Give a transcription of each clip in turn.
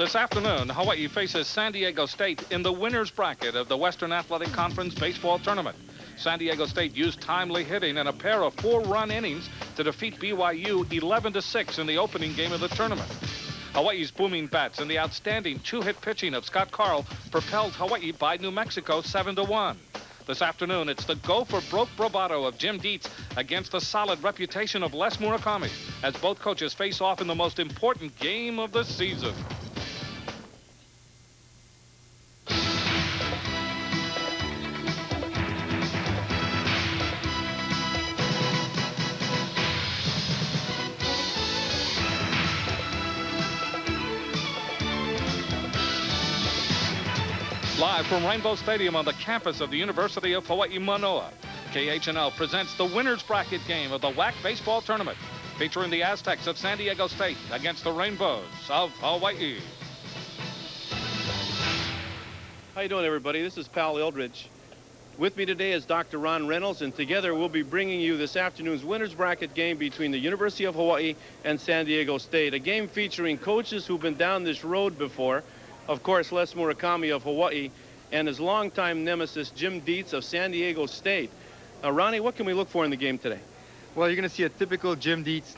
This afternoon, Hawaii faces San Diego State in the winner's bracket of the Western Athletic Conference baseball tournament. San Diego State used timely hitting and a pair of 4-run innings to defeat BYU 11-6 in the opening game of the tournament. Hawaii's booming bats and the outstanding 2-hit pitching of Scott Carl propelled Hawaii by New Mexico 7-1. This afternoon, it's the go-for-broke bravado of Jim Dietz against the solid reputation of Les Murakami as both coaches face off in the most important game of the season. Live from Rainbow Stadium on the campus of the University of Hawaii Manoa, KHNL presents the winner's bracket game of the WAC baseball tournament, featuring the Aztecs of San Diego State against the Rainbows of Hawaii. How you doing, everybody? This is Pal Eldridge. With me today is Dr. Ron Reynolds, and together we'll be bringing you this afternoon's winner's bracket game between the University of Hawaii and San Diego State, a game featuring coaches who've been down this road before. Of course, Les Murakami of Hawaii and his longtime nemesis, Jim Dietz of San Diego State. Ronnie, what can we look for in the game today? Well, you're going to see a typical Jim Dietz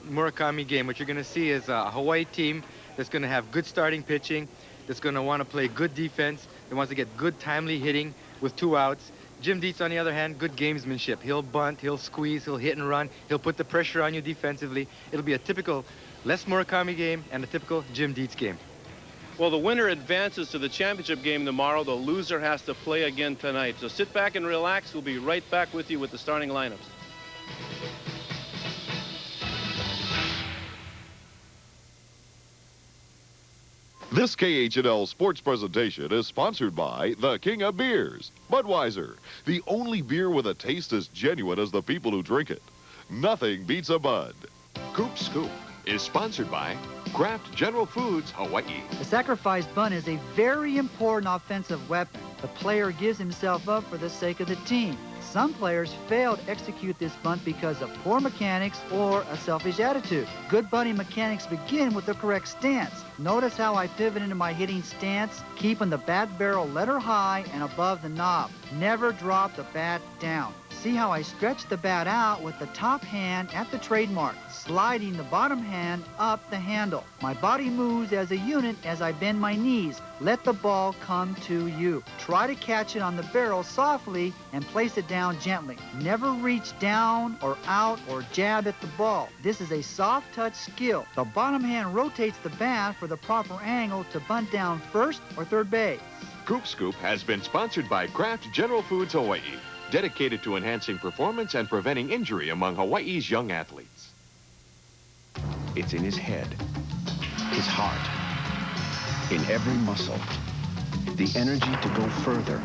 Murakami game. What you're going to see is a Hawaii team that's going to have good starting pitching, that's going to want to play good defense, that wants to get good timely hitting with 2 outs. Jim Dietz, on the other hand, good gamesmanship. He'll bunt, he'll squeeze, he'll hit and run, he'll put the pressure on you defensively. It'll be a typical Les Murakami game and a typical Jim Dietz game. Well, the winner advances to the championship game tomorrow. The loser has to play again tonight. So sit back and relax. We'll be right back with you with the starting lineups. This KHNL sports presentation is sponsored by the King of Beers, Budweiser, the only beer with a taste as genuine as the people who drink it. Nothing beats a Bud. Coop Scoop is sponsored by Kraft General Foods, Hawaii. The sacrifice bunt is a very important offensive weapon. The player gives himself up for the sake of the team. Some players fail to execute this bunt because of poor mechanics or a selfish attitude. Good bunting mechanics begin with the correct stance. Notice how I pivot into my hitting stance, keeping the bat barrel letter high and above the knob. Never drop the bat down. See how I stretch the bat out with the top hand at the trademark, sliding the bottom hand up the handle. My body moves as a unit as I bend my knees. Let the ball come to you. Try to catch it on the barrel softly and place it down gently. Never reach down or out or jab at the ball. This is a soft touch skill. The bottom hand rotates the bat for the proper angle to bunt down first or third base. Coop Scoop has been sponsored by Kraft General Foods, Hawaii, dedicated to enhancing performance and preventing injury among Hawaii's young athletes. It's in his head, his heart, in every muscle, the energy to go further.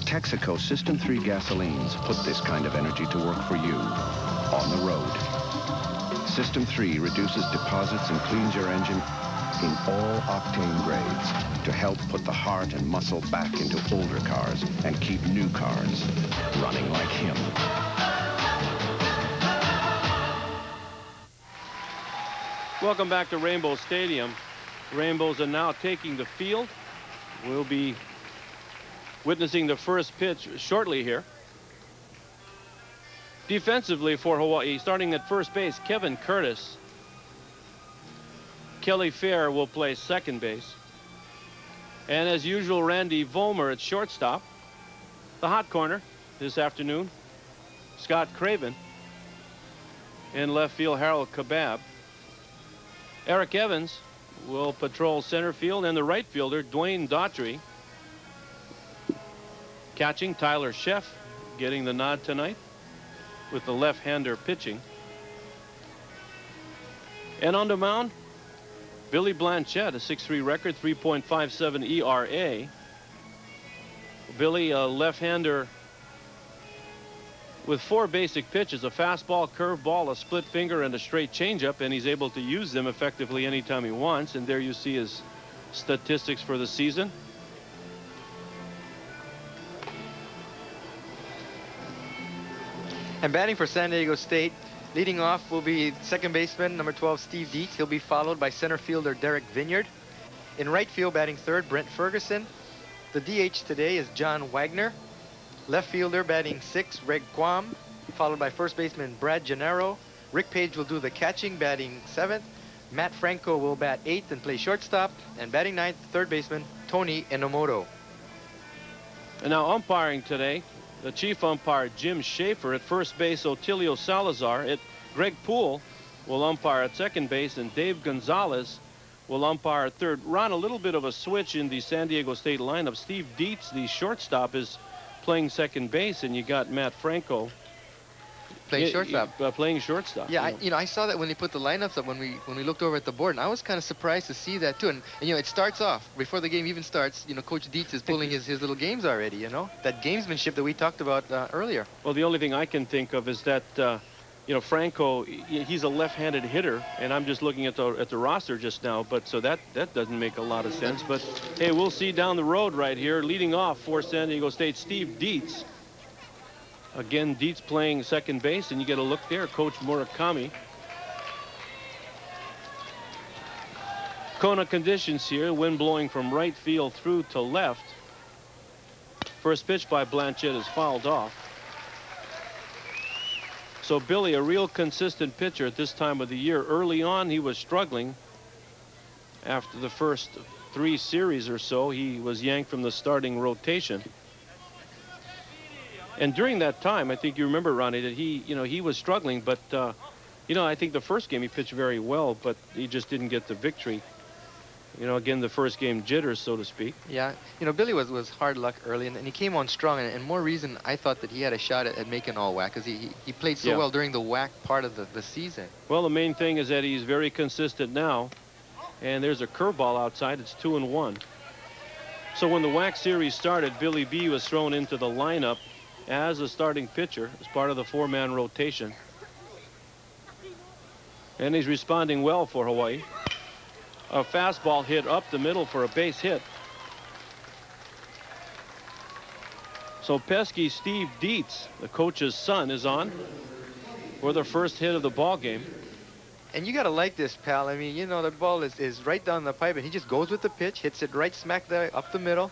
Texaco System 3 gasolines put this kind of energy to work for you on the road. System 3 reduces deposits and cleans your engine in all octane grades to help put the heart and muscle back into older cars and keep new cars running like him. Welcome back to Rainbow Stadium. Rainbows are now taking the field. We'll be witnessing the first pitch shortly here. Defensively for Hawaii, starting at first base, Kevin Curtis. Kelly Fair will play second base. And as usual, Randy Vollmer at shortstop. The hot corner this afternoon, Scott Craven. In left field, Harold Kabab. Eric Evans will patrol center field, and the right fielder, Dwayne Daughtry. Catching, Tyler Sheff getting the nod tonight with the left-hander pitching. And on the mound, Billy Blanchette, a 6.3 record, 3.57 ERA. Billy, a left-hander with 4 basic pitches, a fastball, curveball, a split finger, and a straight changeup, and he's able to use them effectively anytime he wants. And there you see his statistics for the season. And batting for San Diego State, leading off will be second baseman, number 12, Steve Dietz. He'll be followed by center fielder Derek Vineyard. In right field, batting third, Brent Ferguson. The DH today is John Wagner. Left fielder, batting sixth, Reg Guam, followed by first baseman Brad Gennaro. Rick Page will do the catching, batting seventh. Matt Franco will bat eighth and play shortstop. And batting ninth, third baseman Tony Enomoto. And now umpiring today, the chief umpire Jim Schaefer. At first base, Otilio Salazar. Greg Poole will umpire at second base, and Dave Gonzalez will umpire at third. Ron, a little bit of a switch in the San Diego State lineup. Steve Dietz, the shortstop, is playing second base, and you got Matt Franco Playing shortstop. Playing shortstop. Yeah, I saw that when they put the lineups up when we looked over at the board, and I was kind of surprised to see that too. And it starts off before the game even starts. Coach Dietz is pulling his little games already. That gamesmanship that we talked about earlier. Well, the only thing I can think of is that Franco, he's a left-handed hitter, and I'm just looking at the roster just now. But so that doesn't make a lot of sense. But hey, we'll see down the road right here. Leading off for San Diego State, Steve Dietz. Again, Dietz playing second base, and you get a look there, Coach Murakami. Kona conditions here, wind blowing from right field through to left. First pitch by Blanchett is fouled off. So Billy, a real consistent pitcher at this time of the year. Early on, he was struggling. After the first 3 series or so, he was yanked from the starting rotation. And during that time, I think you remember, Ronnie, that he was struggling, but I think the first game he pitched very well, but he just didn't get the victory. Again, the first game jitters, so to speak. Yeah, Billy was hard luck early, and he came on strong, and more reason I thought that he had a shot at making all WAC, because he played so well during the WAC part of the season. Well, the main thing is that he's very consistent now, and there's a curveball outside. It's 2-1. So when the WAC series started, Billy B was thrown into the lineup as a starting pitcher as part of the 4-man rotation. And he's responding well for Hawaii. A fastball hit up the middle for a base hit. So pesky Steve Dietz, the coach's son, is on for the first hit of the ball game. And you got to like this, pal. I mean, the ball is right down the pipe, and he just goes with the pitch, hits it right smack there up the middle.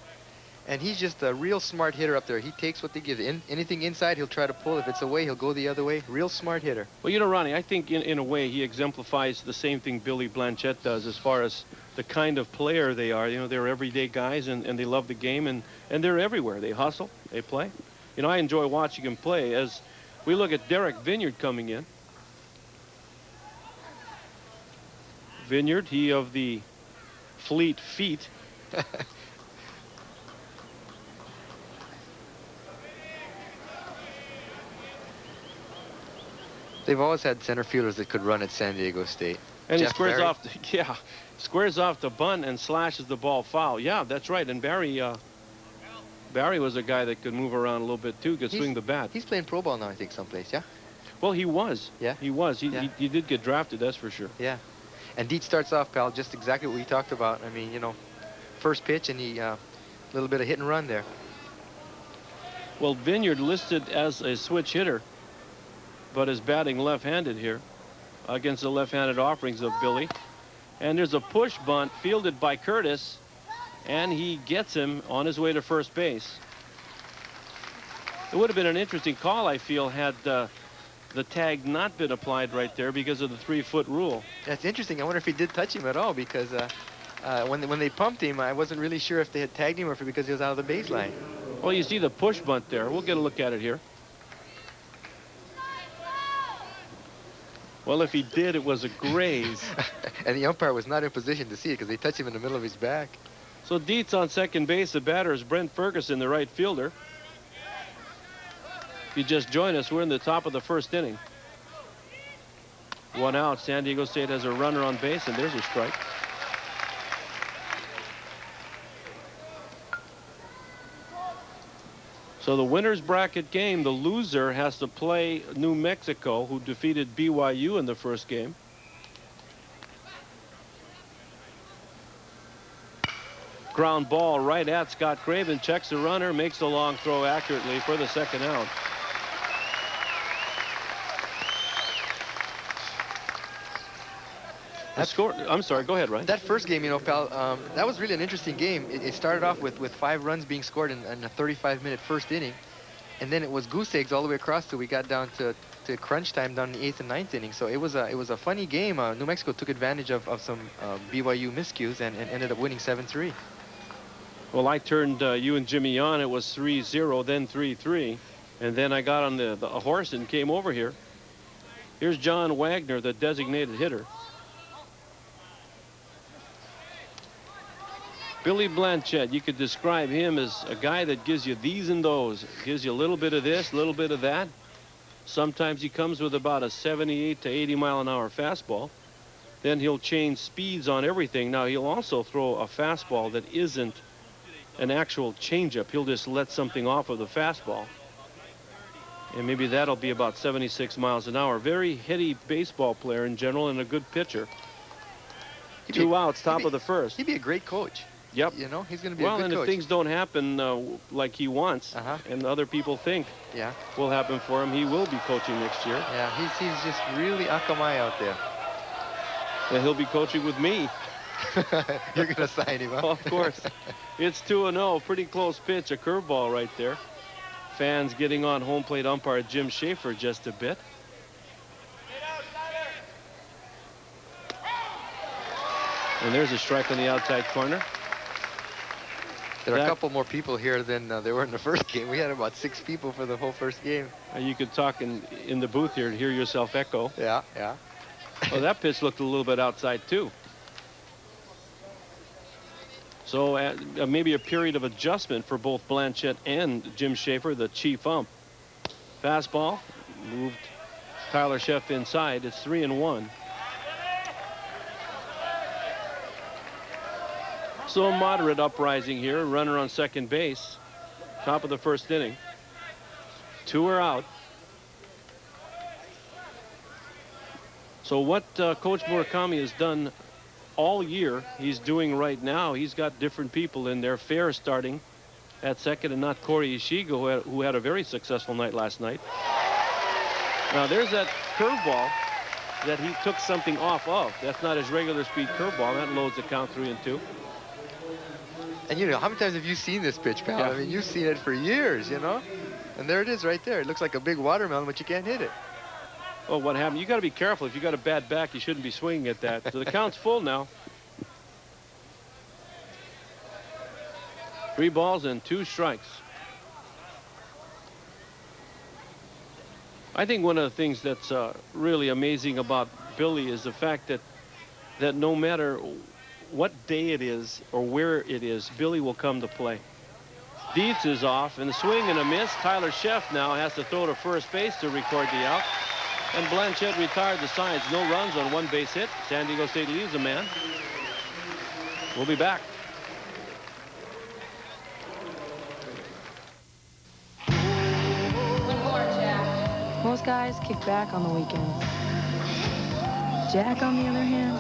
And he's just a real smart hitter up there. He takes what they give. Anything inside, he'll try to pull. If it's away, he'll go the other way. Real smart hitter. Well, Ronnie, I think in a way he exemplifies the same thing Billy Blanchett does as far as the kind of player they are. They're everyday guys, and they love the game, and they're everywhere. They hustle, they play. I enjoy watching him play. As we look at Derek Vineyard coming in. Vineyard, he of the fleet feet. They've always had center fielders that could run at San Diego State. And Jeff he squares Barry. squares off the bunt and slashes the ball foul. Yeah, that's right. And Barry was a guy that could move around a little bit too, could swing the bat. He's playing pro ball now, I think, someplace, yeah? Well, he was. Yeah. He was. He did get drafted, that's for sure. Yeah. And Dietz starts off, pal, just exactly what we talked about. I mean, first pitch, and he a little bit of hit and run there. Well, Vineyard listed as a switch hitter, but is batting left-handed here against the left-handed offerings of Billy. And there's a push bunt fielded by Curtis, and he gets him on his way to first base. It would have been an interesting call, I feel, had the tag not been applied right there because of the 3-foot rule. That's interesting. I wonder if he did touch him at all, because when they pumped him, I wasn't really sure if they had tagged him or if because he was out of the baseline. Well, you see the push bunt there. We'll get a look at it here. Well, if he did, it was a graze. And the umpire was not in position to see it because they touched him in the middle of his back. So Dietz on second base. The batter is Brent Ferguson, the right fielder. If you just join us, we're in the top of the first inning. 1 out. San Diego State has a runner on base, and there's a strike. So the winner's bracket game, the loser has to play New Mexico, who defeated BYU in the first game. Ground ball right at Scott Craven, checks the runner, makes the long throw accurately for the second out. The score, I'm sorry, go ahead, Ryan. That first game, you know, pal, that was really an interesting game. It started off with 5 runs being scored in a 35-minute first inning. And then it was goose eggs all the way across till we got down to crunch time down in the 8th and 9th inning. So it was a funny game. New Mexico took advantage of some BYU miscues and ended up winning 7-3. Well, I turned you and Jimmy on. It was 3-0, then 3-3. And then I got on the horse and came over here. Here's John Wagner, the designated hitter. Billy Blanchette, you could describe him as a guy that gives you these and those. Gives you a little bit of this, a little bit of that. Sometimes he comes with about a 78 to 80 mile an hour fastball. Then he'll change speeds on everything. Now he'll also throw a fastball that isn't an actual changeup. He'll just let something off of the fastball. And maybe that'll be about 76 miles an hour. Very heady baseball player in general and a good pitcher. 2 outs, top of the first. He'd be a great coach. Yep. You know, he's going to be a good coach. Well, and if things don't happen like he wants, and other people think will happen for him, he will be coaching next year. Yeah, he's just really akamai out there. And he'll be coaching with me. You're going to sign him, huh? Of course. It's 2-0. Pretty close pitch. A curveball right there. Fans getting on home plate umpire Jim Schaefer just a bit. And there's a strike on the outside corner. There are a couple more people here than there were in the first game. We had about 6 people for the whole first game. You could talk in the booth here to hear yourself echo. Yeah, yeah. Well, that pitch looked a little bit outside, too. So maybe a period of adjustment for both Blanchette and Jim Schaefer, the chief ump. Fastball moved Tyler Sheff inside. It's 3-1. So a moderate uprising here. Runner on second base. Top of the first inning. 2 are out. So what Coach Murakami has done all year, he's doing right now. He's got different people in there. Fair starting at second, and not Corey Ishiga, who had a very successful night last night. Now there's that curveball that he took something off of. That's not his regular speed curveball. That loads the count 3-2. And you know, how many times have you seen this pitch, pal? Yeah. I mean, you've seen it for years, you know? And there it is right there. It looks like a big watermelon, but you can't hit it. Oh, what happened? You got to be careful. If you got a bad back, you shouldn't be swinging at that. So the count's full now. 3 balls and 2 strikes. I think one of the things that's really amazing about Billy is the fact that no matter what day it is or where it is, Billy will come to play. Dietz is off, and a swing and a miss. Tyler Sheff now has to throw to first base to record the out. And Blanchette retired the sides. No runs on 1 base hit. San Diego State leaves a man. We'll be back. Most guys kick back on the weekends. Jack, on the other hand,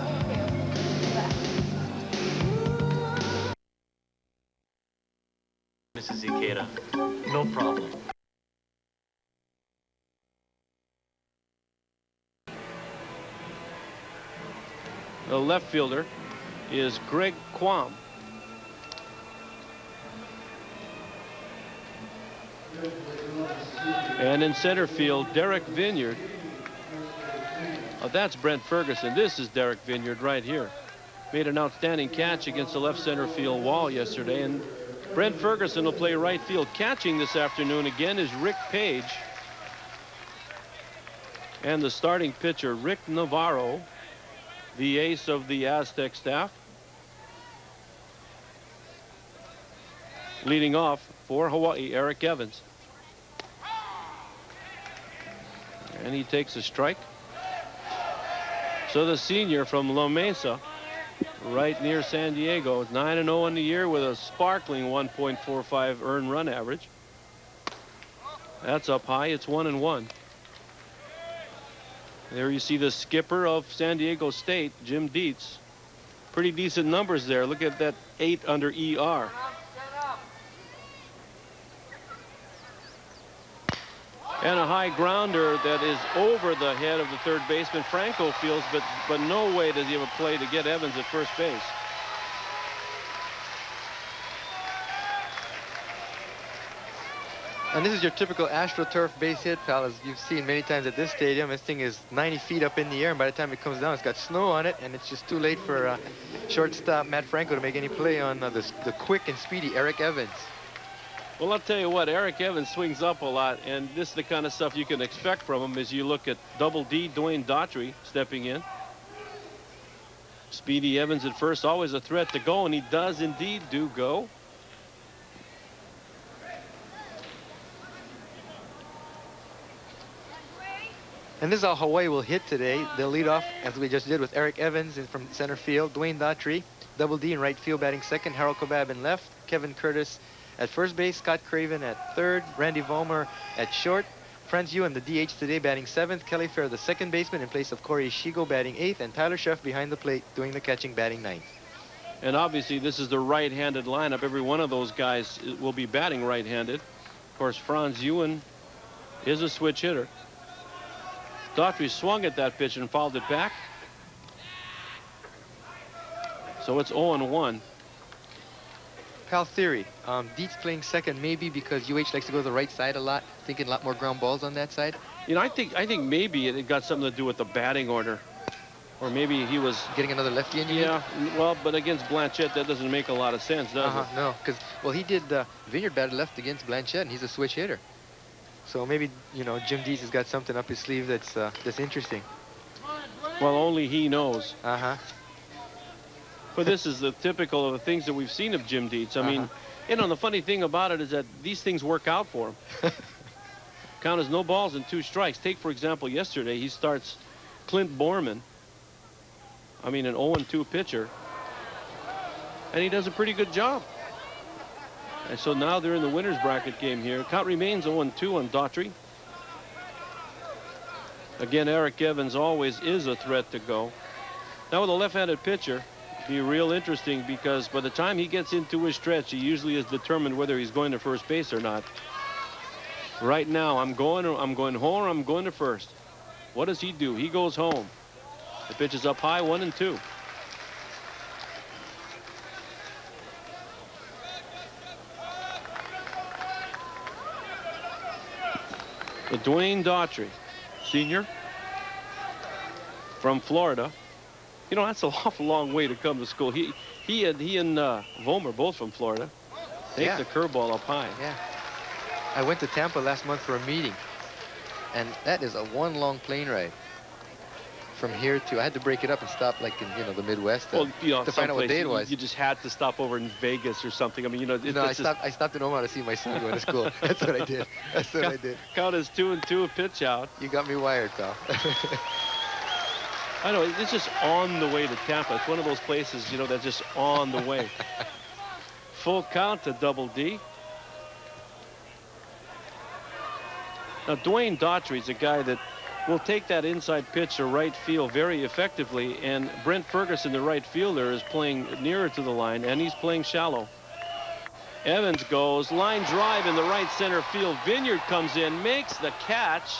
Mrs. Ikeda, no problem. The left fielder is Greg Quam. And in center field, Derek Vineyard. Oh, that's Brent Ferguson. This is Derek Vineyard right here. Made an outstanding catch against the left center field wall yesterday. And Brent Ferguson will play right field. Catching this afternoon again is Rick Page. And the starting pitcher, Rick Navarro, the ace of the Aztec staff. Leading off for Hawaii, Eric Evans. And he takes a strike. So the senior from La Mesa, right near San Diego, is 9-0 in the year with a sparkling 1.45 earned run average. That's up high. It's 1-1. There you see the skipper of San Diego State, Jim Dietz. Pretty decent numbers there. Look at that 8 under ER. And a high grounder that is over the head of the third baseman. Franco feels, but no way does he have a play to get Evans at first base. And this is your typical AstroTurf base hit, pal, as you've seen many times at this stadium. This thing is 90 feet up in the air, and by the time it comes down, it's got snow on it, and it's just too late for shortstop Matt Franco to make any play on the quick and speedy Eric Evans. Well, I'll tell you what, Eric Evans swings up a lot, and this is the kind of stuff you can expect from him as you look at Double D, Dwayne Daughtry, stepping in. Speedy Evans at first, always a threat to go, and he does indeed go. And this is how Hawaii will hit today. They'll lead off, as we just did, with Eric Evans from center field, Dwayne Daughtry, Double D in right field batting second, Harold Kobab in left, Kevin Curtis at first base, Scott Craven at third, Randy Vollmer at short, Franz Ewan, the DH today, batting seventh, Kelly Fair, the second baseman, in place of Corey Ishigo, batting eighth, and Tyler Sheff behind the plate doing the catching, batting ninth. And obviously this is the right-handed lineup. Every one of those guys will be batting right-handed. Of course, Franz Ewan is a switch hitter. Daughtry swung at that pitch and fouled it back. So it's 0-1. Pal, theory, Dietz playing second maybe because UH likes to go to the right side a lot, thinking a lot more ground balls on that side. You know, I think maybe it got something to do with the batting order. Or maybe he was getting another lefty in. Yeah, well, but against Blanchette, that doesn't make a lot of sense, does it? No, because, well, he did Vineyard batted left against Blanchette, and he's a switch hitter. So maybe, you know, Jim Dietz has got something up his sleeve that's interesting. Well, only he knows. Uh-huh. But this is the typical of the things that we've seen of Jim Dietz. I mean, you know, the funny thing about it is that these things work out for him. Count as no balls and 2 strikes. Take, for example, yesterday, he starts Clint Borman. I mean, an 0-2 pitcher. And he does a pretty good job. And so now they're in the winner's bracket game here. Count remains 0-2 on Daughtry. Again, Eric Evans always is a threat to go. Now with a left-handed pitcher, be real interesting because by the time he gets into his stretch, he usually is determined whether he's going to first base or not. Right now, I'm going home or I'm going to first. What does he do? He goes home. The pitch is up high, 1-2. The Dwayne Daughtry, senior from Florida. You know, that's an awful long way to come to school. He and Vollmer both from Florida. Take the curveball up high. Yeah. I went to Tampa last month for a meeting, and that is a one long plane ride. From here to, I had to break it up and stop like in, you know, the Midwest well, you know, to find out what day it was. You just had to stop over in Vegas or something. I mean, you know. No, I stopped in Omaha to see my son going to school. That's what I did. That's what I did. Count as 2-2, pitch out. You got me wired, pal. I know, it's just on the way to Tampa. It's one of those places, you know, that's just on the way. Full count to Double D. Now, Dwayne Daughtry is a guy that will take that inside pitch to right field very effectively, and Brent Ferguson, the right fielder, is playing nearer to the line, and he's playing shallow. Evans goes, line drive in the right center field. Vineyard comes in, makes the catch.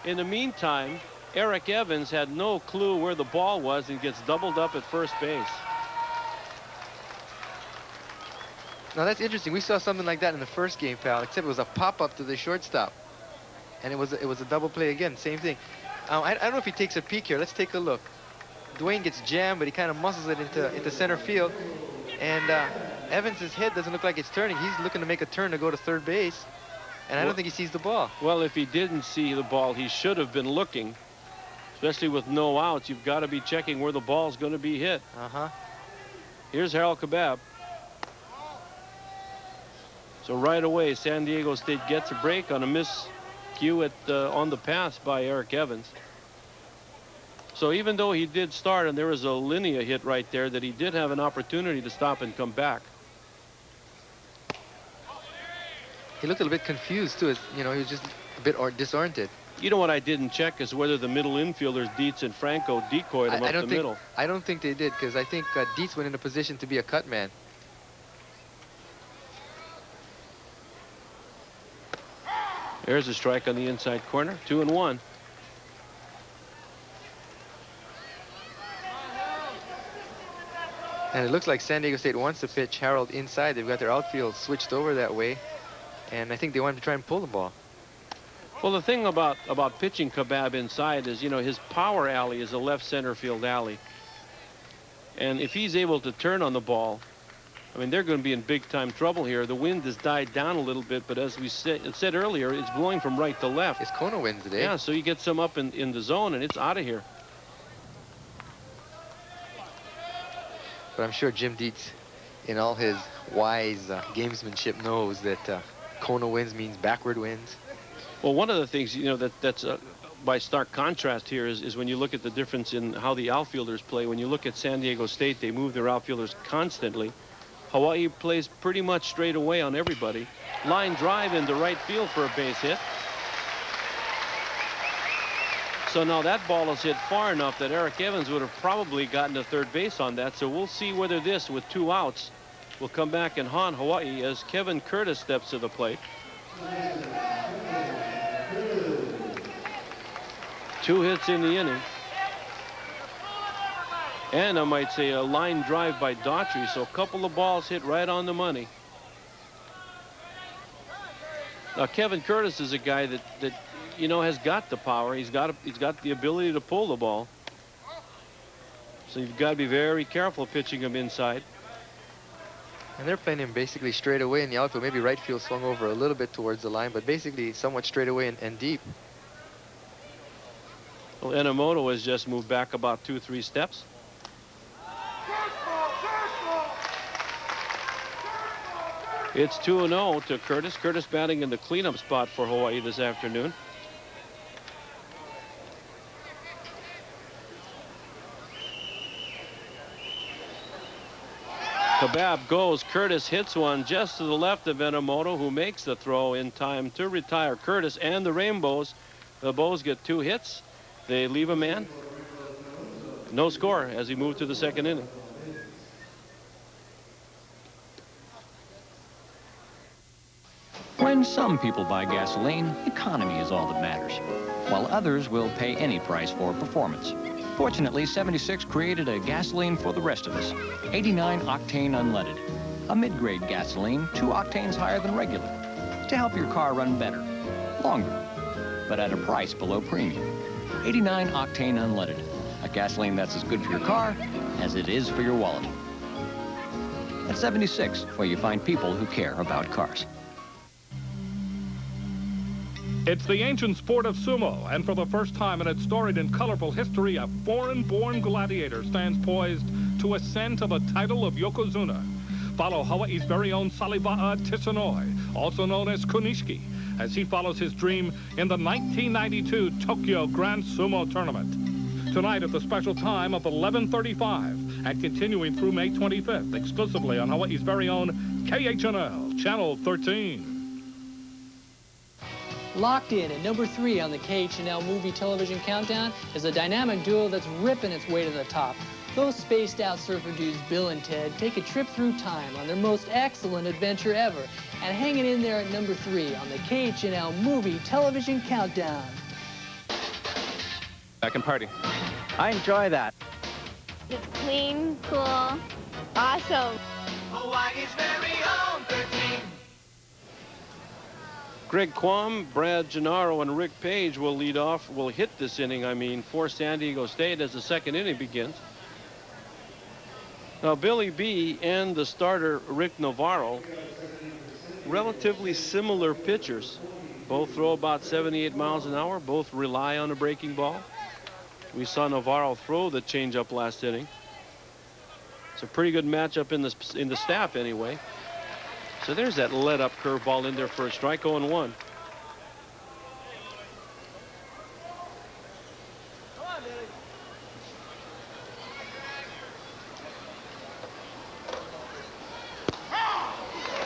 In the meantime, Eric Evans had no clue where the ball was and gets doubled up at first base. Now that's interesting. We saw something like that in the first game, pal, except it was a pop-up to the shortstop. And it was a double play again, same thing. I don't know if he takes a peek here. Let's take a look. Dwayne gets jammed, but he kind of muscles it into center field. And Evans's head doesn't look like it's turning. He's looking to make a turn to go to third base. And I don't think he sees the ball. Well, if he didn't see the ball, he should have been looking. Especially with no outs, you've got to be checking where the ball's going to be hit. Here's Harold Kobab. So right away, San Diego State gets a break on a miscue on the pass by Eric Evans. So even though he did start and there was a linea hit right there, that he did have an opportunity to stop and come back. He looked a little bit confused too. You know, he was just a bit disoriented. You know what I didn't check is whether the middle infielders, Dietz and Franco, decoyed him up the middle. I don't think they did, because I think Dietz went in a position to be a cut man. There's a strike on the inside corner. 2-1. And it looks like San Diego State wants to pitch Harold inside. They've got their outfield switched over that way. And I think they want to try and pull the ball. Well, the thing about pitching Kebab inside is, you know, his power alley is a left center field alley. And if he's able to turn on the ball, I mean, they're going to be in big-time trouble here. The wind has died down a little bit, but as we said earlier, it's blowing from right to left. It's Kona winds today. Yeah, so you get some up in the zone, and it's out of here. But I'm sure Jim Dietz, in all his wise gamesmanship, knows that Kona winds means backward winds. Well, one of the things, you know, that's by stark contrast here is when you look at the difference in how the outfielders play. When you look at San Diego State, they move their outfielders constantly. Hawaii plays pretty much straight away on everybody. Line drive into right field for a base hit. So now that ball is hit far enough that Eric Evans would have probably gotten to third base on that. So we'll see whether this, with 2 outs, will come back and haunt Hawaii as Kevin Curtis steps to the plate. 2 hits in the inning. And I might say a line drive by Daughtry. So a couple of balls hit right on the money. Now Kevin Curtis is a guy that you know, has got the power. He's got the ability to pull the ball. So you've got to be very careful pitching him inside. And they're playing him basically straight away in the outfield. Maybe right field swung over a little bit towards the line, but basically somewhat straight away and deep. Well, Enomoto has just moved back about 2-3 steps. It's 2-0 to Curtis. Curtis batting in the cleanup spot for Hawaii this afternoon. Kebab goes. Curtis hits one just to the left of Enomoto, who makes the throw in time to retire Curtis and the Rainbows. The Bows get 2 hits. They leave a man. No score as he moved to the second inning. When some people buy gasoline, economy is all that matters, while others will pay any price for performance. Fortunately, 76 created a gasoline for the rest of us. 89 octane unleaded. A mid-grade gasoline, 2 octanes higher than regular, to help your car run better, longer, but at a price below premium. 89 octane unleaded. A gasoline that's as good for your car as it is for your wallet. At 76, where you find people who care about cars. It's the ancient sport of sumo, and for the first time in its storied and colorful history, a foreign-born gladiator stands poised to ascend to the title of Yokozuna. Follow Hawaii's very own Saliva'a Tisanoi, also known as Kunishiki, as he follows his dream in the 1992 Tokyo Grand Sumo Tournament. Tonight at the special time of 11:35 and continuing through May 25th, exclusively on Hawaii's very own KHNL, Channel 13. Locked in at number 3 on the KHNL Movie Television Countdown is a dynamic duo that's ripping its way to the top. Those spaced-out surfer dudes, Bill and Ted, take a trip through time on their most excellent adventure ever, and hanging in there at number 3 on the KHNL Movie Television Countdown. Back and party. I enjoy that. It's clean, cool, awesome. Hawaii's very own 13. Greg Quam, Brad Gennaro, and Rick Page will lead off, will hit this inning, for San Diego State as the second inning begins. Now, Billy B and the starter, Rick Navarro, relatively similar pitchers. Both throw about 78 miles an hour. Both rely on a breaking ball. We saw Navarro throw the changeup last inning. It's a pretty good matchup in the staff anyway. So there's that let-up curveball in there for a strike. 0-1.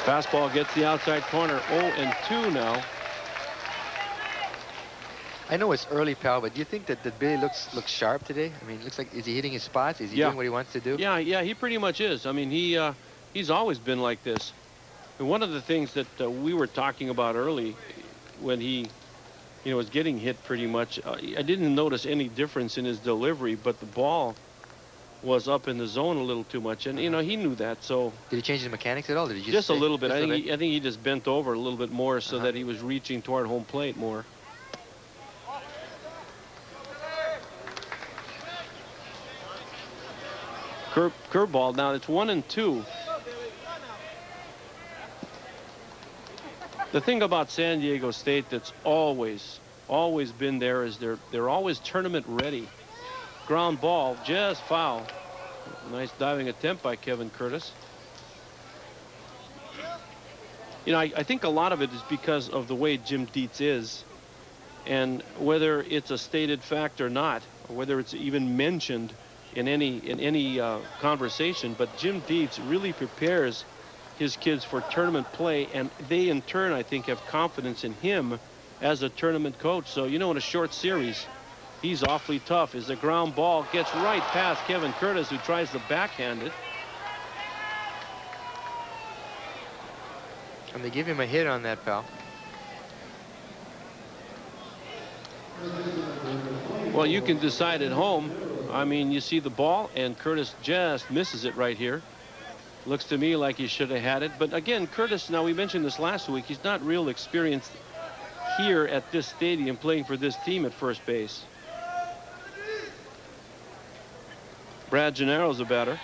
Fastball gets the outside corner. 0-2 now. I know it's early, pal, but do you think that Billy looks sharp today? I mean, it looks like, is he hitting his spots? Is he doing what he wants to do? Yeah, he pretty much is. I mean, he's always been like this. And one of the things that we were talking about early when he, was getting hit pretty much. I didn't notice any difference in his delivery, but the ball was up in the zone a little too much, and he knew that. So did he change the mechanics at all? Did he just a little bit? Just I think he just bent over a little bit more so Uh-huh. that he was reaching toward home plate more. Curveball. Now it's 1-2. The thing about San Diego State that's always been there is they're always tournament ready. Ground ball, just foul. Nice diving attempt by Kevin Curtis. I think a lot of it is because of the way Jim Dietz is, and whether it's a stated fact or not, or whether it's even mentioned in any conversation, but Jim Dietz really prepares his kids for tournament play, and they in turn, I think, have confidence in him as a tournament coach. So, in a short series, he's awfully tough. As the ground ball gets right past Kevin Curtis, who tries to backhand it. And they give him a hit on that, pal. Well, you can decide at home. I mean, you see the ball, and Curtis just misses it right here. Looks to me like he should have had it. But again, Curtis, now we mentioned this last week, he's not real experienced here at this stadium playing for this team at first base. Brad Gennaro's a batter.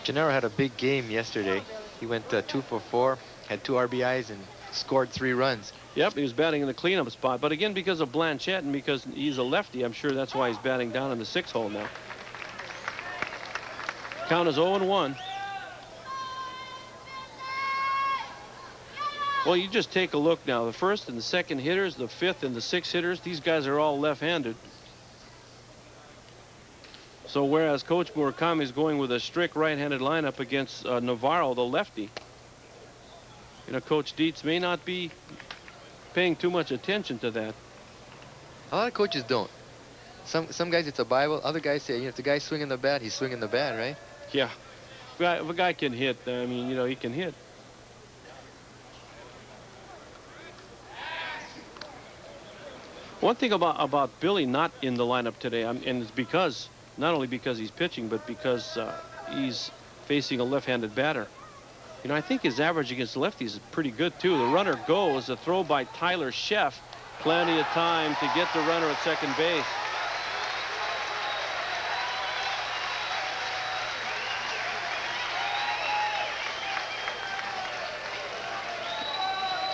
Gennaro had a big game yesterday. He went 2 for 4, had 2 RBIs, and scored 3 runs. Yep, he was batting in the cleanup spot. But again, because of Blanchette and because he's a lefty, I'm sure that's why he's batting down in the 6th hole now. Count is 0-1. Well, you just take a look now. The 1st and the 2nd hitters, the 5th and the 6th hitters, these guys are all left-handed. So whereas Coach Murakami is going with a strict right-handed lineup against Navarro, the lefty, Coach Dietz may not be paying too much attention to that. A lot of coaches don't. Some guys, it's a Bible. Other guys say, if the guy's swinging the bat, he's swinging the bat, right? Yeah. If a guy can hit, I mean, he can hit. One thing about Billy not in the lineup today, and it's not only because he's pitching, but because he's facing a left-handed batter. I think his average against lefties is pretty good, too. The runner goes, a throw by Tyler Sheff. Plenty of time to get the runner at second base.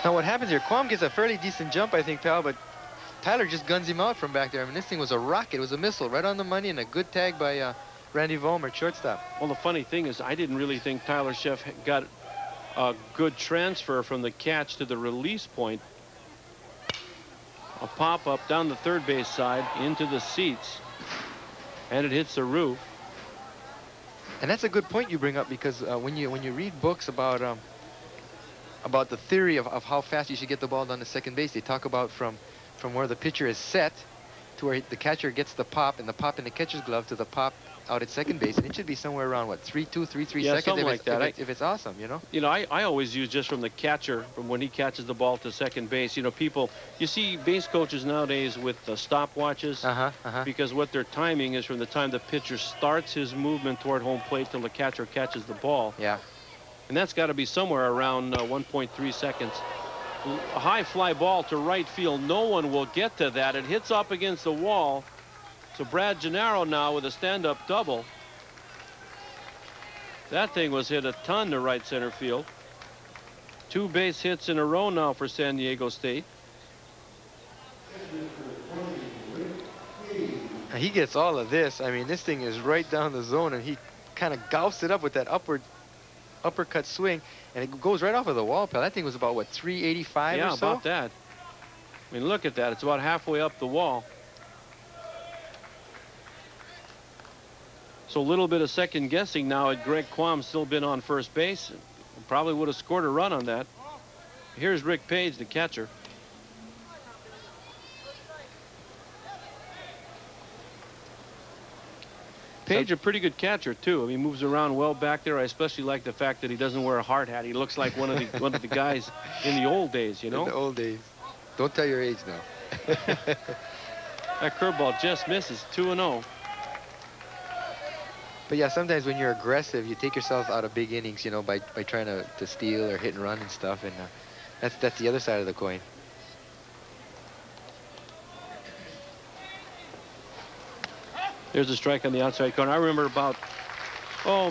Now what happens here, Quam gets a fairly decent jump, I think, pal, but Tyler just guns him out from back there. I mean, this thing was a rocket. It was a missile right on the money, and a good tag by Randy Vollmer, shortstop. Well, the funny thing is I didn't really think Tyler Sheff got a good transfer from the catch to the release point. A pop-up down the third base side into the seats, and it hits the roof. And that's a good point you bring up, because when you read books about the theory of how fast you should get the ball down to second base, they talk about from where the pitcher is set to where the catcher gets the pop, and the pop in the catcher's glove to the pop out at second base, and it should be somewhere around what, 3.2, 3.3 seconds, something like that. If it's awesome, I always use just from the catcher, from when he catches the ball to second base. You see base coaches nowadays with the stopwatches, because what they're timing is from the time the pitcher starts his movement toward home plate till the catcher catches the ball. Yeah. And that's got to be somewhere around 1.3 seconds. A high fly ball to right field. No one will get to that. It hits up against the wall. So Brad Gennaro now with a stand-up double. That thing was hit a ton to right center field. 2 base hits in a row now for San Diego State. He gets all of this. I mean, this thing is right down the zone, and he kind of gouts it up with that uppercut swing, and it goes right off of the wall, pal. That thing was about, what, 385 or so? Yeah, about that. I mean, look at that. It's about halfway up the wall. So a little bit of second guessing now had Greg Quam still been on first base. Probably would have scored a run on that. Here's Rick Page, the catcher. Page, a pretty good catcher, too. I mean, he moves around well back there. I especially like the fact that he doesn't wear a hard hat. He looks like one of the guys in the old days, you know? In the old days. Don't tell your age now. That curveball just misses, 2-0. But yeah, sometimes when you're aggressive, you take yourself out of big innings, you know, by trying to steal or hit and run and stuff. And that's the other side of the coin. There's a strike on the outside corner. I remember about,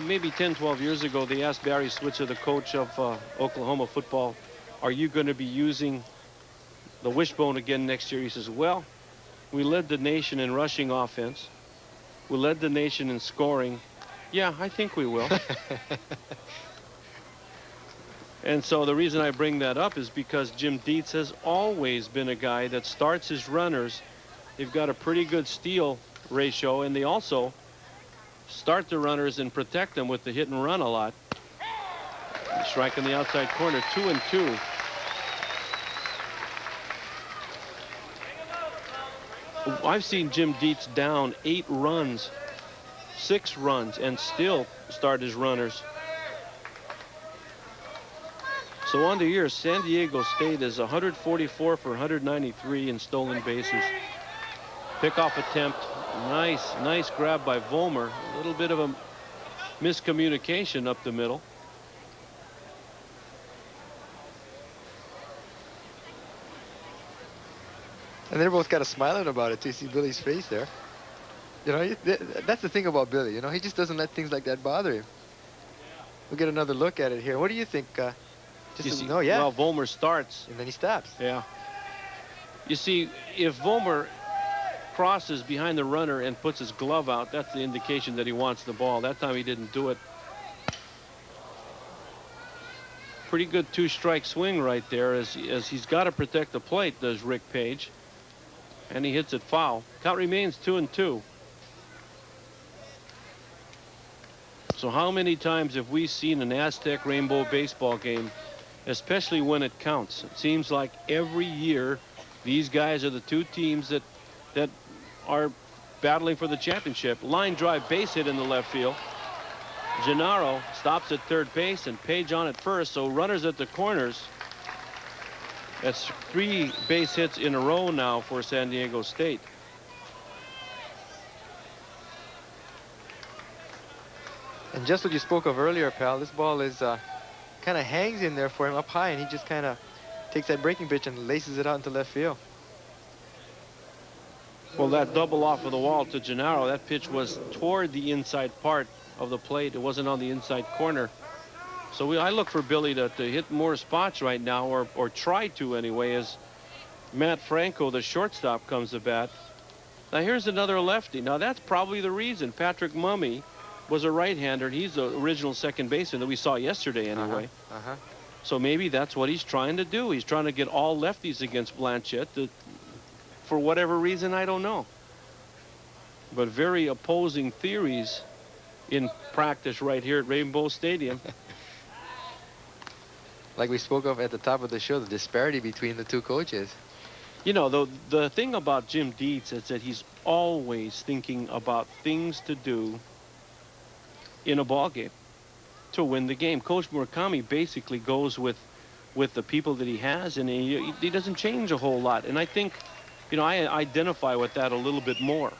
maybe 10, 12 years ago, they asked Barry Switzer, the coach of Oklahoma football, are you going to be using the wishbone again next year? He says, well, we led the nation in rushing offense. We led the nation in scoring. Yeah, I think we will. And so the reason I bring that up is because Jim Dietz has always been a guy that starts his runners. They've got a pretty good steal ratio, and they also start the runners and protect them with the hit and run a lot. Strike in the outside corner, 2-2. I've seen Jim Dietz down 8 runs, 6 runs, and still start his runners. So on the year, San Diego State is 144 for 193 in stolen bases. Pickoff attempt. Nice grab by Vollmer. A little bit of a miscommunication up the middle. And they're both kind of smiling about it too. You see Billy's face there. You know, that's the thing about Billy. You know, he just doesn't let things like that bother him. We'll get another look at it here. What do you think? Yeah. Well, Vollmer starts. And then he stops. Yeah. You see, if Vollmer crosses behind the runner and puts his glove out, that's the indication that he wants the ball. That time he didn't do it. Pretty good 2-strike swing right there, as he's got to protect the plate, does Rick Page. And he hits it foul. Count remains 2-2. So how many times have we seen an Aztec Rainbow baseball game, especially when it counts? It seems like every year these guys are the two teams that are battling for the championship. Line drive base hit in the left field. Gennaro stops at third base and Page on at first, so runners at the corners. That's 3 base hits in a row now for San Diego State. And just what you spoke of earlier, pal, this ball is kind of hangs in there for him up high, and he just kind of takes that breaking pitch and laces it out into left field. Well, that double off of the wall to Gennaro, that pitch was toward the inside part of the plate. It wasn't on the inside corner. So I look for Billy to hit more spots right now, or try to anyway, as Matt Franco, the shortstop, comes to bat. Now here's another lefty. Now that's probably the reason. Patrick Mummy was a right-hander. He's the original second baseman that we saw yesterday anyway. So maybe that's what he's trying to do. He's trying to get all lefties against Blanchett. For whatever reason, I don't know. But very opposing theories in practice right here at Rainbow Stadium. Like we spoke of at the top of the show, the disparity between the two coaches. You know, the thing about Jim Dietz is that he's always thinking about things to do in a ball game to win the game. Coach Murakami basically goes with the people that he has, and he doesn't change a whole lot. And I think, you know, I identify with that a little bit more.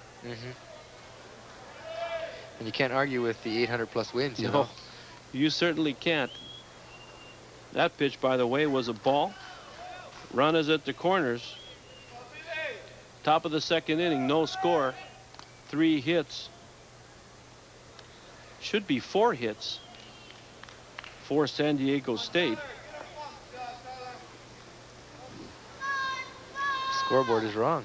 And you can't argue with the 800+ wins, you No, know. you certainly can't. That pitch, by the way, was a ball. Runners at the corners. Top of the second inning, no score. 3 hits. Should be 4 hits for San Diego State. Scoreboard is wrong.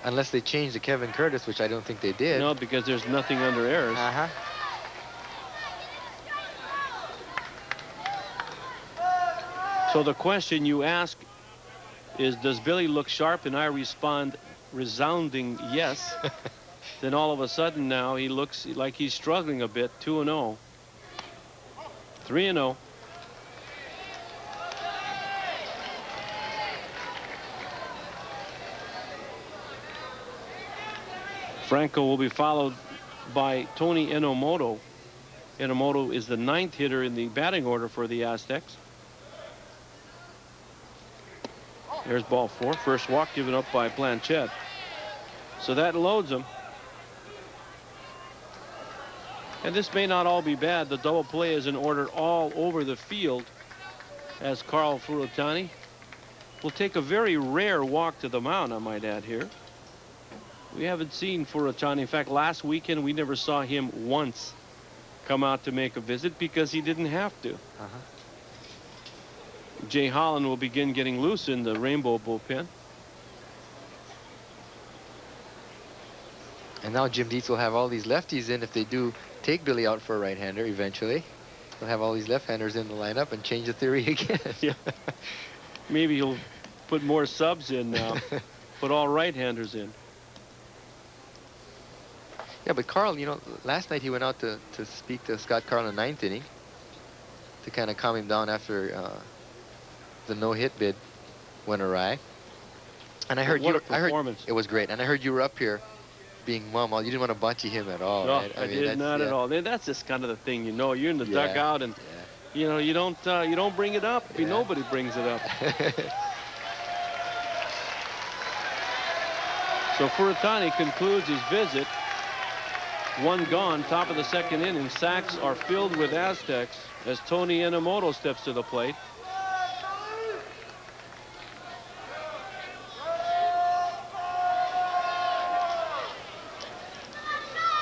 Unless they changed to Kevin Curtis, which I don't think they did. No, because there's nothing under errors. So the question you ask is, does Billy look sharp? And I respond, resounding yes. Then all of a sudden now he looks like he's struggling a bit. 2-0. 3-0. Franco will be followed by Tony Enomoto. Enomoto is the 9th hitter in the batting order for the Aztecs. There's ball 4. First walk given up by Blanchett. So that loads him. And this may not all be bad. The double play is in order all over the field, as Carl Furutani will take a very rare walk to the mound, I might add here. We haven't seen Furutani. In fact, last weekend we never saw him once come out to make a visit because he didn't have to. Jay Holland will begin getting loose in the Rainbow bullpen. And now Jim Dietz will have all these lefties in if they do take Billy out for a right-hander eventually. He'll have all these left-handers in the lineup and change the theory again. Yeah. Maybe he'll put more subs in now. Put all right-handers in. Yeah, but Carl, you know, last night he went out to speak to Scott Carl in the 9th inning to kind of calm him down after the no-hit bid went awry. And I heard what you. a performance. It was great. And I heard you were up here being mum. You didn't want to bunchy him at all. No, right? I mean, did not at all. That's just kind of the thing, you know. You're in the dugout, and you know you don't bring it up. Yeah. Nobody brings it up. So Furutani concludes his visit. 1 gone, top of the 2nd inning. Sacks are filled with Aztecs as Tony Enomoto steps to the plate.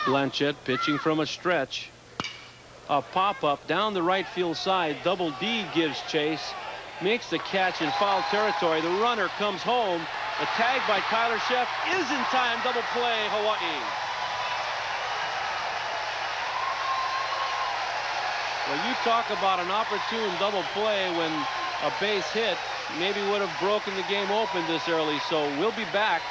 Blanchett pitching from a stretch. A pop-up down the right field side. Double D gives chase. Makes the catch in foul territory. The runner comes home. A tag by Tyler Sheff is in time. Double play, Hawaii. Well, you talk about an opportune double play when a base hit maybe would have broken the game open this early. So we'll be back.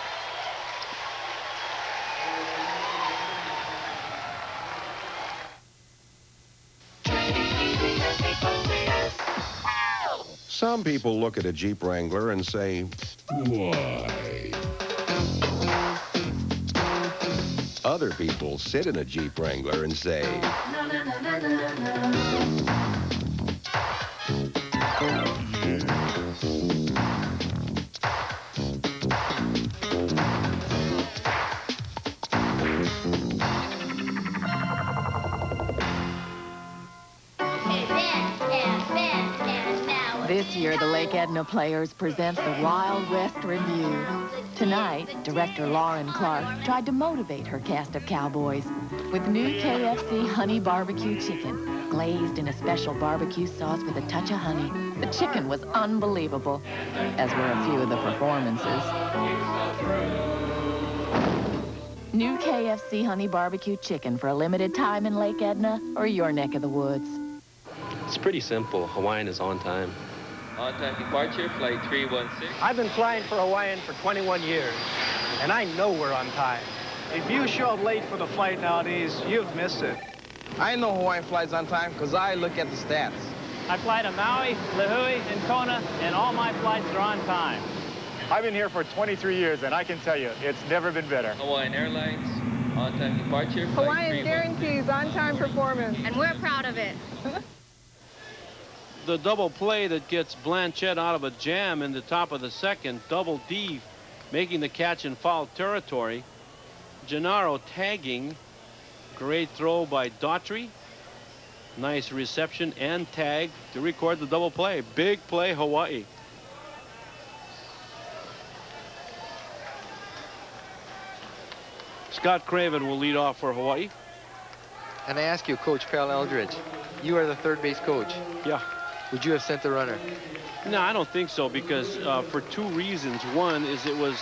Some people look at a Jeep Wrangler and say, why? Other people sit in a Jeep Wrangler and say, no, no, no, no, no, no. This year, the Lake Edna Players present the Wild West Review. Tonight, director Lauren Clark tried to motivate her cast of cowboys with new KFC honey barbecue chicken, glazed in a special barbecue sauce with a touch of honey. The chicken was unbelievable, as were a few of the performances. New KFC honey barbecue chicken for a limited time in Lake Edna or your neck of the woods. It's pretty simple. Hawaiian is on time. On-time departure, flight 316. I've been flying for Hawaiian for 21 years, and I know we're on time. If you show up late for the flight nowadays, you've missed it. I know Hawaiian flies on time because I look at the stats. I fly to Maui, Lihue, and Kona, and all my flights are on time. I've been here for 23 years, and I can tell you, it's never been better. Hawaiian Airlines, on-time departure, flight Hawaiian guarantees on-time performance. And we're proud of it. The double play that gets Blanchett out of a jam in the top of the 2nd. Double D making the catch in foul territory. Gennaro tagging. Great throw by Daughtry. Nice reception and tag to record the double play. Big play, Hawaii. Scott Craven will lead off for Hawaii. And I ask you, Coach Pal Eldridge, you are the third base coach. Yeah. Would you have sent the runner? No, I don't think so, because for 2 reasons. One is it was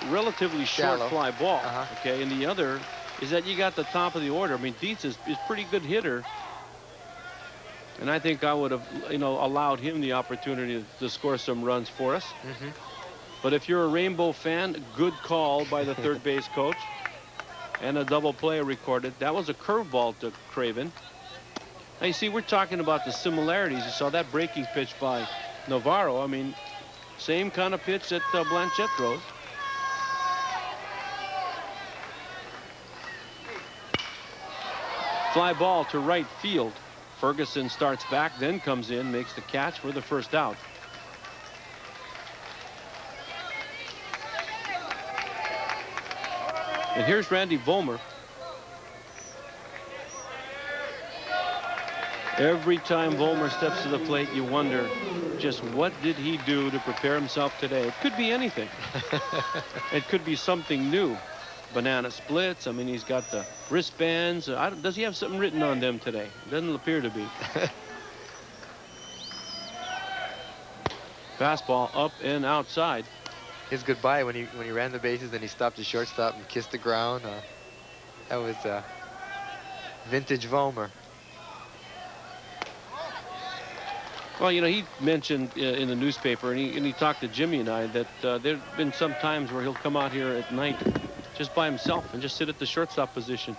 relatively short fly ball, okay, and the other is that you got the top of the order. I mean, Dietz is pretty good hitter, and I think I would have, you know, allowed him the opportunity to score some runs for us. But if you're a Rainbow fan, good call by the third base coach, and a double play recorded. That was a curveball to Craven. Now, you see, we're talking about the similarities. You saw that breaking pitch by Navarro. I mean, same kind of pitch that Blanchett throws. Fly ball to right field. Ferguson starts back, then comes in, makes the catch for the first out. And here's Randy Vollmer. Every time Vollmer steps to the plate, you wonder just what did he do to prepare himself today. It could be anything. It could be something new. Banana splits. I mean, he's got the wristbands. Does he have something written on them today? Doesn't appear to be. Fastball up and outside. His goodbye when he ran the bases and he stopped the shortstop and kissed the ground. That was vintage Vollmer. Well, you know, he mentioned in the newspaper, and he talked to Jimmy and I, that there have been some times where he'll come out here at night just by himself and just sit at the shortstop position.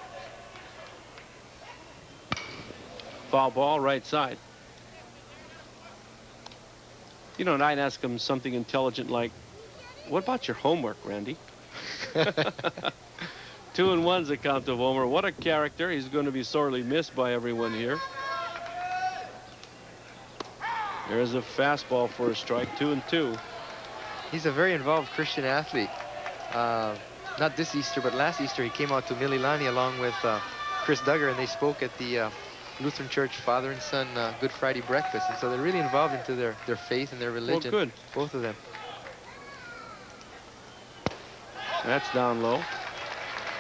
Foul ball, right side. You know, and I'd ask him something intelligent like, what about your homework, Randy? 2-1's the count to Vollmer. What a character. He's going to be sorely missed by everyone here. There's a fastball for a strike, 2-2. He's a very involved Christian athlete. Not this Easter, but last Easter, he came out to Mililani along with Chris Duggar, and they spoke at the Lutheran Church Father and Son Good Friday breakfast. And so they're really involved into their faith and their religion. Well, good. Both of them. That's down low.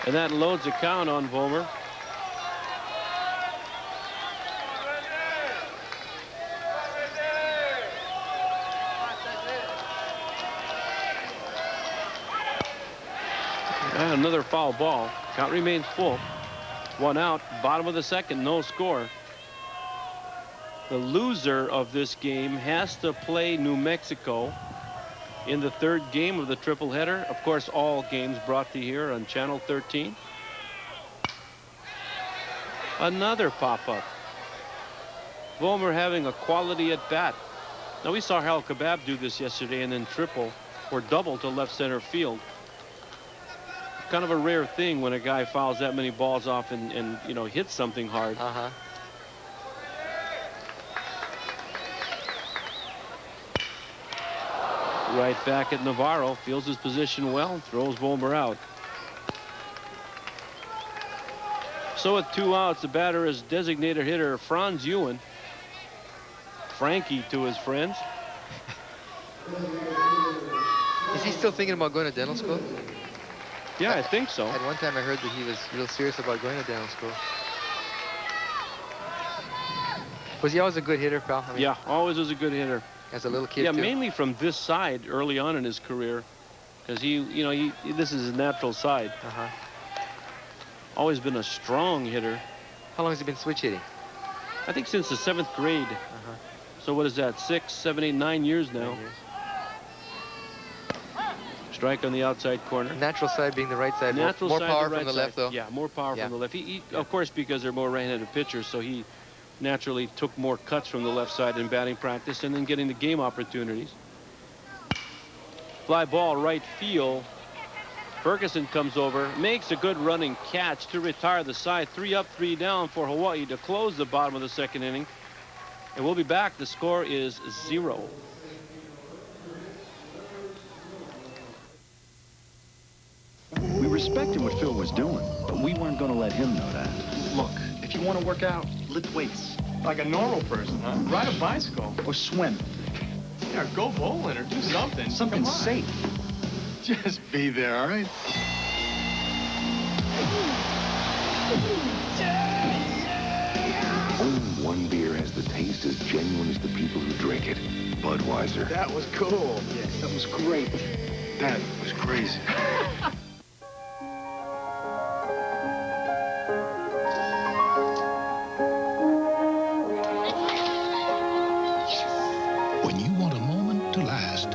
And that loads a count on Vollmer. And another foul ball. Count remains full. 1 out. Bottom of the second. No score. The loser of this game has to play New Mexico in the third game of the triple-header. Of course, all games brought to you here on Channel 13. Another pop-up. Vollmer having a quality at bat. Now, we saw Harold Kebab do this yesterday and then triple or double to left center field. Kind of a rare thing when a guy fouls that many balls off and you know, hits something hard. Right back at Navarro, feels his position well, throws Vollmer out. So with 2 outs, the batter is designated hitter Franz Ewan. Frankie to his friends. Is he still thinking about going to dental school? Yeah, I think so. At one time I heard that he was real serious about going to dental school. Was he always a good hitter, pal? I mean, yeah, always was a good hitter. As a little kid, yeah, too? Mainly from this side early on in his career, because this is his natural side. Always been a strong hitter. How long has he been switch hitting? I think since the 7th grade. So what is that? 6, 7, 8, 9 years now. 9 years. Strike on the outside corner. Natural side being the right side. Natural more side, power right from the side. left, though. Yeah, more power from the left. Of course, because they're more right-handed pitchers, so he naturally took more cuts from the left side in batting practice and then getting the game opportunities. Fly ball right field. Ferguson comes over, makes a good running catch to retire the side. 3 up, 3 down for Hawaii to close the bottom of the second inning. And we'll be back. The score is 0. We respected what Phil was doing, but we weren't going to let him know that. Look, if you want to work out, lift weights. Like a normal person, huh? Ride a bicycle. Or swim. Yeah, go bowling or do something. Something safe. Just be there, all right? Only one beer has the taste as genuine as the people who drink it. Budweiser. That was cool. Yeah, that was great. That was crazy. When you want a moment to last,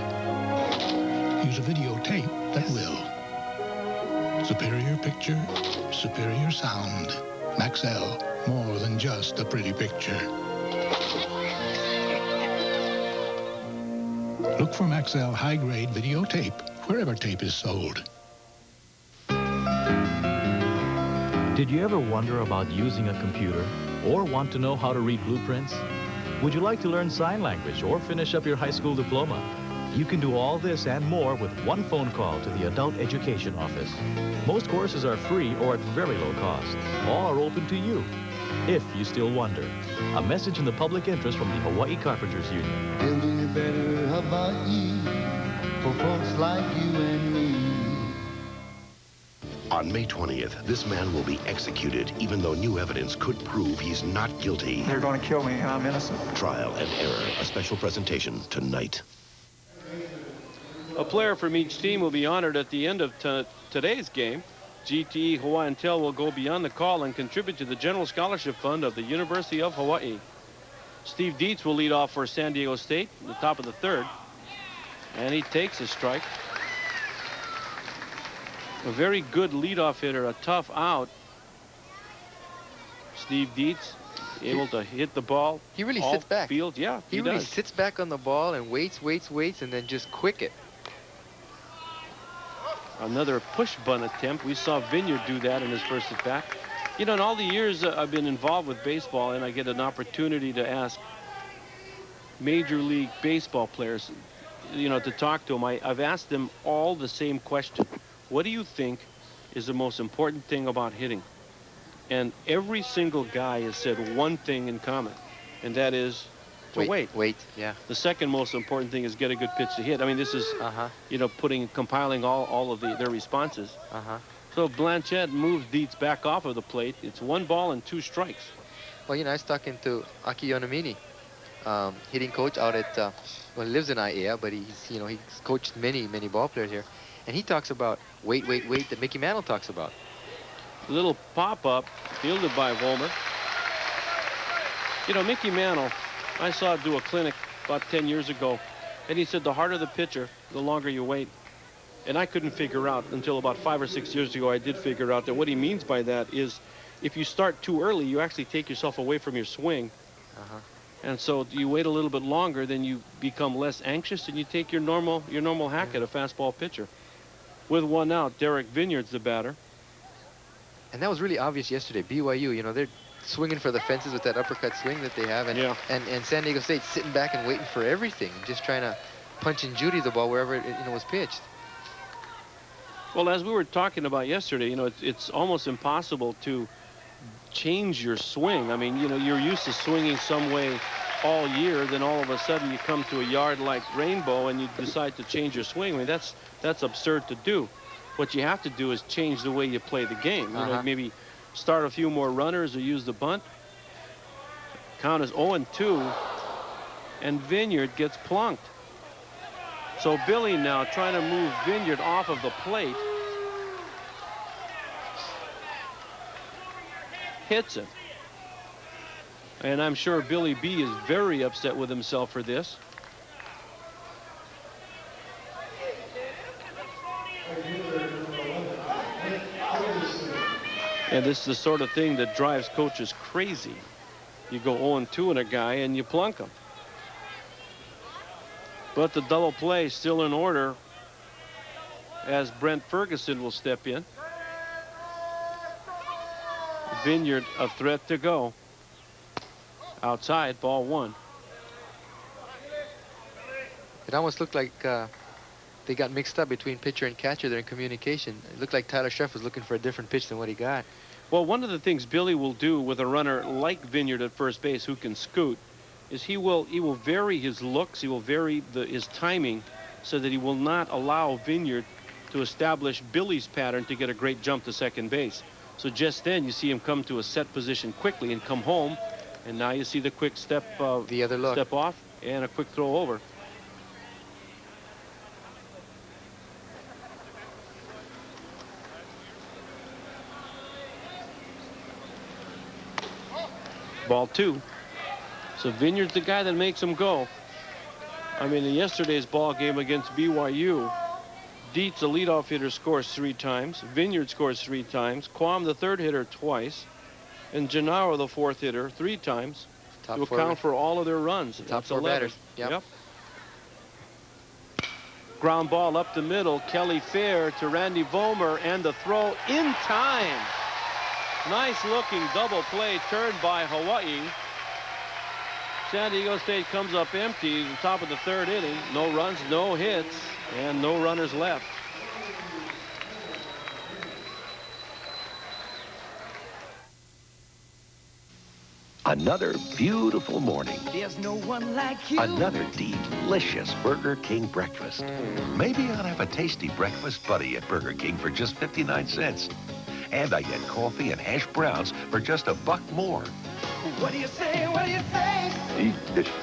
use a videotape that will. Superior picture, superior sound. Maxell, more than just a pretty picture. Look for Maxell high-grade videotape wherever tape is sold. Did you ever wonder about using a computer or want to know how to read blueprints? Would you like to learn sign language or finish up your high school diploma? You can do all this and more with one phone call to the Adult Education Office. Most courses are free or at very low cost. All are open to you, if you still wonder. A message in the public interest from the Hawaii Carpenters Union. Building a better Hawaii for folks like you and me. On May 20th, this man will be executed, even though new evidence could prove he's not guilty. They're going to kill me, and I'm innocent. Trial and Error, a special presentation tonight. A player from each team will be honored at the end of today's game. GTE Hawaiian Tel will go beyond the call and contribute to the General Scholarship Fund of the University of Hawaii. Steve Dietz will lead off for San Diego State at the top of the third. And he takes a strike. A very good leadoff hitter, a tough out. Steve Dietz able to hit the ball. He really sits back. Field. Yeah, he really sits back on the ball and waits, and then just quick it. Another push bunt attempt. We saw Vineyard do that in his first at bat. You know, in all the years I've been involved with baseball, and I get an opportunity to ask Major League Baseball players, you know, to talk to them, I've asked them all the same question. What do you think is the most important thing about hitting? And every single guy has said one thing in common, and that is to wait. Wait, yeah. The second most important thing is get a good pitch to hit. I mean, this is, you know, compiling all of their responses. So Blanchett moves Dietz back off of the plate. It's 1 ball and 2 strikes. Well, you know, I was talking to Aki Yonomini, hitting coach out at, well, he lives in Aiea, but he's, you know, he's coached many ball players here. And he talks about wait that Mickey Mantle talks about. Little pop-up fielded by Vollmer. You know, Mickey Mantle, I saw him do a clinic about 10 years ago, and he said the harder the pitcher, the longer you wait. And I couldn't figure out until about 5 or 6 years ago, I did figure out that what he means by that is if you start too early, you actually take yourself away from your swing. And so you wait a little bit longer, then you become less anxious, and you take your normal hack at a fastball pitcher. With 1 out, Derek Vineyard's the batter. And that was really obvious yesterday. BYU, you know, they're swinging for the fences with that uppercut swing that they have. And San Diego State sitting back and waiting for everything, just trying to punch and Judy the ball wherever it, you know, was pitched. Well, as we were talking about yesterday, you know, it's almost impossible to change your swing. I mean, you know, you're used to swinging some way all year, then all of a sudden you come to a yard like Rainbow and you decide to change your swing. I mean, that's absurd to do. What you have to do is change the way you play the game. You know, maybe start a few more runners or use the bunt. Count is 0-2, and Vineyard gets plunked. So Billy now trying to move Vineyard off of the plate. Hits it. And I'm sure Billy B is very upset with himself for this. And this is the sort of thing that drives coaches crazy. You go 0-2 on a guy and you plunk him. But the double play still in order as Brent Ferguson will step in. Vineyard a threat to go. Outside, ball 1. It almost looked like they got mixed up between pitcher and catcher there in communication. It looked like Tyler Sheff was looking for a different pitch than what he got. Well, one of the things Billy will do with a runner like Vineyard at first base who can scoot is he will vary his looks, he will vary his timing so that he will not allow Vineyard to establish Billy's pattern to get a great jump to second base. So just then you see him come to a set position quickly and come home, and now you see the quick step step off and a quick throw over. Ball 2. So Vineyard's the guy that makes him go. I mean, in yesterday's ball game against BYU, Dietz, the leadoff hitter, scores 3 times. Vineyard scores 3 times. Quam, the third hitter, twice. And Gennaro, the fourth hitter, 3 times. To account for all of their runs. Top 4 batters. Yep. Ground ball up the middle. Kelly Fair to Randy Vollmer, and the throw in time. Nice looking double play turned by Hawaii. San Diego State comes up empty at the top of the third inning. No runs, no hits, and no runners left. Another beautiful morning. There's no one like you. Another delicious Burger King breakfast. Maybe I'll have a tasty breakfast buddy at Burger King for just 59 cents. And I get coffee and hash browns for just $1 more. What do you say? What do you say? Delicious.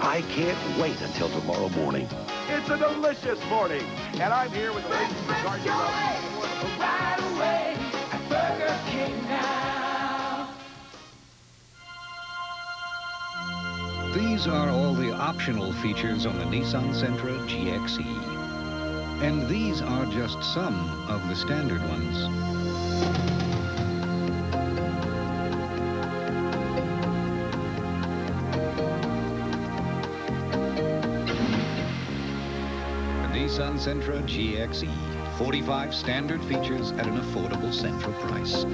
I can't wait until tomorrow morning. It's a delicious morning, and I'm here with the ladies from Garden Right away at Burger King now. These are all the optional features on the Nissan Sentra GXE. And these are just some of the standard ones. Nissan Sentra GXE. 45 standard features at an affordable Sentra price.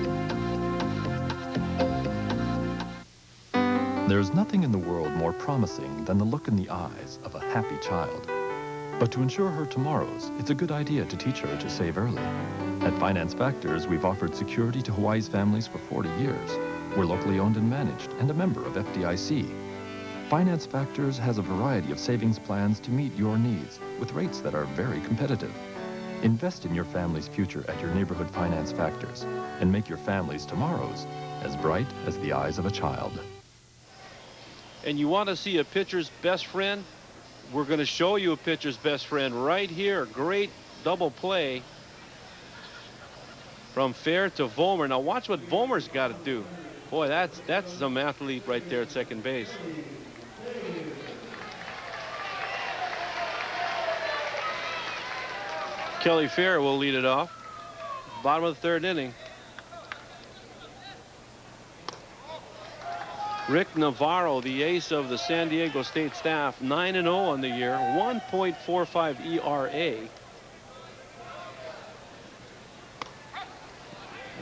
There's nothing in the world more promising than the look in the eyes of a happy child. But to ensure her tomorrows, it's a good idea to teach her to save early. At Finance Factors, we've offered security to Hawaii's families for 40 years. We're locally owned and managed and a member of FDIC. Finance Factors has a variety of savings plans to meet your needs with rates that are very competitive. Invest in your family's future at your neighborhood Finance Factors and make your family's tomorrows as bright as the eyes of a child. And you want to see a pitcher's best friend? We're going to show you a pitcher's best friend right here. Great double play from Fair to Vollmer. Now watch what Vollmer's got to do. Boy, that's some athlete right there at second base. Kelly Fair will lead it off. Bottom of the third inning. Rick Navarro, the ace of the San Diego State staff, 9-0 on the year, 1.45 ERA.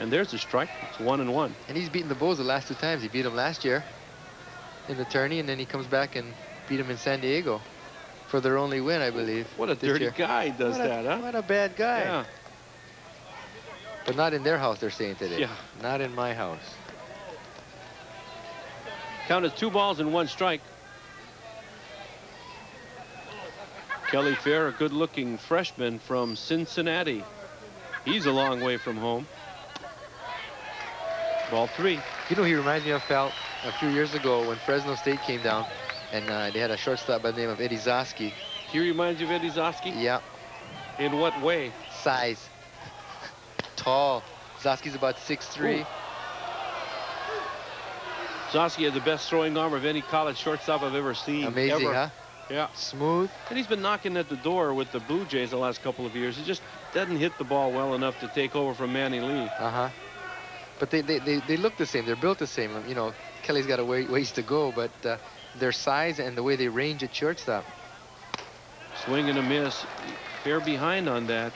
And there's a strike. It's 1-1. And he's beaten the Bulls the last 2 times. He beat them last year in the tourney, and then he comes back and beat them in San Diego for their only win, I believe. What a dirty guy does that, huh? What a bad guy. Yeah. But not in their house, they're saying today. Yeah. Not in my house. Count is 2 balls and 1 strike. Kelly Fair, a good-looking freshman from Cincinnati. He's a long way from home. Ball 3. You know, he reminds me of, pal, a few years ago when Fresno State came down and they had a shortstop by the name of Eddie Zosky. He reminds you of Eddie Zosky? Yeah. In what way? Size. Tall. Zosky's about 6'3". Ooh. Zosky had the best throwing arm of any college shortstop I've ever seen. Amazing, huh? Yeah. Smooth. And he's been knocking at the door with the Blue Jays the last couple of years. He just doesn't hit the ball well enough to take over from Manny Lee. Uh-huh. But they look the same. They're built the same. You know, Kelly's got a ways to go, but their size and the way they range at shortstop. Swing and a miss. Fair behind on that.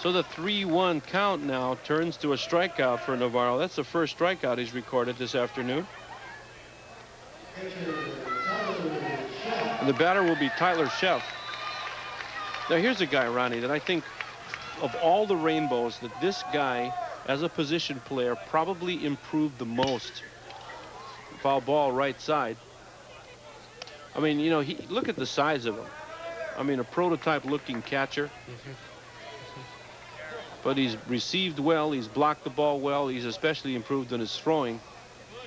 So the 3-1 count now turns to a strikeout for Navarro. That's the first strikeout he's recorded this afternoon. And the batter will be Tyler Sheff. Now here's a guy, Ronnie, that I think of all the rainbows, that this guy as a position player probably improved the most. Foul ball right side. I mean, you know, look at the size of him. I mean, a prototype looking catcher. But he's received well, he's blocked the ball well, he's especially improved in his throwing.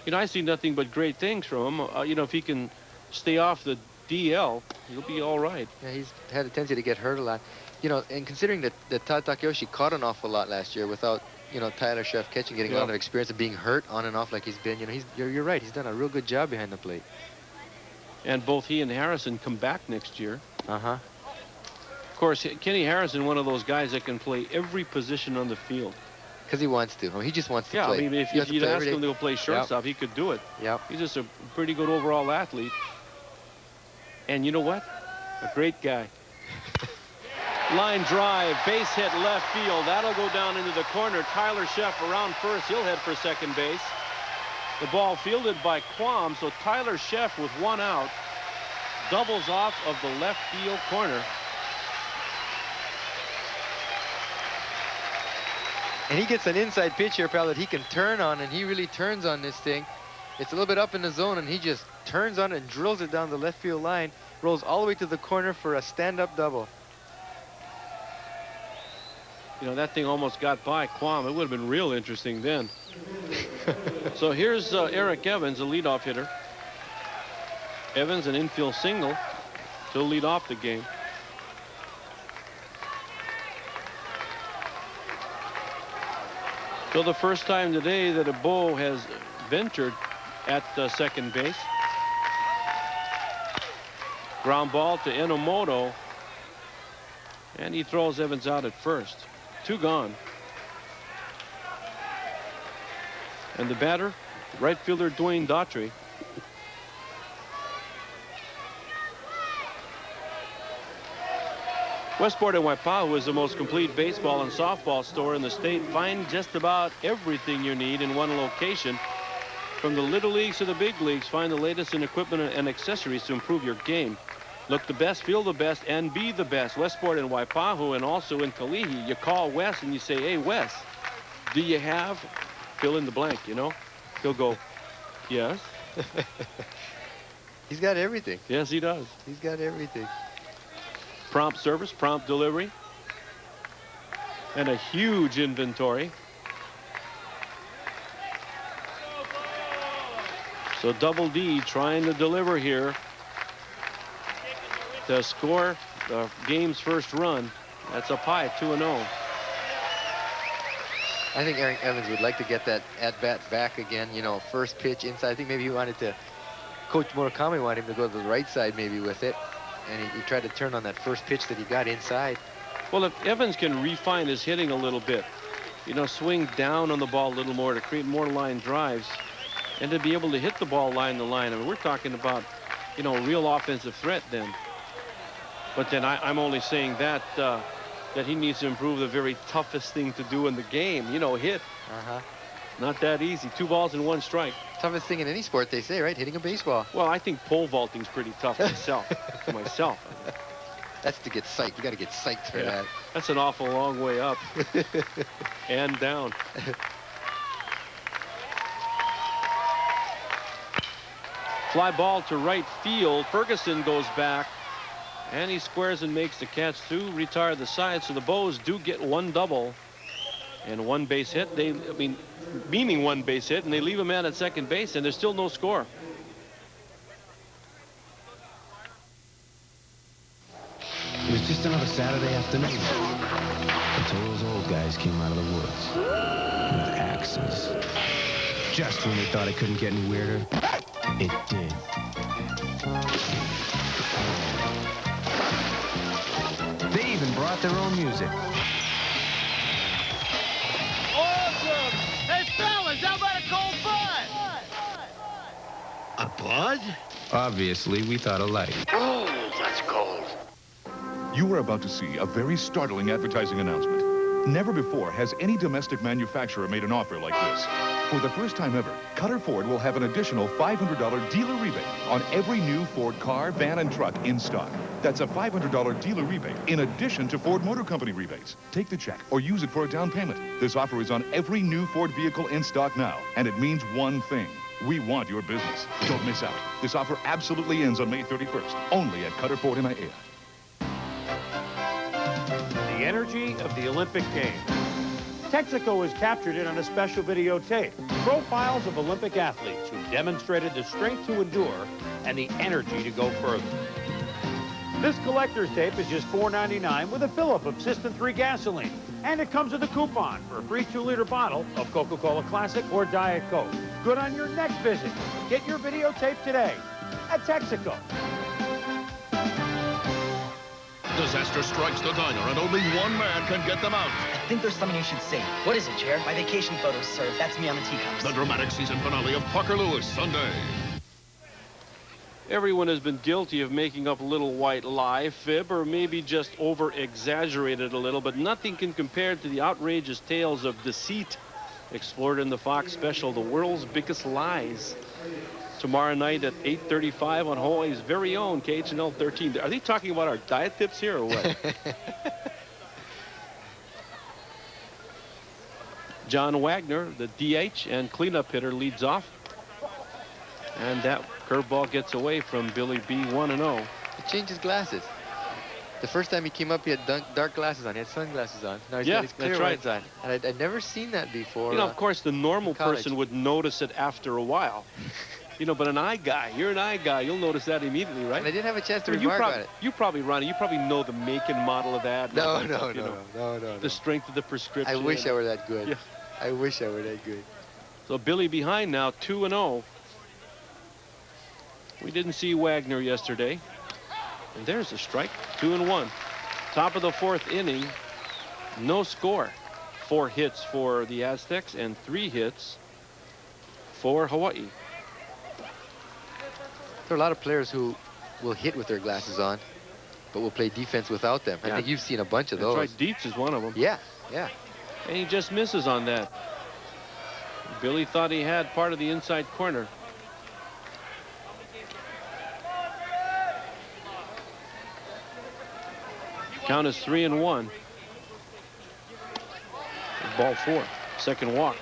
You know, I see nothing but great things from him. You know, if he can stay off the DL, he'll be all right. Yeah, he's had a tendency to get hurt a lot. You know, and considering that Todd Takeyoshi caught an awful lot last year without, you know, Tyler Sheff catching, getting a lot of experience of being hurt on and off like he's been, you know, you're right. He's done a real good job behind the plate. And both he and Harrison come back next year. Uh-huh. Of course, Kenny Harrison, one of those guys that can play every position on the field. Because he wants to. I mean, he just wants to play. Yeah, I mean, if you'd ask him to go play shortstop, he could do it. Yep. He's just a pretty good overall athlete. And you know what? A great guy. Line drive, base hit left field. That'll go down into the corner. Tyler Sheff around first. He'll head for second base. The ball fielded by Quam, so Tyler Sheff with one out doubles off of the left field corner. And he gets an inside pitch here, pal, that he can turn on, and he really turns on this thing. It's a little bit up in the zone, and he just turns on it and drills it down the left field line, rolls all the way to the corner for a stand-up double. You know, that thing almost got by Quam. It would have been real interesting then. So here's Eric Evans, a leadoff hitter. Evans, an infield single. He'll lead off the game. So the first time today that a Bo has ventured at second base. Ground ball to Enomoto. And he throws Evans out at first. 2 gone. And the batter, right fielder Dwayne Daughtry. Westport and Waipahu is the most complete baseball and softball store in the state. Find just about everything you need in one location. From the little leagues to the big leagues, find the latest in equipment and accessories to improve your game. Look the best, feel the best, and be the best. Westport and Waipahu, and also in Kalihi. You call Wes and you say, hey, Wes, do you have, fill in the blank, you know? He'll go, yes. He's got everything. Yes, he does. He's got everything. Prompt service, prompt delivery, and a huge inventory. So Double D trying to deliver here to score the game's first run. That's up high, 2-0. I think Eric Evans would like to get that at-bat back again. You know, first pitch inside. I think maybe he wanted to, Coach Murakami wanted him to go to the right side maybe with it. And he tried to turn on that first pitch that he got inside. Well, if Evans can refine his hitting a little bit, you know, swing down on the ball a little more to create more line drives and to be able to hit the ball line to line. I mean, we're talking about, you know, real offensive threat then. But then I'm only saying that that he needs to improve the very toughest thing to do in the game, you know, hit. Not that easy. 2 balls and 1 strike. Toughest thing in any sport, they say, right? Hitting a baseball. Well, I think pole vaulting's pretty tough myself. To myself. That's to get psyched. You got to get psyched for that. That's an awful long way up and down. Fly ball to right field. Ferguson goes back, and he squares and makes the catch to retire the side. So the Bows do get 1 double and 1 base hit. Meaning 1 base hit, and they leave a man at second base, and there's still no score. It was just another Saturday afternoon until those old guys came out of the woods with axes. Just when we thought it couldn't get any weirder, it did. They even brought their own music. Awesome! Hey, fellas, how about a cold bud? A bud? Obviously, we thought alike. Oh, that's cold. You are about to see a very startling advertising announcement. Never before has any domestic manufacturer made an offer like this. For the first time ever, Cutter Ford will have an additional $500 dealer rebate on every new Ford car, van, and truck in stock. That's a $500 dealer rebate in addition to Ford Motor Company rebates. Take the check or use it for a down payment. This offer is on every new Ford vehicle in stock now, and it means one thing. We want your business. Don't miss out. This offer absolutely ends on May 31st, only at Cutter Ford in Aiea. The energy of the Olympic Games. Texaco has captured it on a special videotape. Profiles of Olympic athletes who demonstrated the strength to endure and the energy to go further. This collector's tape is just $4.99 with a fill-up of System 3 gasoline. And it comes with a coupon for a free 2-liter bottle of Coca-Cola Classic or Diet Coke. Good on your next visit. Get your videotape today at Texaco. Disaster strikes the diner, and only one man can get them out. I think there's something you should see. What is it, Chair? My vacation photos, sir. That's me on the teacups. The dramatic season finale of Parker Lewis, Sunday. Everyone has been guilty of making up a little white lie, fib, or maybe just over-exaggerated a little, but nothing can compare to the outrageous tales of deceit explored in the Fox special, The World's Biggest Lies. Tomorrow night at 8:35 on Hawaii's very own KHNL 13. Are they talking about our diet tips here or what? John Wagner, the DH and cleanup hitter, leads off. And that curveball gets away from Billy B, 1-0. He changed his glasses. The first time he came up, he had dark glasses on. He had sunglasses on. Now he's got his clear ones on. And I'd never seen that before. You know, of course, the normal person would notice it after a while. You know, but an eye guy, you're an eye guy, you'll notice that immediately, right? And I didn't have a chance to remark on it. You probably, Ronnie, you probably know the make and model of that. No. The strength of the prescription. I wish I were that good. Yeah. I wish I were that good. So Billy behind now, 2-0. We didn't see Wagner yesterday. And there's a strike, 2-1. Top of the fourth inning, no score. 4 hits for the Aztecs and 3 hits for Hawaii. There are a lot of players who will hit with their glasses on, but will play defense without them. I think you've seen a bunch of those. That's right, Dietz is one of them. Yeah. And he just misses on that. Billy thought he had part of the inside corner. Count is 3-1. Ball 4. Second walk.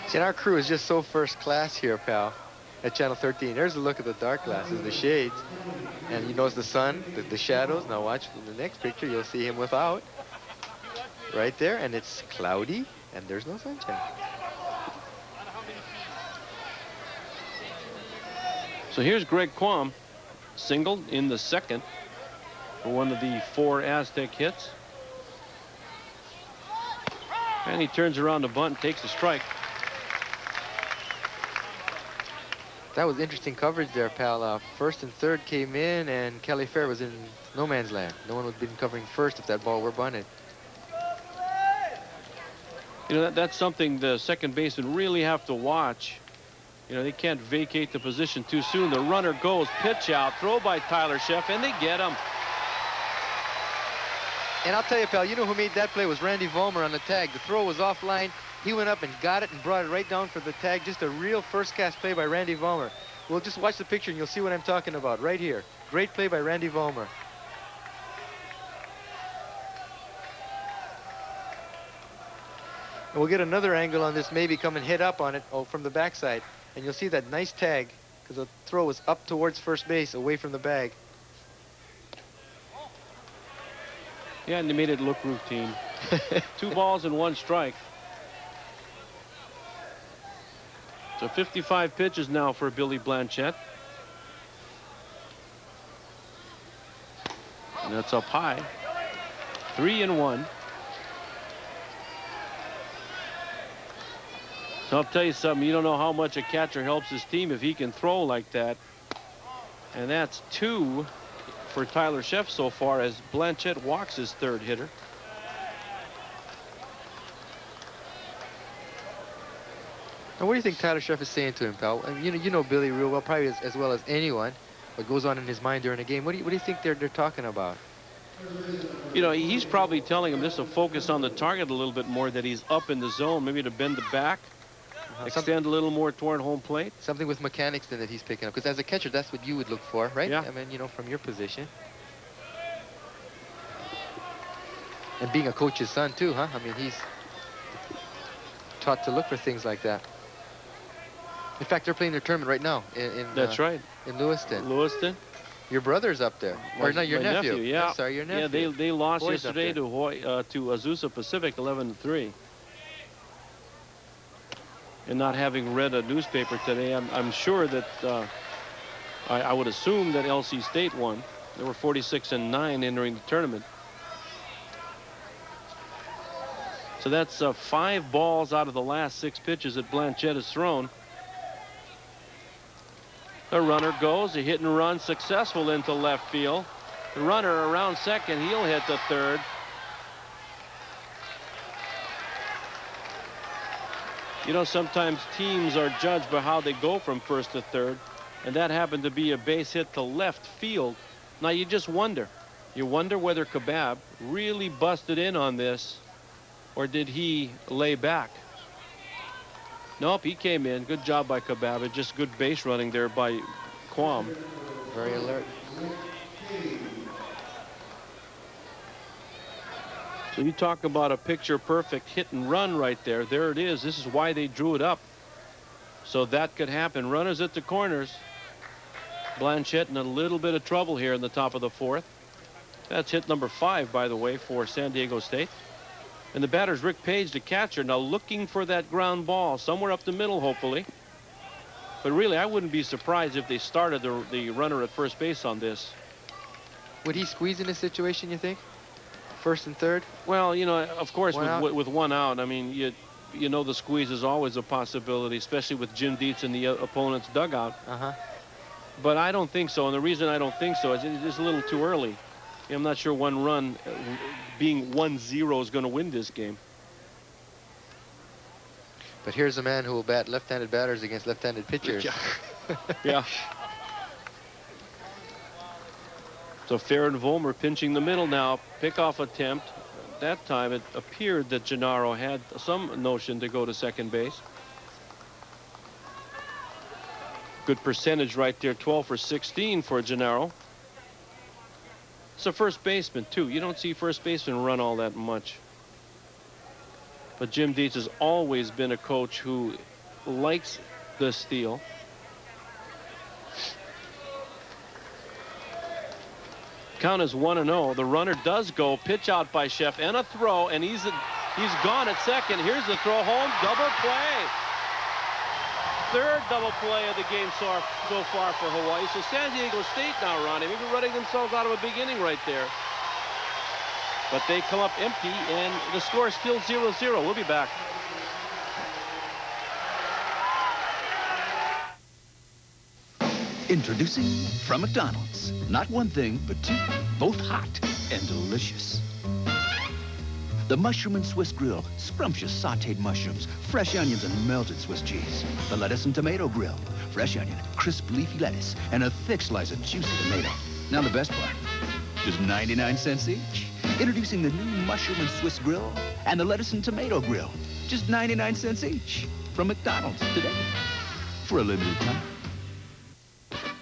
See, our crew is just so first class here, pal, at Channel 13. There's a look at the dark glasses, the shades. And you notice the sun, the shadows. Now watch in the next picture, you'll see him without. Right there, and it's cloudy, and there's no sunshine. So here's Greg Quam, singled in the second for one of the 4 Aztec hits. And he turns around the bunt and takes a strike. That was interesting coverage there, pal. First and third came in, and Kelly Fair was in no man's land. No one would have been covering first if that ball were bunted. You know, that's something the second baseman really have to watch. You know, they can't vacate the position too soon. The runner goes, pitch out, throw by Tyler Sheff, and they get him. And I'll tell you, pal, you know who made that play was Randy Vollmer on the tag. The throw was offline. He went up and got it and brought it right down for the tag. Just a real first-class play by Randy Vollmer. We'll just watch the picture and you'll see what I'm talking about right here. Great play by Randy Vollmer. And we'll get another angle on this, maybe come and hit up on it from the backside. And you'll see that nice tag because the throw was up towards first base, away from the bag. Yeah, and they made it look routine. 2 balls and 1 strike. So 55 pitches now for Billy Blanchette. And that's up high. 3-1. So I'll tell you something, you don't know how much a catcher helps his team if he can throw like that. And that's 2 for Tyler Sheff so far as Blanchette walks his 3rd hitter. Now, what do you think Tyler Sheff is saying to him, pal? I mean, you know Billy real well, probably as well as anyone. What goes on in his mind during a game? What do you think they're talking about? You know, he's probably telling him just to focus on the target a little bit more, that he's up in the zone, maybe to bend the back, extend a little more toward home plate. Something with mechanics then that he's picking up. Because as a catcher, that's what you would look for, right? Yeah. I mean, you know, from your position. And being a coach's son, too, huh? I mean, he's taught to look for things like that. In fact, they're playing their tournament right now That's right. In Lewiston. Lewiston. Your brother's up there. Or not your nephew. Yeah. I'm sorry, your nephew. Yeah, they lost Boys yesterday to Azusa Pacific 11-3. And not having read a newspaper today, I'm sure that I would assume that LC State won. They were 46-9 entering the tournament. So that's 5 balls out of the last 6 pitches that Blanchette has thrown. The runner goes, a hit and run, successful into left field. The runner around second, he'll hit the 3rd. You know, sometimes teams are judged by how they go from first to third, and that happened to be a base hit to left field. Now you just wonder. You wonder whether Kebab really busted in on this, or did he lay back? Nope, he came in. Good job by Kebab. It's just good base running there by Quam. Very alert. So you talk about a picture-perfect hit and run right there. There it is. This is why they drew it up. So that could happen. Runners at the corners. Blanchette in a little bit of trouble here in the top of the fourth. That's hit number 5, by the way, for San Diego State. And the batter's Rick Page, the catcher, now looking for that ground ball somewhere up the middle, hopefully. But really, I wouldn't be surprised if they started the runner at first base on this. Would he squeeze in this situation, you think? First and third? Well, you know, of course, with 1 out, I mean, you know the squeeze is always a possibility, especially with Jim Dietz in the opponent's dugout. But I don't think so, and the reason I don't think so is it's a little too early. I'm not sure one run being 1-0 is going to win this game. But here's a man who will bat left-handed batters against left-handed pitchers. Yeah. So Farron Vollmer pinching the middle now. Pickoff attempt. That time it appeared that Gennaro had some notion to go to second base. Good percentage right there, 12 for 16 for Gennaro. It's a first baseman too. You don't see first baseman run all that much. But Jim Dietz has always been a coach who likes the steal. Count is 1-0. The runner does go. Pitch out by Sheff and a throw, and he's gone at second. Here's the throw home. Double play. Third double play of the game so far for Hawaii. So San Diego State now, Ronnie, maybe running themselves out of a big inning right there. But they come up empty, and the score is still 0-0. We'll be back. Introducing from McDonald's. Not one thing, but two. Both hot and delicious. The Mushroom and Swiss Grill. Scrumptious sauteed mushrooms, fresh onions, and melted Swiss cheese. The Lettuce and Tomato Grill. Fresh onion, crisp leafy lettuce, and a thick slice of juicy tomato. Now the best part. Just 99 cents each. Introducing the new Mushroom and Swiss Grill and the Lettuce and Tomato Grill. Just 99 cents each. From McDonald's today. For a limited time.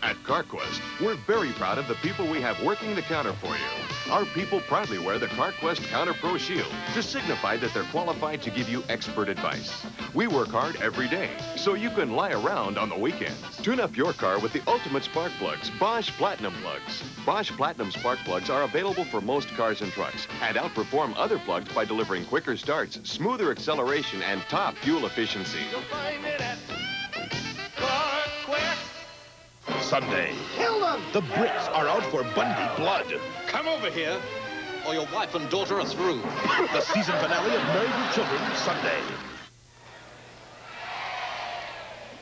At CarQuest, we're very proud of the people we have working the counter for you. Our people proudly wear the CarQuest Counter Pro Shield to signify that they're qualified to give you expert advice. We work hard every day, so you can lie around on the weekends. Tune up your car with the ultimate spark plugs, Bosch Platinum Plugs. Bosch Platinum spark plugs are available for most cars and trucks and outperform other plugs by delivering quicker starts, smoother acceleration, and top fuel efficiency. You'll find it at CarQuest. Sunday. Kill them! The Brits are out for Bundy blood. Come over here, or your wife and daughter are through. The season finale of Married with Children, Sunday.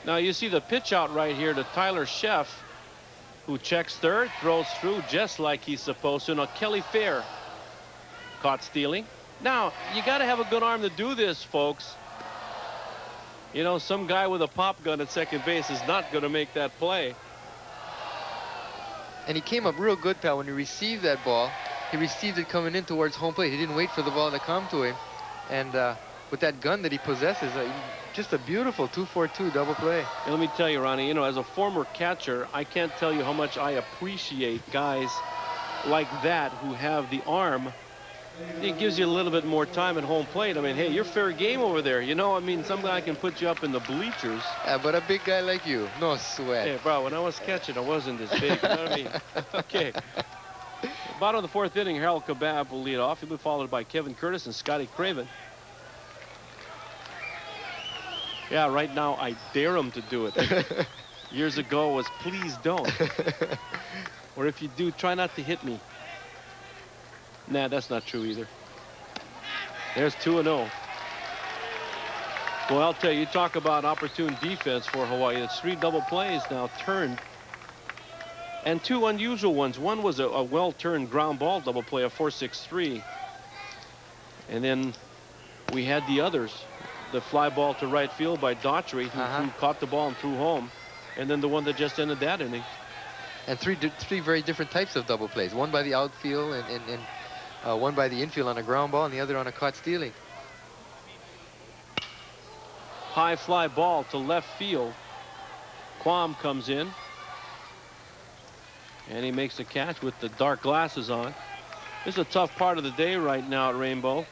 Now you see the pitch out right here to Tyler Sheff, who checks third, throws through just like he's supposed to. Now Kelly Fair caught stealing. Now you got to have a good arm to do this, folks. You know, some guy with a pop gun at second base is not going to make that play. And he came up real good, pal, when he received that ball. He received it coming in towards home plate. He didn't wait for the ball to come to him. And with that gun that he possesses, just a beautiful 2-4-2 double play. And let me tell you, Ronnie, you know, as a former catcher, I can't tell you how much I appreciate guys like that who have the arm. It gives you a little bit more time at home plate. I mean, hey, you're fair game over there. You know, I mean, some guy can put you up in the bleachers. Yeah, but a big guy like you, no sweat. Hey, bro, when I was catching, I wasn't this big. You know what I mean? Okay. Bottom of the fourth inning, Harold Kebab will lead off. He'll be followed by Kevin Curtis and Scotty Craven. Yeah, right now, I dare him to do it. Years ago was, please don't. Or if you do, try not to hit me. Nah, that's not true either. There's 2-0. Well, I'll tell you, talk about opportune defense for Hawaii. It's 3 double plays now turned. And 2 unusual ones. One was a well-turned ground ball double play, a 4-6-3. And then we had the others. the fly ball to right field by Daughtry, who caught the ball and threw home, and then the one that just ended that inning. And three very different types of double plays. One by the outfield and one by the infield on a ground ball and the other on a caught stealing. High fly ball to left field. Quam comes in. And he makes the catch with the dark glasses on. This is a tough part of the day right now at Rainbow.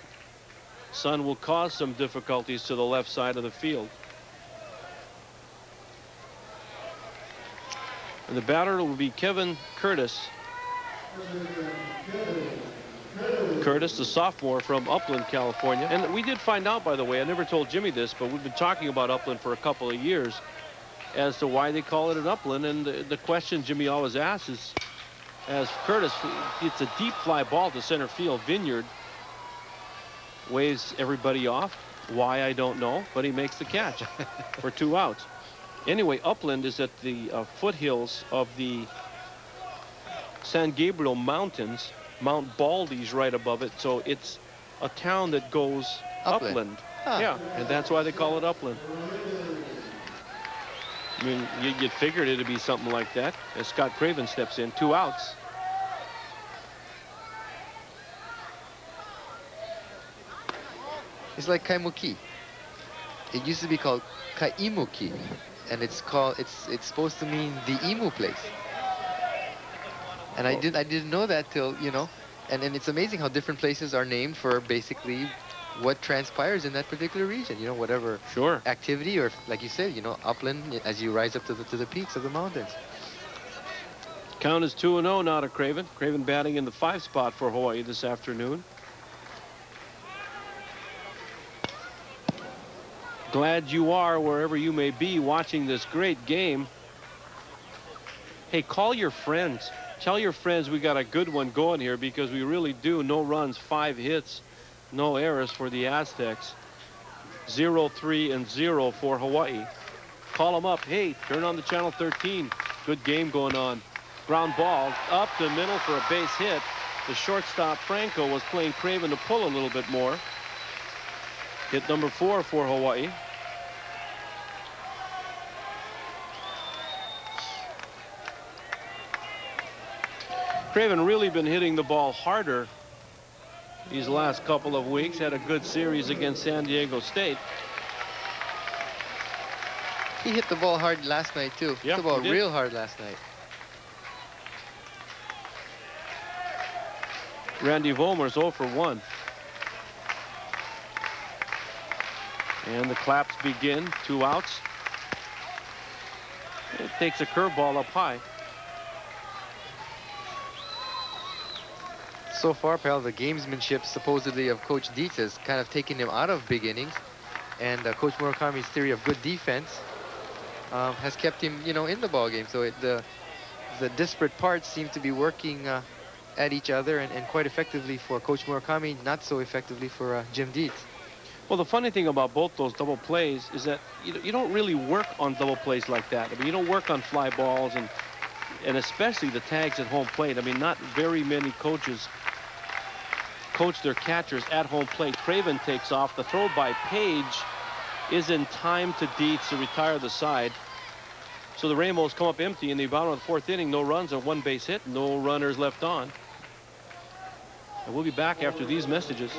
Sun will cause some difficulties to the left side of the field. And the batter will be Kevin Curtis. Curtis, the sophomore from Upland, California. And we did find out, by the way, I never told Jimmy this, but we've been talking about Upland for a couple of years as to why they call it an Upland. And the question Jimmy always asks is, as Curtis, it's a deep fly ball to center field. Vineyard waves everybody off. Why, I don't know, but he makes the catch for 2 outs. Anyway, Upland is at the foothills of the San Gabriel Mountains. Mount Baldy's right above it, so it's a town that goes upland. Yeah, and that's why they call it Upland. I mean, you'd figured it'd be something like that as Scott Craven steps in. 2 outs. It's like Kaimuki. It used to be called Kaimuki, and it's supposed to mean the emu place. And I didn't know that till, you know, and it's amazing how different places are named for basically what transpires in that particular region, you know, whatever activity, or like you said, you know, upland as you rise up to the peaks of the mountains. Count is 2-0 now to Craven. Craven batting in the 5 spot for Hawaii this afternoon. Glad you are, wherever you may be, watching this great game. Hey, call your friends. Tell your friends we got a good one going here, because we really do. No runs, 5 hits, no errors for the Aztecs. 0-3-0 for Hawaii. Call them up. Hey, turn on the channel 13. Good game going on. Ground ball up the middle for a base hit. The shortstop, Franco, was playing Craven to pull a little bit more. Hit number 4 for Hawaii. Craven really been hitting the ball harder these last couple of weeks. Had a good series against San Diego State. He hit the ball hard last night too. Yeah, hit the ball real hard last night. Randy Vollmer's 0 for 1. And the claps begin. 2 outs. It takes a curveball up high. So far, pal, the gamesmanship supposedly of Coach Dietz has kind of taken him out of big innings, and Coach Murakami's theory of good defense has kept him, you know, in the ball game. So the disparate parts seem to be working at each other, and quite effectively for Coach Murakami, not so effectively for Jim Dietz. Well, the funny thing about both those double plays is that you don't really work on double plays like that. I mean, you don't work on fly balls and especially the tags at home plate. I mean, not very many coaches coach their catchers at home plate. Craven takes off. The throw by Page is in time to Dietz to retire the side. So the Rainbows come up empty in the bottom of the 4th inning. No runs and 1 base hit. No runners left on. And we'll be back after these messages.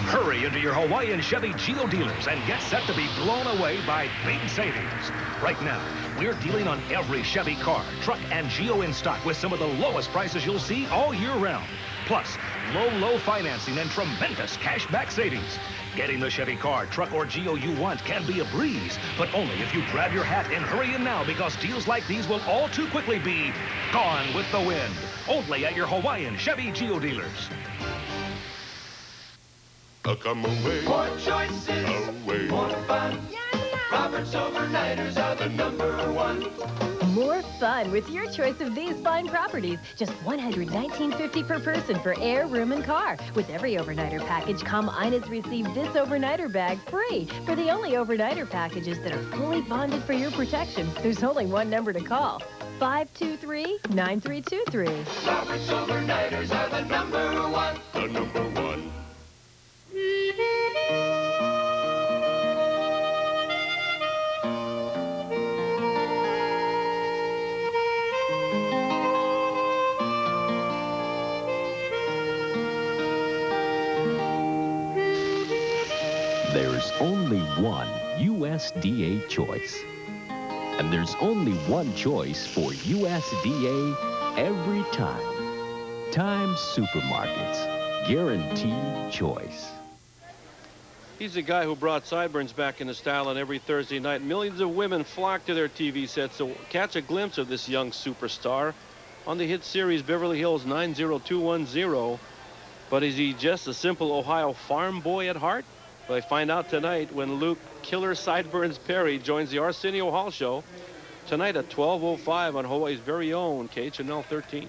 Hurry into your Hawaiian Chevy Geo dealers and get set to be blown away by big savings. Right now, we're dealing on every Chevy car, truck, and Geo in stock with some of the lowest prices you'll see all year round. Plus, low financing and tremendous cashback savings. Getting the Chevy car, truck, or Geo you want can be a breeze, but only if you grab your hat and hurry in now, because deals like these will all too quickly be gone with the wind. Only at your Hawaiian Chevy Geo dealers. Come away. More choices, away. More fun. Robert's Overnighters are the #1. More fun with your choice of these fine properties. Just $119.50 per person for air, room, and car. With every overnighter package, Com Ina's received this overnighter bag free for the only overnighter packages that are fully bonded for your protection. There's only one number to call. 523-9323. Robert's Overnighters are the number one. The number one. There's only one USDA choice. And there's only one choice for USDA every time. Times Supermarkets. Guaranteed choice. He's the guy who brought sideburns back into style, and every Thursday night, millions of women flock to their TV sets to catch a glimpse of this young superstar on the hit series Beverly Hills 90210. But is he just a simple Ohio farm boy at heart? Well, I find out tonight when Luke Killer Sideburns Perry joins the Arsenio Hall Show tonight at 12:05 on Hawaii's very own KHNL 13.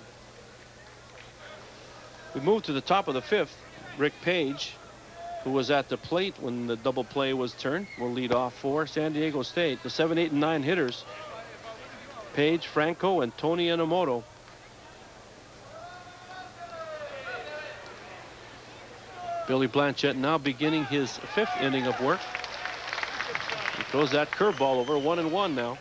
We move to the top of the fifth. Rick Page, who was at the plate when the double play was turned, will lead off for San Diego State. The 7, 8, and 9 hitters, Page, Franco, and Tony Enomoto. Billy Blanchette now beginning his fifth inning of work. He throws that curveball over, 1-1 now.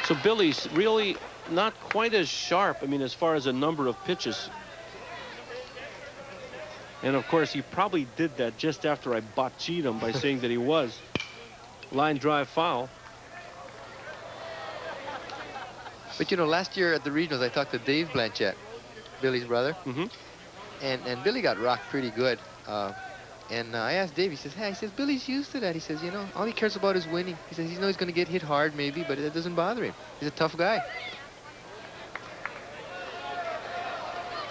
So Billy's really not quite as sharp, I mean, as far as a number of pitches. And of course, he probably did that just after I botched him by saying that he was. Line drive foul. But you know, last year at the regionals, I talked to Dave Blanchette, Billy's brother. And Billy got rocked pretty good. I asked Dave, he says, hey, Billy's used to that. He says, you know, all he cares about is winning. He says, he knows he's going to get hit hard maybe, but it doesn't bother him. He's a tough guy.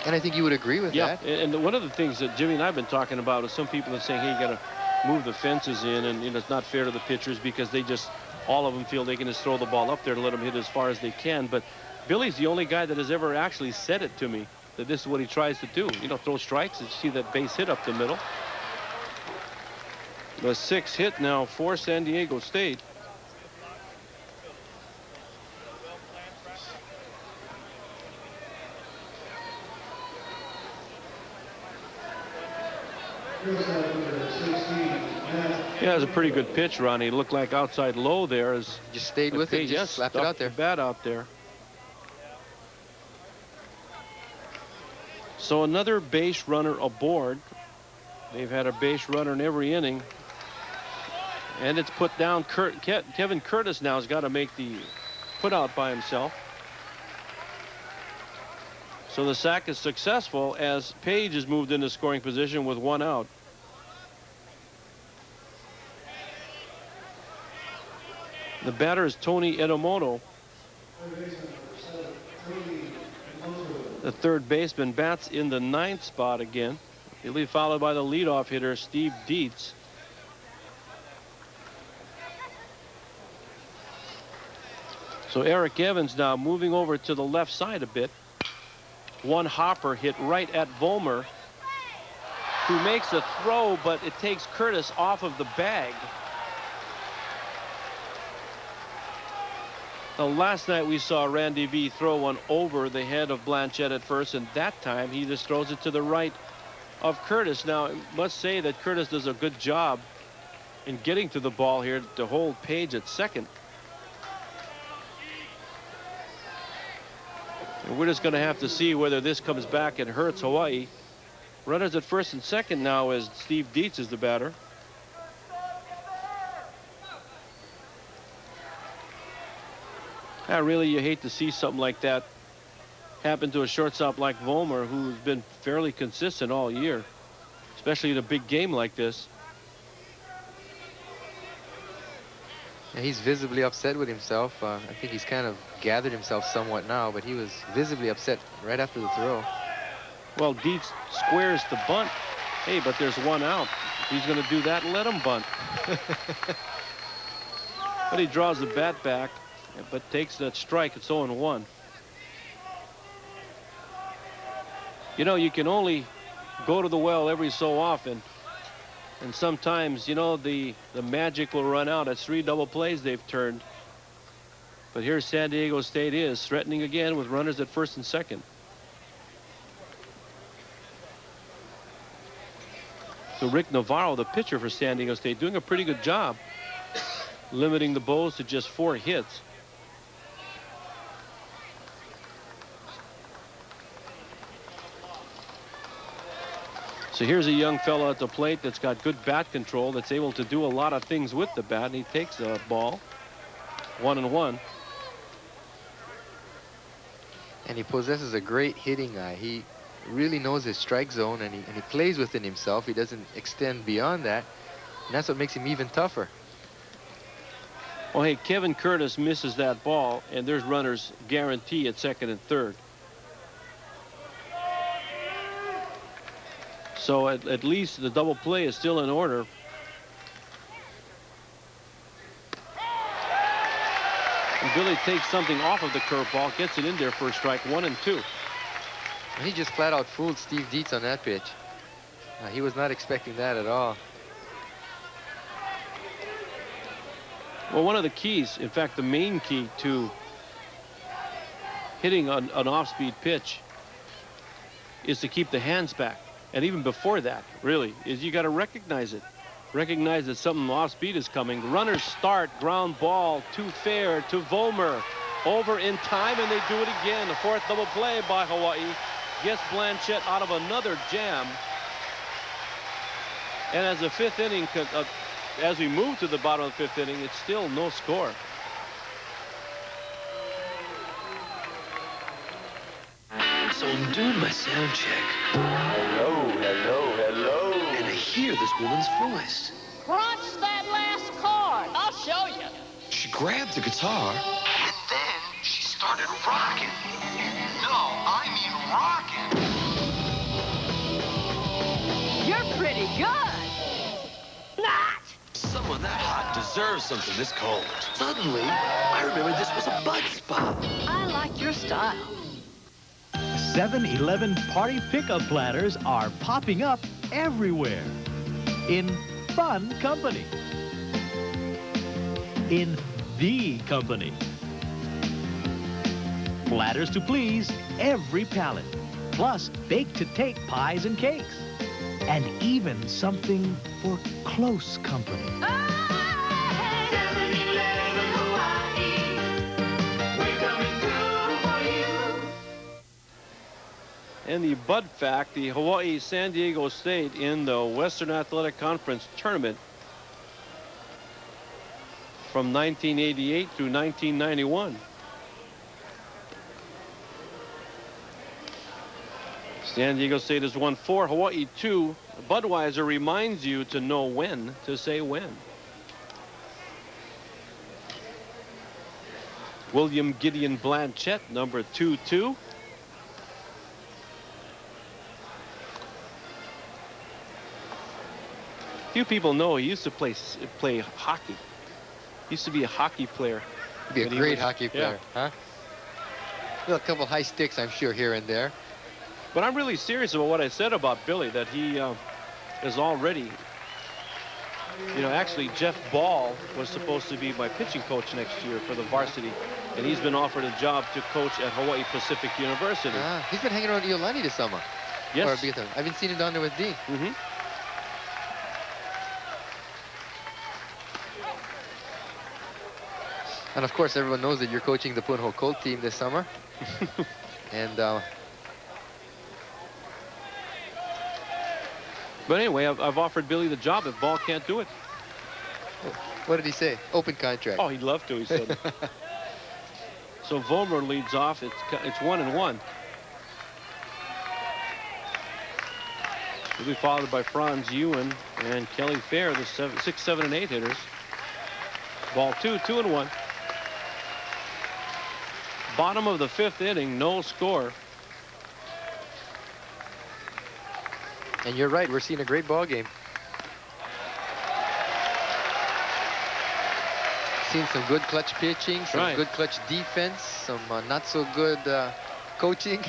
And I think you would agree with that. Yeah, and one of the things that Jimmy and I have been talking about is some people are saying, hey, you got to move the fences in, and you know, it's not fair to the pitchers because they just, all of them feel they can just throw the ball up there to let them hit as far as they can. But Billy's the only guy that has ever actually said it to me, that this is what he tries to do. You know, throw strikes and see that base hit up the middle. The 6th hit now for San Diego State. Yeah, it was a pretty good pitch, Ronnie. It looked like outside low there. As just stayed with it, just slapped it out there. Bat out there. So another base runner aboard. They've had a base runner in every inning. And it's put down. Kevin Curtis now has got to make the put out by himself. So the sack is successful as Page is moved into scoring position with 1 out. The batter is Tony Enomoto. The third baseman bats in the 9th spot again. He'll be followed by the leadoff hitter, Steve Dietz. So Eric Evans now moving over to the left side a bit. One hopper hit right at Vollmer, who makes a throw, but it takes Curtis off of the bag. Now, last night we saw Randy V throw one over the head of Blanchette at first, and that time he just throws it to the right of Curtis. Now, I must say that Curtis does a good job in getting to the ball here to hold Page at second. And we're just going to have to see whether this comes back and hurts Hawaii. Runners at first and second now as Steve Dietz is the batter. Really, you hate to see something like that happen to a shortstop like Vollmer, who's been fairly consistent all year, especially in a big game like this. Yeah, he's visibly upset with himself. I think he's kind of gathered himself somewhat now, but he was visibly upset right after the throw. Well, Dietz squares the bunt. Hey, but there's 1 out. If he's going to do that, let him bunt. But he draws the bat back, but takes that strike. It's 0-1. You know, you can only go to the well every so often. And sometimes, you know, the magic will run out. That's 3 double plays they've turned. But here San Diego State is threatening again with runners at first and second. So Rick Navarro, the pitcher for San Diego State, doing a pretty good job limiting the Bows to just 4 hits. So here's a young fellow at the plate that's got good bat control, that's able to do a lot of things with the bat, and he takes the ball. 1-1. And he possesses a great hitting eye. He really knows his strike zone, and he plays within himself. He doesn't extend beyond that, and that's what makes him even tougher. Well, hey, Kevin Curtis misses that ball, and there's runners guarantee at second and third. So at least the double play is still in order. And Billy takes something off of the curveball, gets it in there for a strike, 1-2. And he just flat out fooled Steve Dietz on that pitch. He was not expecting that at all. Well, one of the keys, in fact, the main key to hitting an off-speed pitch is to keep the hands back. And even before that, really, is you got to recognize it. Recognize that something off-speed is coming. Runners start, ground ball to Fair, to Vollmer. Over in time, and they do it again. The 4th double play by Hawaii gets Blanchette out of another jam. And as the 5th inning, as we move to the bottom of the 5th inning, it's still no score. So I'm doing my sound check. Hello, hello, hello. And I hear this woman's voice. Crunch that last chord. I'll show you. She grabbed the guitar. And then she started rocking. No, I mean rocking. You're pretty good. Not. Someone that hot deserves something this cold. Suddenly, I remember this was a bud spot. I like your style. 7-Eleven party pickup platters are popping up everywhere in fun company, in the company. Platters to please every palate, plus bake-to-take pies and cakes, and even something for close company. And the Bud fact, the Hawaii San Diego State in the Western Athletic Conference tournament from 1988 through 1991. San Diego State has won 4, Hawaii 2. Budweiser reminds you to know when to say when. William Gideon Blanchette, number 2-2. Few people know he used to play hockey. He used to be a hockey player. He'd be a great hockey player, huh? Well, a couple high sticks, I'm sure, here and there. But I'm really serious about what I said about Billy, that he is already, you know, actually Jeff Ball was supposed to be my pitching coach next year for the varsity, and he's been offered a job to coach at Hawaii Pacific University. He's been hanging around Iolani this summer. Yes. Or I've been seeing him down there with Dean. Mm-hmm. And of course, everyone knows that you're coaching the Punho Colt team this summer. And but anyway, I've offered Billy the job if Ball can't do it. What did he say? Open contract. Oh, he'd love to, he said. So Vollmer leads off. It's 1-1. He'll be followed by Franz Ewan and Kelly Fair, the 6, 7, and 8 hitters. Ball 2, 2-1. Bottom of the 5th inning, no score. And you're right, we're seeing a great ball game. Seen some good clutch pitching, some good clutch defense, some not so good coaching.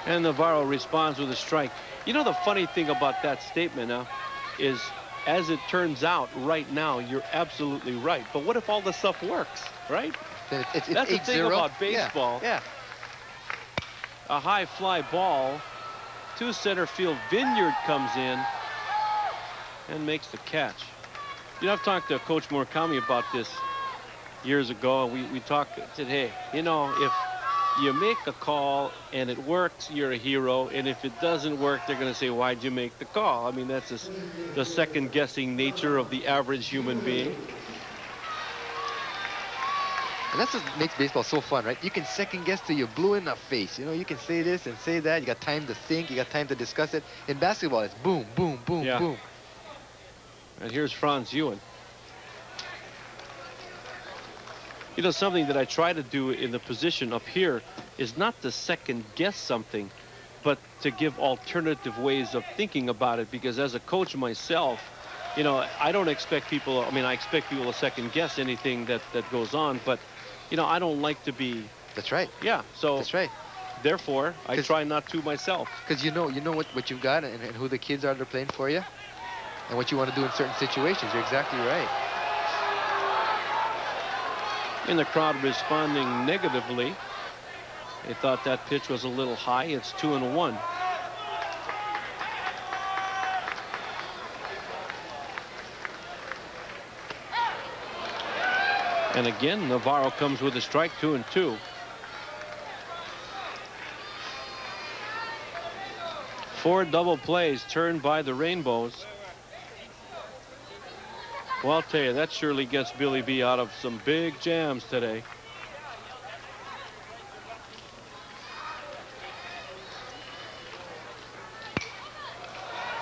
And Navarro responds with a strike. You know, the funny thing about that statement now is, as it turns out right now, you're absolutely right. But what if all this stuff works, right? It's That's the thing 8-0. about baseball. Yeah. A high fly ball to center field. Vineyard comes in and makes the catch. You know, I've talked to Coach Murakami about this years ago. We talked, said, hey, you know, if you make a call and it works, you're a hero. And if it doesn't work, they're going to say, why'd you make the call? I mean, that's just the second-guessing nature of the average human being. And that's what makes baseball so fun, right? You can second guess till you're blue in the face. You know, you can say this and say that. You got time to think. You got time to discuss it. In basketball, it's boom, boom, boom, boom. And here's Franz Ewan. You know, something that I try to do in the position up here is not to second guess something, but to give alternative ways of thinking about it. Because as a coach myself, you know, I don't expect people, I mean, I expect people to second guess anything that goes on, but, you know, I don't like to be. That's right. Yeah, so. That's right. Therefore, I try not to myself. Because you know what you've got and who the kids are that are playing for you and what you want to do in certain situations. You're exactly right. And the crowd responding negatively. They thought that pitch was a little high. It's 2-1. And again, Navarro comes with a strike, 2-2. Four double plays turned by the Rainbows. Well, I'll tell you, that surely gets Billy B out of some big jams today.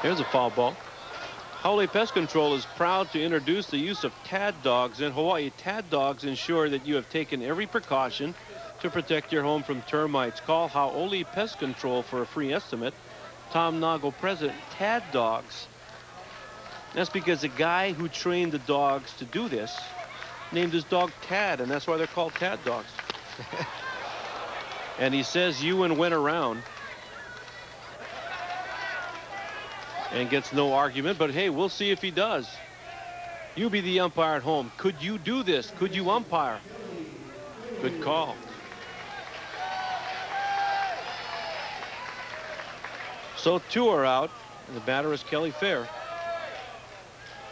Here's a foul ball. Hawaii Pest Control is proud to introduce the use of TAD dogs in Hawaii. TAD dogs ensure that you have taken every precaution to protect your home from termites. Call Hawaii Pest Control for a free estimate. Tom Nago, president. TAD dogs. That's because the guy who trained the dogs to do this named his dog Tad, and that's why they're called TAD dogs. And he says Ewan went around and gets no argument, but hey, we'll see if he does. You be the umpire at home. Could you do this? Could you umpire? Good call. So two are out, and the batter is Kelly Fair.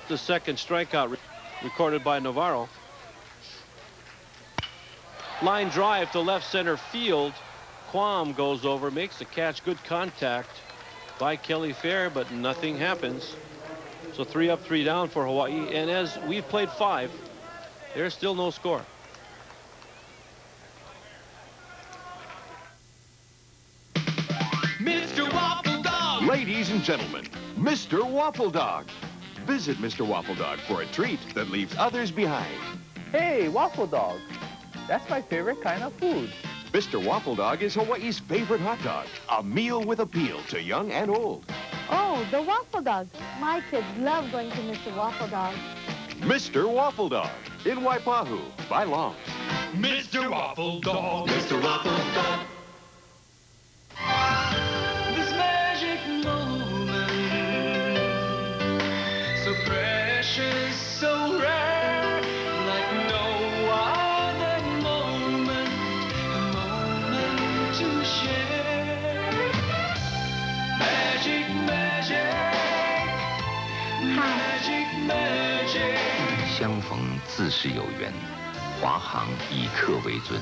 The second strikeout recorded by Navarro. Line drive to left center field. Quam goes over, makes the catch. Good contact by Kelly Fair, but nothing happens. So 3 up, 3 down for Hawaii. And as we've played 5, there's still no score. Mr. Waffle Dog! Ladies and gentlemen, Mr. Waffle Dog. Visit Mr. Waffle Dog for a treat that leaves others behind. Hey, Waffle Dog. That's my favorite kind of food. Mr. Waffle Dog is Hawaii's favorite hot dog. A meal with appeal to young and old. Oh, the Waffle Dog. My kids love going to Mr. Waffle Dog. Mr. Waffle Dog in Waipahu by Long. Mr. Waffle Dog. Mr. Waffle Dog. This magic moment, so precious, so rare, like no other moment, a moment to share. Magic, magic, magic, magic. 相逢自是有缘，华航以客为尊，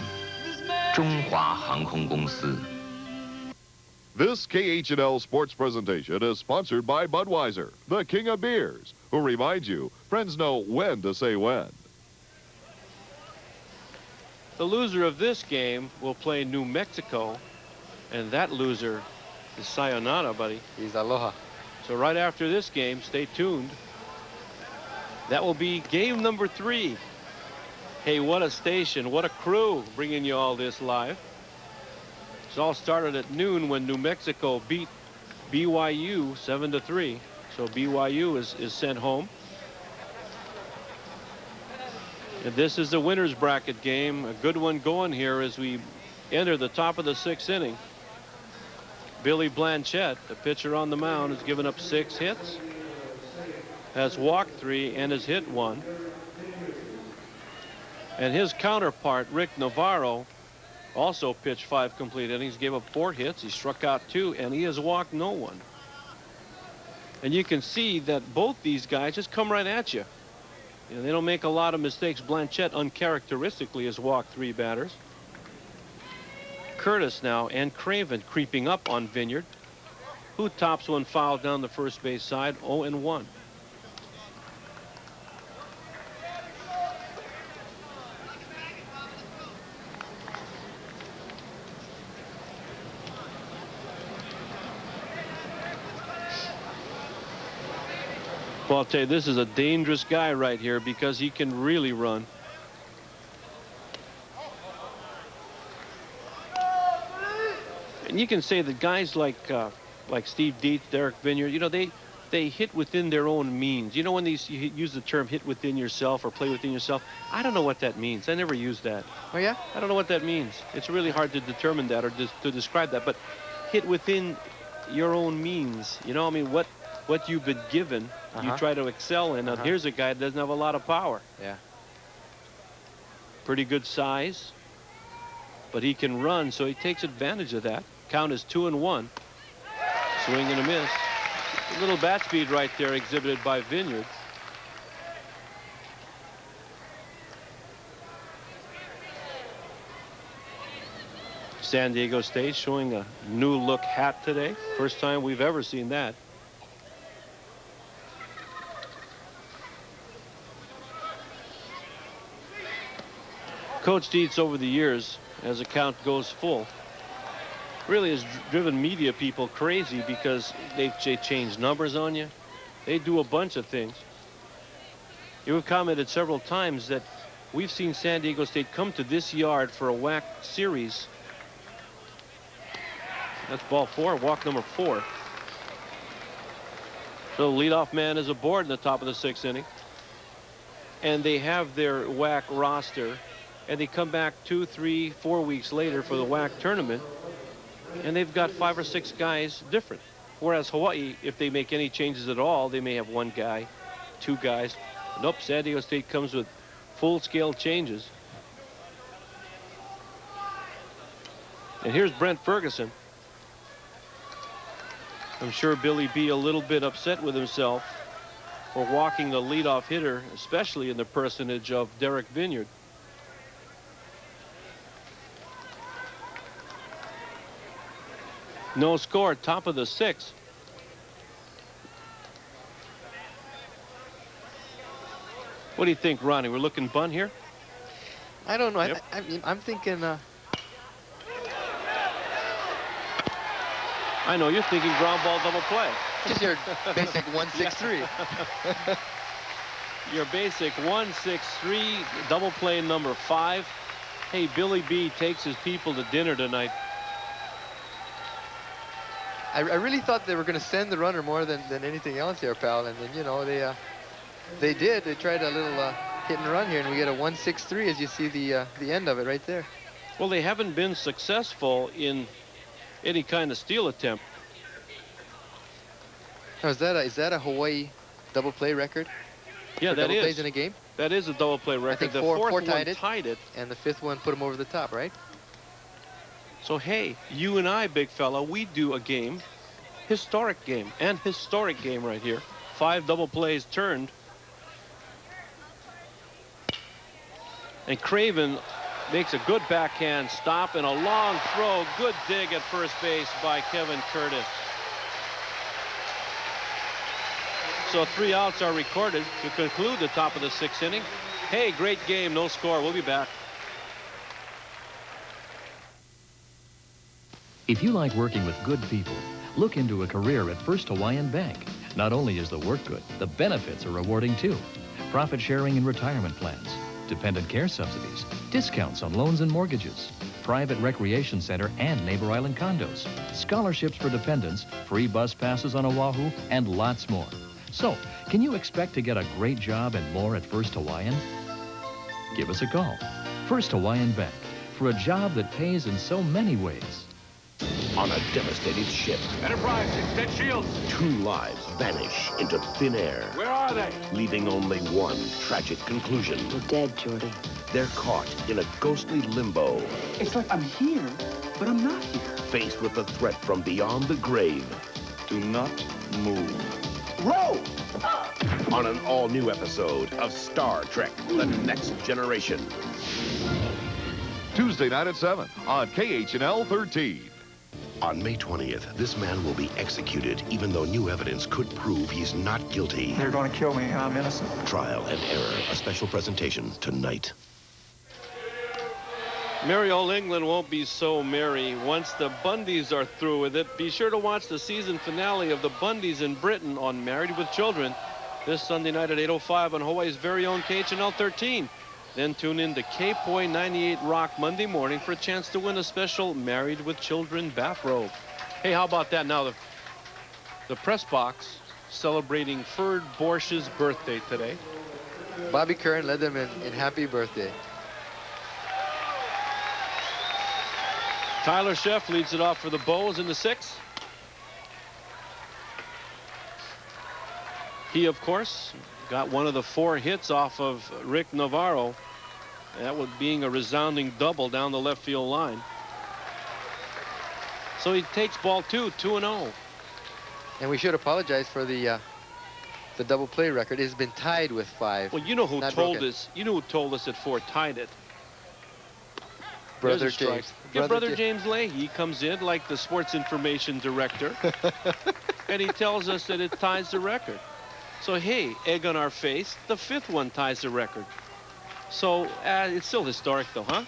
中华航空公司。 This KHNL sports presentation is sponsored by Budweiser, the king of beers, who reminds you, friends know when to say when. The loser of this game will play New Mexico, and that loser is sayonara, buddy. He's aloha. So right after this game, stay tuned. That will be game number 3. Hey, what a station, what a crew bringing you all this live. It all started at noon when New Mexico beat BYU 7-3. So BYU is sent home. And this is the winner's bracket game. A good one going here as we enter the top of the 6th inning. Billy Blanchette, the pitcher on the mound, has given up 6 hits, has walked 3, and has hit 1. And his counterpart, Rick Navarro, also pitched 5 complete innings, gave up 4 hits. He struck out 2, and he has walked no one. And you can see that both these guys just come right at you. You know, they don't make a lot of mistakes. Blanchette uncharacteristically has walked 3 batters. Curtis now and Craven creeping up on Vineyard, who tops one foul down the first base side, 0-1. Well, I'll tell you, this is a dangerous guy right here because he can really run. And you can say that guys like Steve Dietz, Derek Vineyard, you know, they hit within their own means. You know, when you use the term hit within yourself or play within yourself, I don't know what that means. I never use that. Oh, yeah? I don't know what that means. It's really hard to determine that or to describe that. But hit within your own means. You know, I mean, what you've been given, you try to excel in. Now, here's a guy that doesn't have a lot of power. Yeah. Pretty good size, but he can run, so he takes advantage of that. Count is 2-1. Swing and a miss. A little bat speed right there exhibited by Vineyard. San Diego State showing a new look hat today. First time we've ever seen that. Coach Dietz over the years, as the count goes full, really has driven media people crazy because they change numbers on you. They do a bunch of things. You have commented several times that we've seen San Diego State come to this yard for a WAC series. That's ball 4, walk number 4. So the leadoff man is aboard in the top of the 6th inning. And they have their WAC roster. And they come back 2, 3, 4 weeks later for the WAC tournament, and they've got 5 or 6 guys different. Whereas Hawaii, if they make any changes at all, they may have 1 guy, 2 guys. Nope, San Diego State comes with full-scale changes. And here's Brent Ferguson. I'm sure Billy B a little bit upset with himself for walking the leadoff hitter, especially in the personage of Derek Vineyard. No score, top of the 6th. What do you think, Ronnie? We're looking bunt here? I don't know. Yep. I mean, I'm thinking... I know, you're thinking ground ball double play. Just your basic 1-6-3. Your basic 1-6-3 double play number 5. Hey, Billy B takes his people to dinner tonight. I really thought they were going to send the runner more than anything else here, pal. And then, you know, they did. They tried a little hit and run here, and we get a 1-6-3 as you see the end of it right there. Well, they haven't been successful in any kind of steal attempt. Now, is that a Hawaii double play record? Yeah, for that double is. plays in a game? That is a double play record. I think the four fourth tied one tied it. And the 5th one put him over the top, right? So, hey, you and I, big fella, we do a game, historic game right here. 5 double plays turned. And Craven makes a good backhand stop and a long throw. Good dig at first base by Kevin Curtis. So 3 outs are recorded to conclude the top of the 6th inning. Hey, great game, no score. We'll be back. If you like working with good people, look into a career at First Hawaiian Bank. Not only is the work good, the benefits are rewarding too. Profit sharing and retirement plans, dependent care subsidies, discounts on loans and mortgages, private recreation center and neighbor island condos, scholarships for dependents, free bus passes on Oahu, and lots more. So, can you expect to get a great job and more at First Hawaiian? Give us a call. First Hawaiian Bank, for a job that pays in so many ways. on a devastated ship. Enterprise, extend shields. 2 lives vanish into thin air. Where are they? Leaving only one tragic conclusion. We're dead, Geordi. They're caught in a ghostly limbo. It's like I'm here, but I'm not here. Faced with the threat from beyond the grave. Do not move. Row! On an all-new episode of Star Trek: The Next Generation. Tuesday night at 7 on KHNL 13. On May 20th, this man will be executed, even though new evidence could prove he's not guilty. They're going to kill me, and I'm innocent. Trial and Error, a special presentation tonight. Merry old England won't be so merry once the Bundys are through with it. Be sure to watch the season finale of the Bundys in Britain on Married with Children this Sunday night at 8:05 on Hawaii's very own KHNL 13. Then tune in to K-Poi 98 Rock Monday morning for a chance to win a special Married with Children bathrobe. Hey, how about that now? The press box celebrating Ferd Borsch's birthday today. Bobby Kern led them in happy birthday. Tyler Sheff leads it off for the Bows in the 6th. He, of course, got one of the 4 hits off of Rick Navarro. That was being a resounding double down the left field line. So he takes ball 2, 2-0. And we should apologize for the double play record. It's been tied with 5. Well, you know who told us? You know who told us that Ford tied it? Brother James. Yeah, Brother James Leahy comes in like the sports information director, and he tells us that it ties the record. So, hey, egg on our face, the 5th one ties the record. So, it's still historic, though, huh?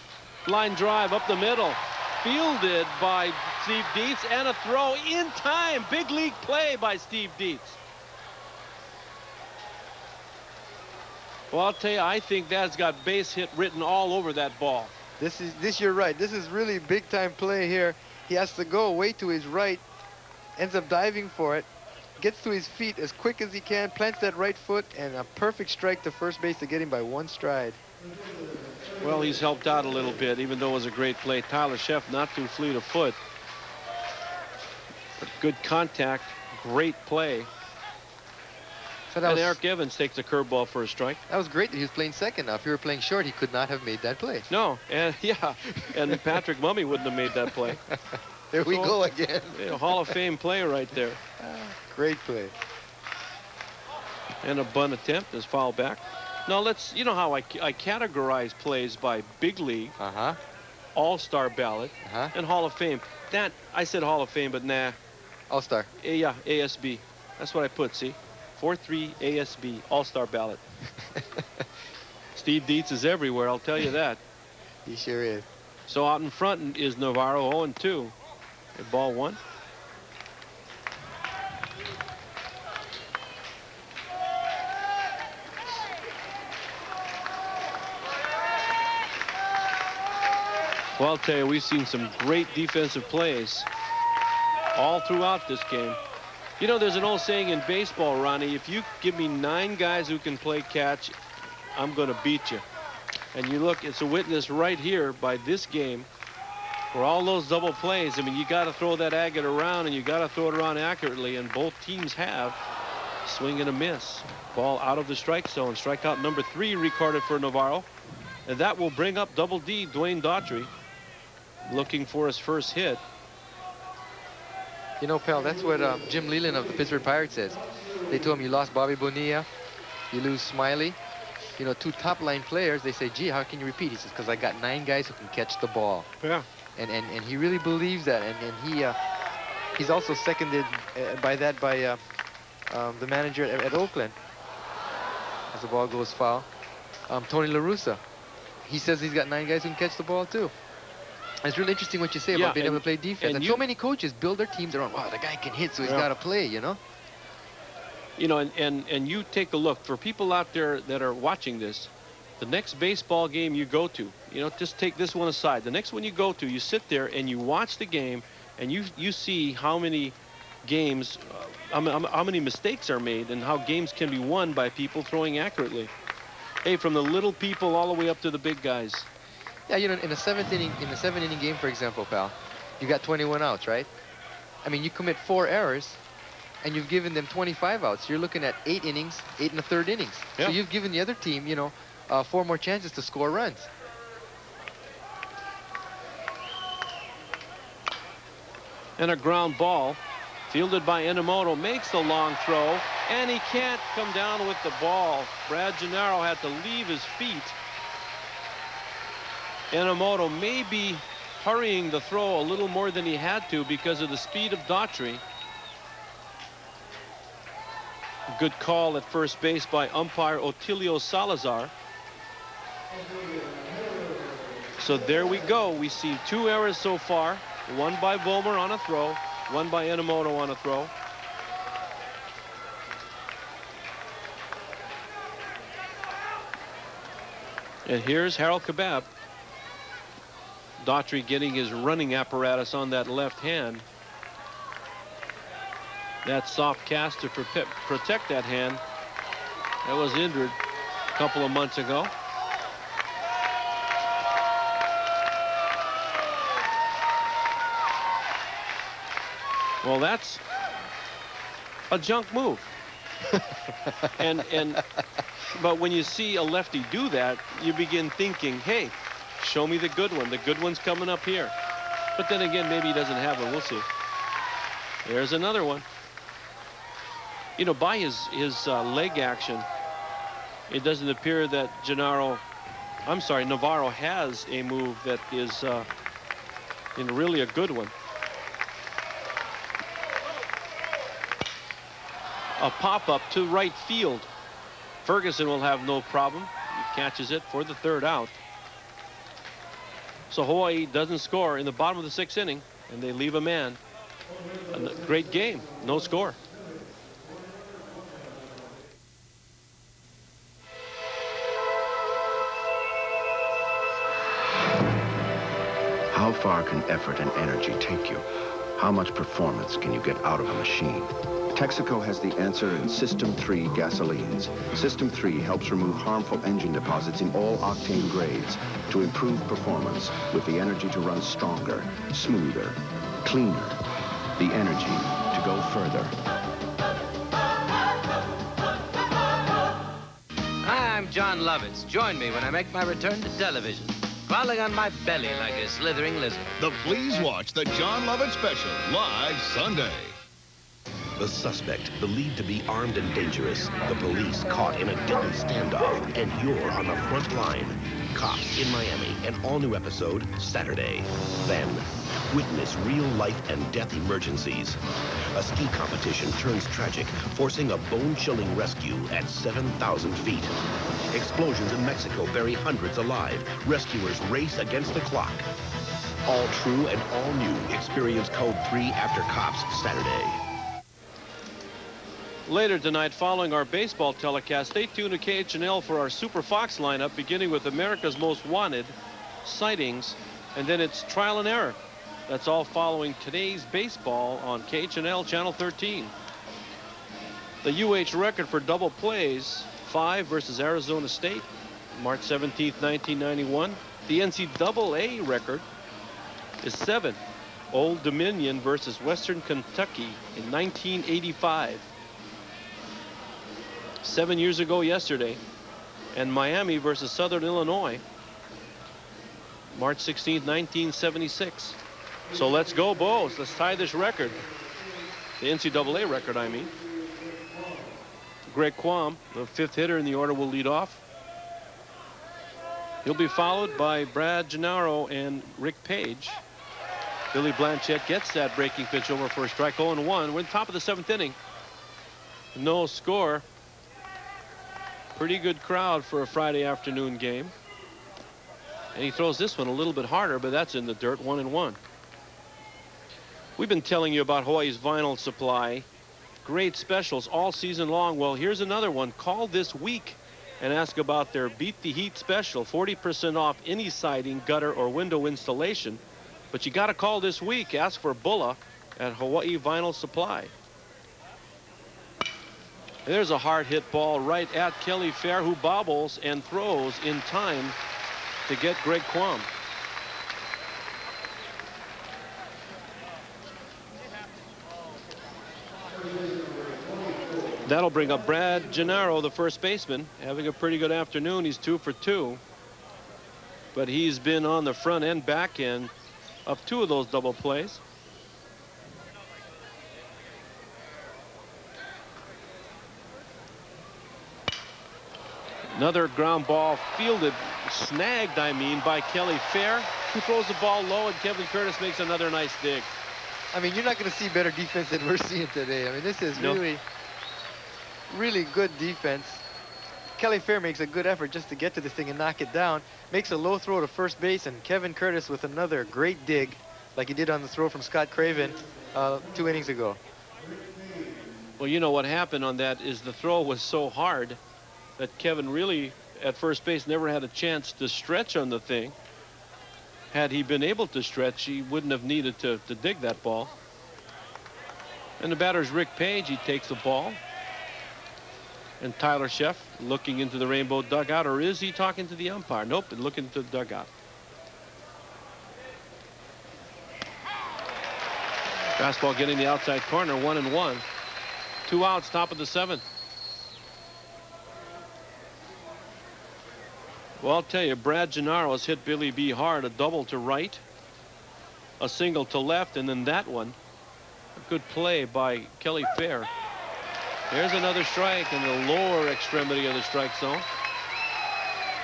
Line drive up the middle. Fielded by Steve Dietz, and a throw in time. Big league play by Steve Dietz. Well, I'll tell you, I think that's got base hit written all over that ball. This you're right. This is really big time play here. He has to go way to his right, ends up diving for it, gets to his feet as quick as he can, plants that right foot, and a perfect strike to first base to get him by 1 stride. Well, he's helped out a little bit, even though it was a great play. Tyler Sheff not too fleet of foot. But good contact, great play. So and Eric Evans takes a curveball for a strike. That was great that he was playing second. Now, if he were playing short, he could not have made that play. No, and yeah, and Patrick Mummy wouldn't have made that play. There we go again. Hall of Fame play right there. Great play. And a bunt attempt is foul back. Now let's, you know how I categorize plays by big league, all-star ballot, and Hall of Fame. That, I said Hall of Fame, but nah. All-star. Yeah, ASB. That's what I put, see? 4-3 ASB, all-star ballot. Steve Dietz is everywhere, I'll tell you that. He sure is. So out in front is Navarro, 0-2. At ball 1. Well, I'll tell you, we've seen some great defensive plays all throughout this game. You know, there's an old saying in baseball, Ronnie, if you give me 9 guys who can play catch, I'm going to beat you. And you look, it's a witness right here by this game for all those double plays. I mean, you got to throw that agate around, and you got to throw it around accurately, and both teams have. Swing and a miss. Ball out of the strike zone. Strikeout number 3 recorded for Navarro. And that will bring up Double D, Dwayne Daughtry, looking for his first hit. You know, pal, that's what Jim Leyland of the Pittsburgh Pirates says. They told him you lost Bobby Bonilla, you lose Smiley, you know, 2 top-line players. They say, gee, how can you repeat? He says, because I got 9 guys who can catch the ball. Yeah. And he really believes that. And he's also seconded by that by the manager at Oakland as the ball goes foul. Tony La Russa. He says he's got 9 guys who can catch the ball, too. It's really interesting what you say about being able to play defense. And so many coaches build their teams around, wow, the guy can hit, so he's got to play, you know? You know, and you take a look. For people out there that are watching this, the next baseball game you go to, you know, just take this one aside. The next one you go to, you sit there and you watch the game, and you see how many games, how many mistakes are made, and how games can be won by people throwing accurately. Hey, from the little people all the way up to the big guys. Yeah, you know, in the 7th inning game, for example, pal, You got 21 outs, right? I mean, you commit 4 errors, and you've given them 25 outs. You're looking at 8 innings, 8 1/3 innings. Yeah. So you've given the other team, 4 more chances to score runs. And a ground ball fielded by Enomoto, makes the long throw, and he can't come down with the ball. Brad Gennaro had to leave his feet. Enomoto may be hurrying the throw a little more than he had to because of the speed of Daughtry. Good call at first base by umpire Otilio Salazar. So there we go. We see 2 errors so far. One by Vollmer on a throw, one by Enomoto on a throw. And here's Harold Kebab. Daughtry getting his running apparatus on that left hand. That soft cast to protect that hand that was injured a couple of months ago. Well, that's a junk move. But when you see a lefty do that, you begin thinking, hey, show me the good one. The good one's coming up here. But then again, maybe he doesn't have one. We'll see. There's another one. You know, by his leg action, it doesn't appear that Navarro has a move that is really a good one. A pop-up to right field. Ferguson will have no problem. He catches it for the 3rd out. So Hawaii doesn't score in the bottom of the 6th inning, and they leave a man. A great game, no score. How far can effort and energy take you? How much performance can you get out of a machine? Texaco has the answer in System 3 gasolines. System 3 helps remove harmful engine deposits in all octane grades to improve performance with the energy to run stronger, smoother, cleaner. The energy to go further. Hi, I'm John Lovitz. Join me when I make my return to television, crawling on my belly like a slithering lizard. The Please Watch the John Lovitz Special, live Sunday. The suspect, believed to be armed and dangerous. The police caught in a deadly standoff, and you're on the front line. Cops in Miami, an all-new episode, Saturday. Then, witness real life and death emergencies. A ski competition turns tragic, forcing a bone-chilling rescue at 7,000 feet. Explosions in Mexico bury hundreds alive. Rescuers race against the clock. All true and all new. Experience Code 3 after Cops, Saturday. Later tonight, following our baseball telecast, stay tuned to KHNL for our Super Fox lineup, beginning with America's Most Wanted, Sightings, and then it's Trial and Error. That's all following today's baseball on KHNL Channel 13. The UH record for double plays, 5 versus Arizona State, March 17th, 1991. The NCAA record is 7, Old Dominion versus Western Kentucky in 1985. 7 years ago yesterday. And Miami versus Southern Illinois, March 16th, 1976. So let's go, Bows. Let's tie this record. The NCAA record, I mean. Greg Quam, the 5th hitter in the order, will lead off. He'll be followed by Brad Gennaro and Rick Page. Billy Blanchette gets that breaking pitch over for a strike. 0-1. We're in the top of the 7th inning. No score. Pretty good crowd for a Friday afternoon game. And he throws this one a little bit harder, but that's in the dirt. 1-1. We've been telling you about Hawaii's vinyl supply. Great specials all season long. Well, here's another one. Call this week and ask about their Beat the Heat special. 40% off any siding, gutter, or window installation. But you got to call this week. Ask for Bulla at Hawaii Vinyl Supply. There's a hard hit ball right at Kelly Fair, who bobbles and throws in time to get Greg Quam. That'll bring up Brad Gennaro, the first baseman, having a pretty good afternoon. He's 2 for 2. But he's been on the front and back end of 2 of those double plays. Another ground ball fielded, snagged, I mean, by Kelly Fair, who throws the ball low, and Kevin Curtis makes another nice dig. I mean, you're not going to see better defense than we're seeing today. I mean, this is really, really good defense. Kelly Fair makes a good effort just to get to this thing and knock it down. Makes a low throw to first base, and Kevin Curtis with another great dig, like he did on the throw from Scott Craven 2 innings ago. Well, you know what happened on that is the throw was so hard that Kevin really, at first base, never had a chance to stretch on the thing. Had he been able to stretch, he wouldn't have needed to dig that ball. And the batter's Rick Page. He takes the ball. And Tyler Sheff looking into the Rainbow dugout, or is he talking to the umpire? Nope, looking to the dugout. Fastball getting the outside corner, 1-1. 2 outs, top of the 7th. Well, I'll tell you, Brad Gennaro has hit Billy B hard. A double to right, a single to left, and then that one. A good play by Kelly Fair. There's another strike in the lower extremity of the strike zone.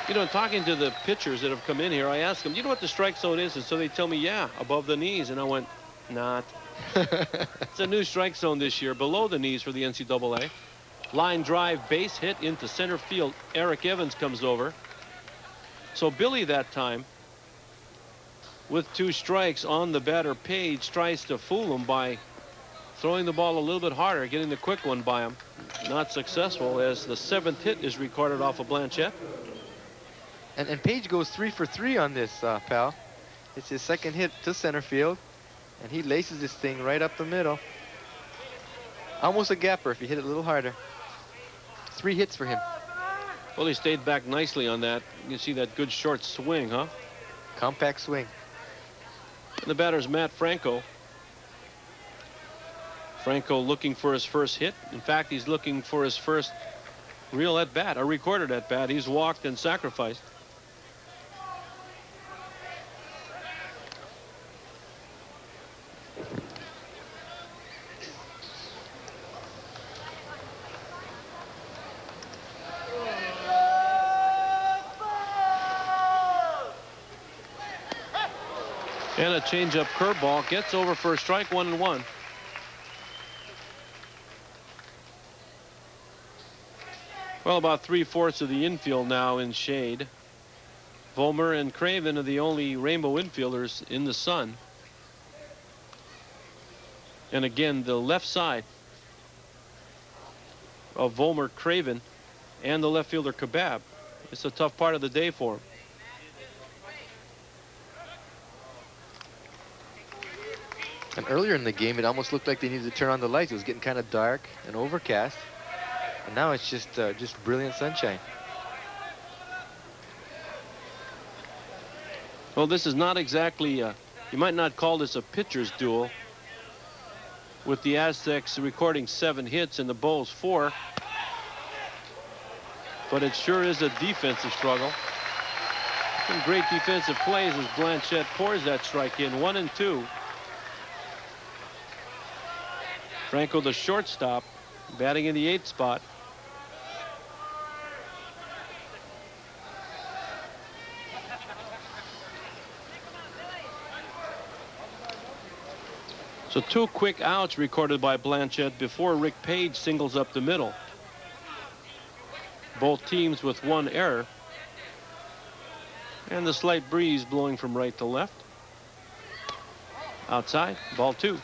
You know, talking to the pitchers that have come in here, I asked them, you know what the strike zone is? And so they tell me, yeah, above the knees. And I went, not. It's a new strike zone this year, below the knees for the NCAA. Line drive, base hit into center field. Eric Evans comes over. So Billy that time, with 2 strikes on the batter Page, tries to fool him by throwing the ball a little bit harder, getting the quick one by him. Not successful, as the 7th hit is recorded off of Blanchette. And Page goes 3 for 3 on this, pal. It's his 2nd hit to center field, and he laces this thing right up the middle. Almost a gapper if he hit it a little harder. 3 hits for him. Well, he stayed back nicely on that. You can see that good short swing, huh? Compact swing. And the batter's Matt Franco. Franco looking for his first hit. In fact, he's looking for his first real at-bat, a recorded at-bat. He's walked and sacrificed. And a changeup curveball gets over for a strike, 1-1. Well, about 3/4 of the infield now in shade. Vollmer and Craven are the only Rainbow infielders in the sun. And again, the left side of Vollmer, Craven, and the left fielder Kebab. It's a tough part of the day for him. And earlier in the game, it almost looked like they needed to turn on the lights. It was getting kind of dark and overcast. And now it's just brilliant sunshine. Well, this is not exactly, you might not call this a pitcher's duel, with the Aztecs recording 7 hits and the Bulls 4. But it sure is a defensive struggle. Some great defensive plays as Blanchette pours that strike in, 1-2. Franco, the shortstop, batting in the 8th spot. So 2 quick outs recorded by Blanchette before Rick Page singles up the middle. Both teams with 1 error. And the slight breeze blowing from right to left. Outside, ball 2.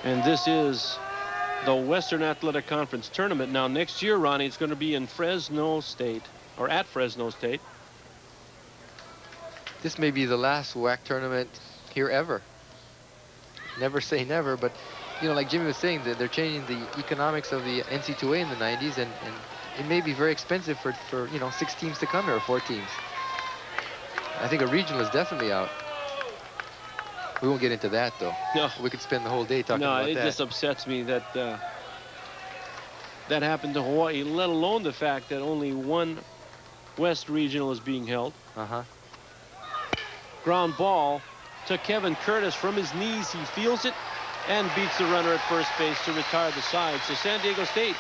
And this is the Western Athletic Conference tournament. Now, next year, Ronnie, it's going to be in Fresno State, or at Fresno State. This may be the last WAC tournament here ever. Never say never, but, you know, like Jimmy was saying, that they're changing the economics of the NC2A in the 90s, and it may be very expensive for, you know, 6 teams to come here, or 4 teams. I think a regional is definitely out. We won't get into that, though. No. We could spend the whole day talking about that. No, it just upsets me that that happened to Hawaii, let alone the fact that only one West Regional is being held. Ground ball to Kevin Curtis from his knees. He feels it and beats the runner at first base to retire the side. So San Diego State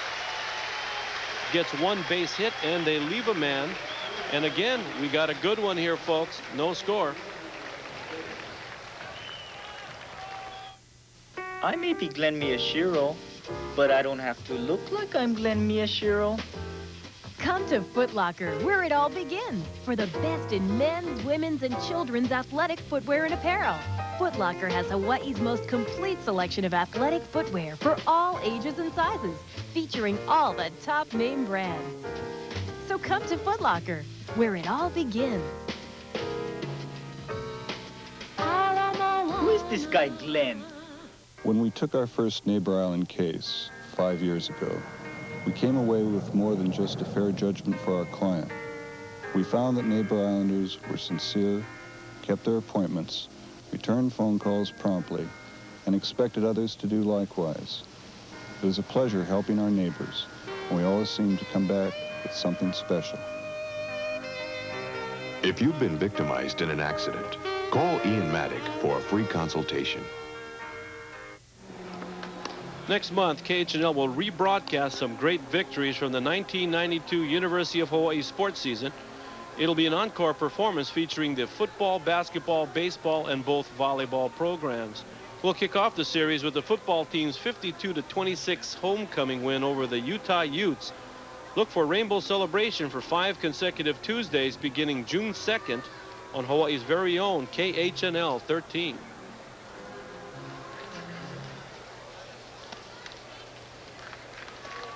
gets one base hit and they leave a man. And again, we got a good one here, folks. No score. I may be Glenn Miyashiro, but I don't have to look like I'm Glenn Miyashiro. Come to Foot Locker, where it all begins, for the best in men's, women's, and children's athletic footwear and apparel. Foot Locker has Hawaii's most complete selection of athletic footwear for all ages and sizes, featuring all the top name brands. So come to Foot Locker, where it all begins. Who is this guy, Glenn? When we took our first Neighbor Island case 5 years ago, we came away with more than just a fair judgment for our client. We found that Neighbor Islanders were sincere, kept their appointments, returned phone calls promptly, and expected others to do likewise. It was a pleasure helping our neighbors, and we always seemed to come back with something special. If you've been victimized in an accident, call Ian Maddock for a free consultation. Next month, KHNL will rebroadcast some great victories from the 1992 University of Hawaii sports season. It'll be an encore performance featuring the football, basketball, baseball, and both volleyball programs. We'll kick off the series with the football team's 52-26 homecoming win over the Utah Utes. Look for Rainbow Celebration for 5 consecutive Tuesdays beginning June 2nd on Hawaii's very own KHNL 13.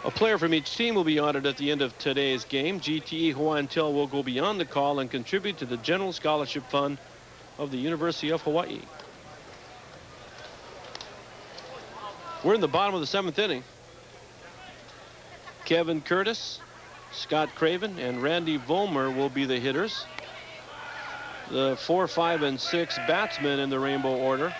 A player from each team will be honored at the end of today's game. GTE Hawaiian Tel will go beyond the call and contribute to the General Scholarship Fund of the University of Hawaii. We're in the bottom of the 7th inning. Kevin Curtis, Scott Craven, and Randy Vollmer will be the hitters. The 4, 5, and 6 batsmen in the Rainbow order.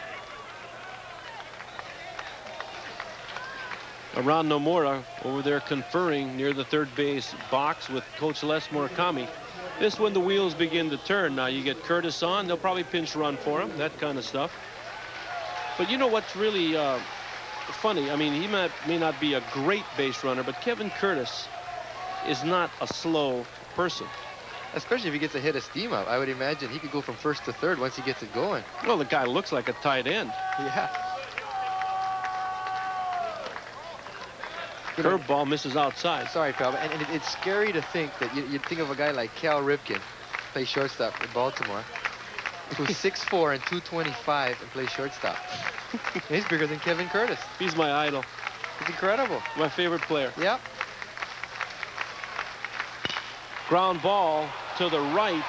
Around Nomura over there conferring near the third base box with Coach Les Murakami. This when the wheels begin to turn. Now you get Curtis on, they'll probably pinch run for him, that kind of stuff. But you know what's really funny? I mean, he may not be a great base runner, but Kevin Curtis is not a slow person. Especially if he gets a hit of steam up. I would imagine he could go from first to third once he gets it going. Well, the guy looks like a tight end. Yeah. Curveball misses outside. Sorry, pal, and it's scary to think that you'd think of a guy like Cal Ripken, play shortstop in Baltimore, who's 6'4" and 225 and plays shortstop. He's bigger than Kevin Curtis. He's my idol. He's incredible. My favorite player. Yep. Ground ball to the right.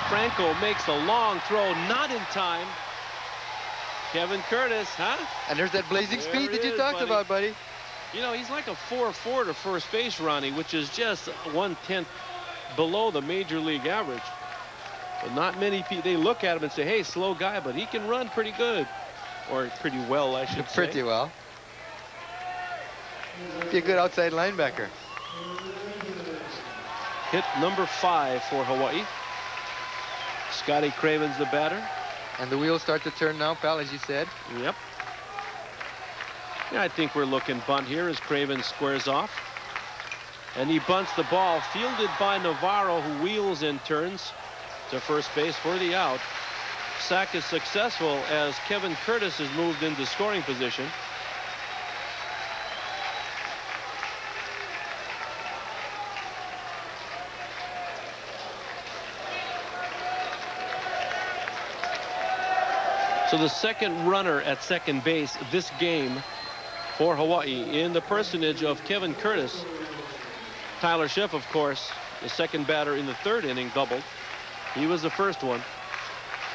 Franco makes a long throw, not in time. Kevin Curtis, huh? And there's that blazing speed that you talked about, buddy. You know, he's like a 4.4 to first base, Ronnie, which is just 1/10 below the major league average. But not many people, they look at him and say, hey, slow guy, but he can run pretty good. Or pretty well, I should say. Pretty well. Be a good outside linebacker. Hit number 5 for Hawaii. Scotty Craven's the batter. And the wheels start to turn now, pal, as you said. Yep. Yeah, I think we're looking bunt here as Craven squares off. And he bunts the ball, fielded by Navarro, who wheels and turns to first base for the out. Sack is successful as Kevin Curtis is moved into scoring position. So the second runner at second base this game for Hawaii in the personage of Kevin Curtis. Tyler Schiff, of course, the second batter in the 3rd inning, doubled. He was the first one.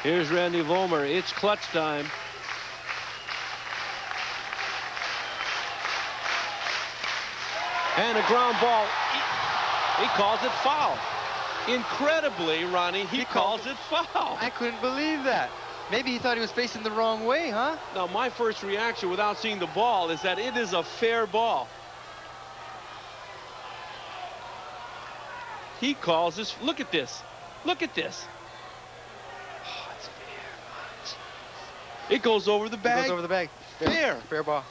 Here's Randy Vollmer. It's clutch time. And a ground ball. He calls it foul. Incredibly, Ronnie, he calls it foul. I couldn't believe that. Maybe he thought he was facing the wrong way, huh? Now, my first reaction without seeing the ball is that it is a fair ball. He calls this. Look at this. Look at this. Oh, it's fair. It goes over the bag. It goes over the bag. Fair. Fair ball.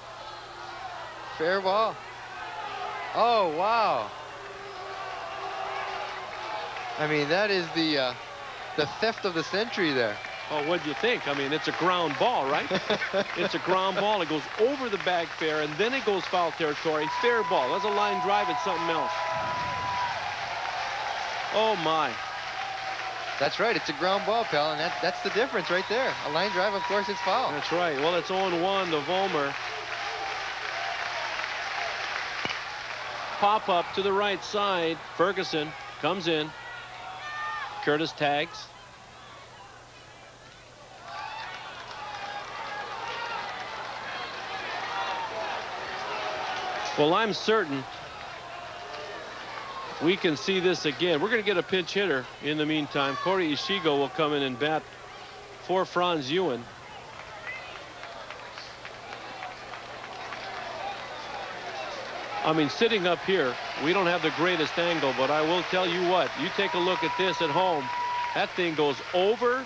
Fair ball. Oh, wow. I mean, that is the theft of the century there. Oh, what do you think? I mean, it's a ground ball, right? It's a ground ball. It goes over the bag fair, and then it goes foul territory. Fair ball. That's a line drive. It's something else. Oh, my. That's right. It's a ground ball, pal, and that's the difference right there. A line drive, of course, it's foul. That's right. Well, it's 0-1 to Vollmer. Pop up to the right side. Ferguson comes in. Curtis tags. Well, I'm certain we can see this again. We're going to get a pinch hitter in the meantime. Corey Ishigo will come in and bat for Franz Ewan. I mean, sitting up here, we don't have the greatest angle, but I will tell you what, you take a look at this at home. That thing goes over.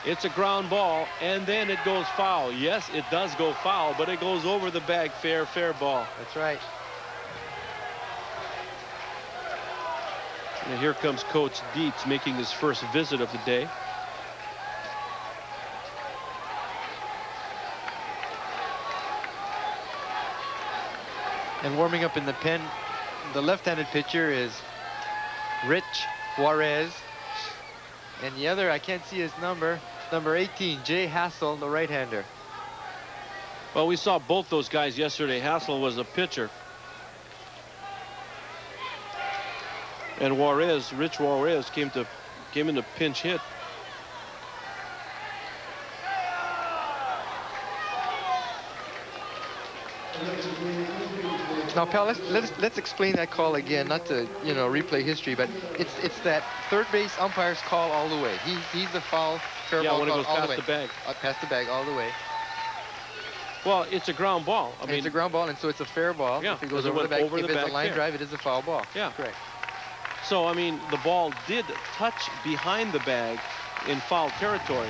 It's a ground ball, and then it goes foul. Yes, it does go foul, but it goes over the bag fair ball. That's right. And here comes Coach Dietz making his first visit of the day. And warming up in the pen, the left-handed pitcher is Rich Juarez. And the other, I can't see his number 18, Jay Hassel, the right-hander. Well, we saw both those guys yesterday. Hassel was a pitcher. And Juarez, Rich Juarez, came in to pinch hit. Now, pal, let's explain that call again, not to replay history, but it's that third base umpire's call all the way. He's a foul, fair ball when it call goes all past the way. the bag. Past the bag all the way. Well, it's a ground ball. I mean, it's a ground ball, and so it's a fair ball. Yeah, if it goes because it over the went bag, over if the it's bag a line fair. drive, it is a foul ball. Yeah. Correct. So, I mean, the ball did touch behind the bag in foul territory,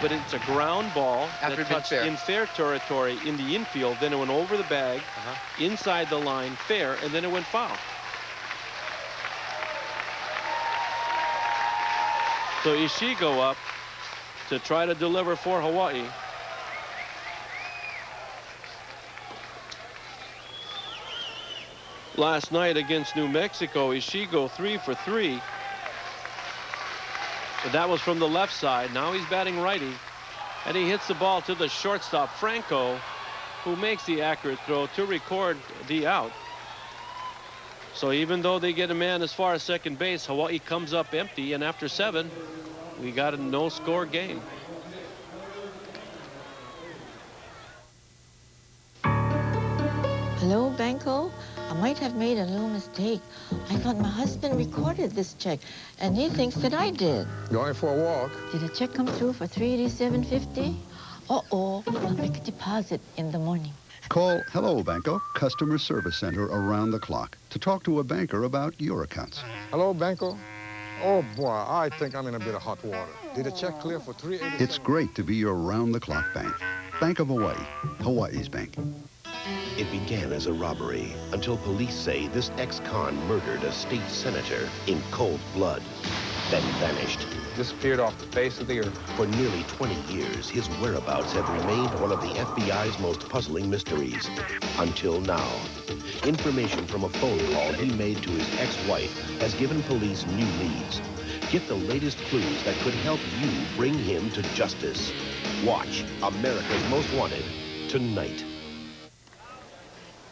but it's a ground ball After that it's been touched fair. in fair territory in the infield. Then it went over the bag, inside the line, fair, and then it went foul. So Ishigo up to try to deliver for Hawaii. Last night against New Mexico, Ishigo 3 for 3. But that was from the left side. Now he's batting righty. And he hits the ball to the shortstop, Franco, who makes the accurate throw to record the out. So even though they get a man as far as second base, Hawaii comes up empty. And after 7, we got a no-score game. Hello, Banco. I might have made a little mistake. I thought my husband recorded this check, and he thinks that I did. Going for a walk? Did a check come through for $387.50? Uh-oh, I'll make a deposit in the morning. Call Hello Banco Customer Service Center around the clock to talk to a banker about your accounts. Hello, Banco? Oh, boy, I think I'm in a bit of hot water. Did a check clear for $387? It's great to be your round-the-clock bank. Bank of Hawaii, Hawaii's bank. It began as a robbery until police say this ex-con murdered a state senator in cold blood, then vanished. Disappeared off the face of the earth. For nearly 20 years, his whereabouts have remained one of the FBI's most puzzling mysteries. Until now. Information from a phone call he made to his ex-wife has given police new leads. Get the latest clues that could help you bring him to justice. Watch America's Most Wanted tonight.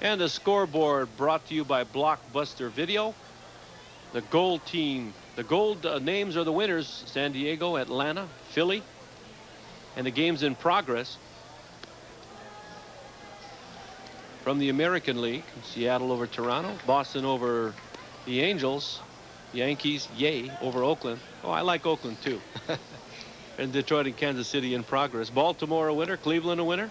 And the scoreboard brought to you by Blockbuster Video. The gold team, the gold names are the winners: San Diego, Atlanta, Philly. And the games in progress from the American League: Seattle over Toronto, Boston over the Angels, Yankees, yay, over Oakland. Oh, I like Oakland too. And Detroit and Kansas City in progress. Baltimore a winner, Cleveland a winner,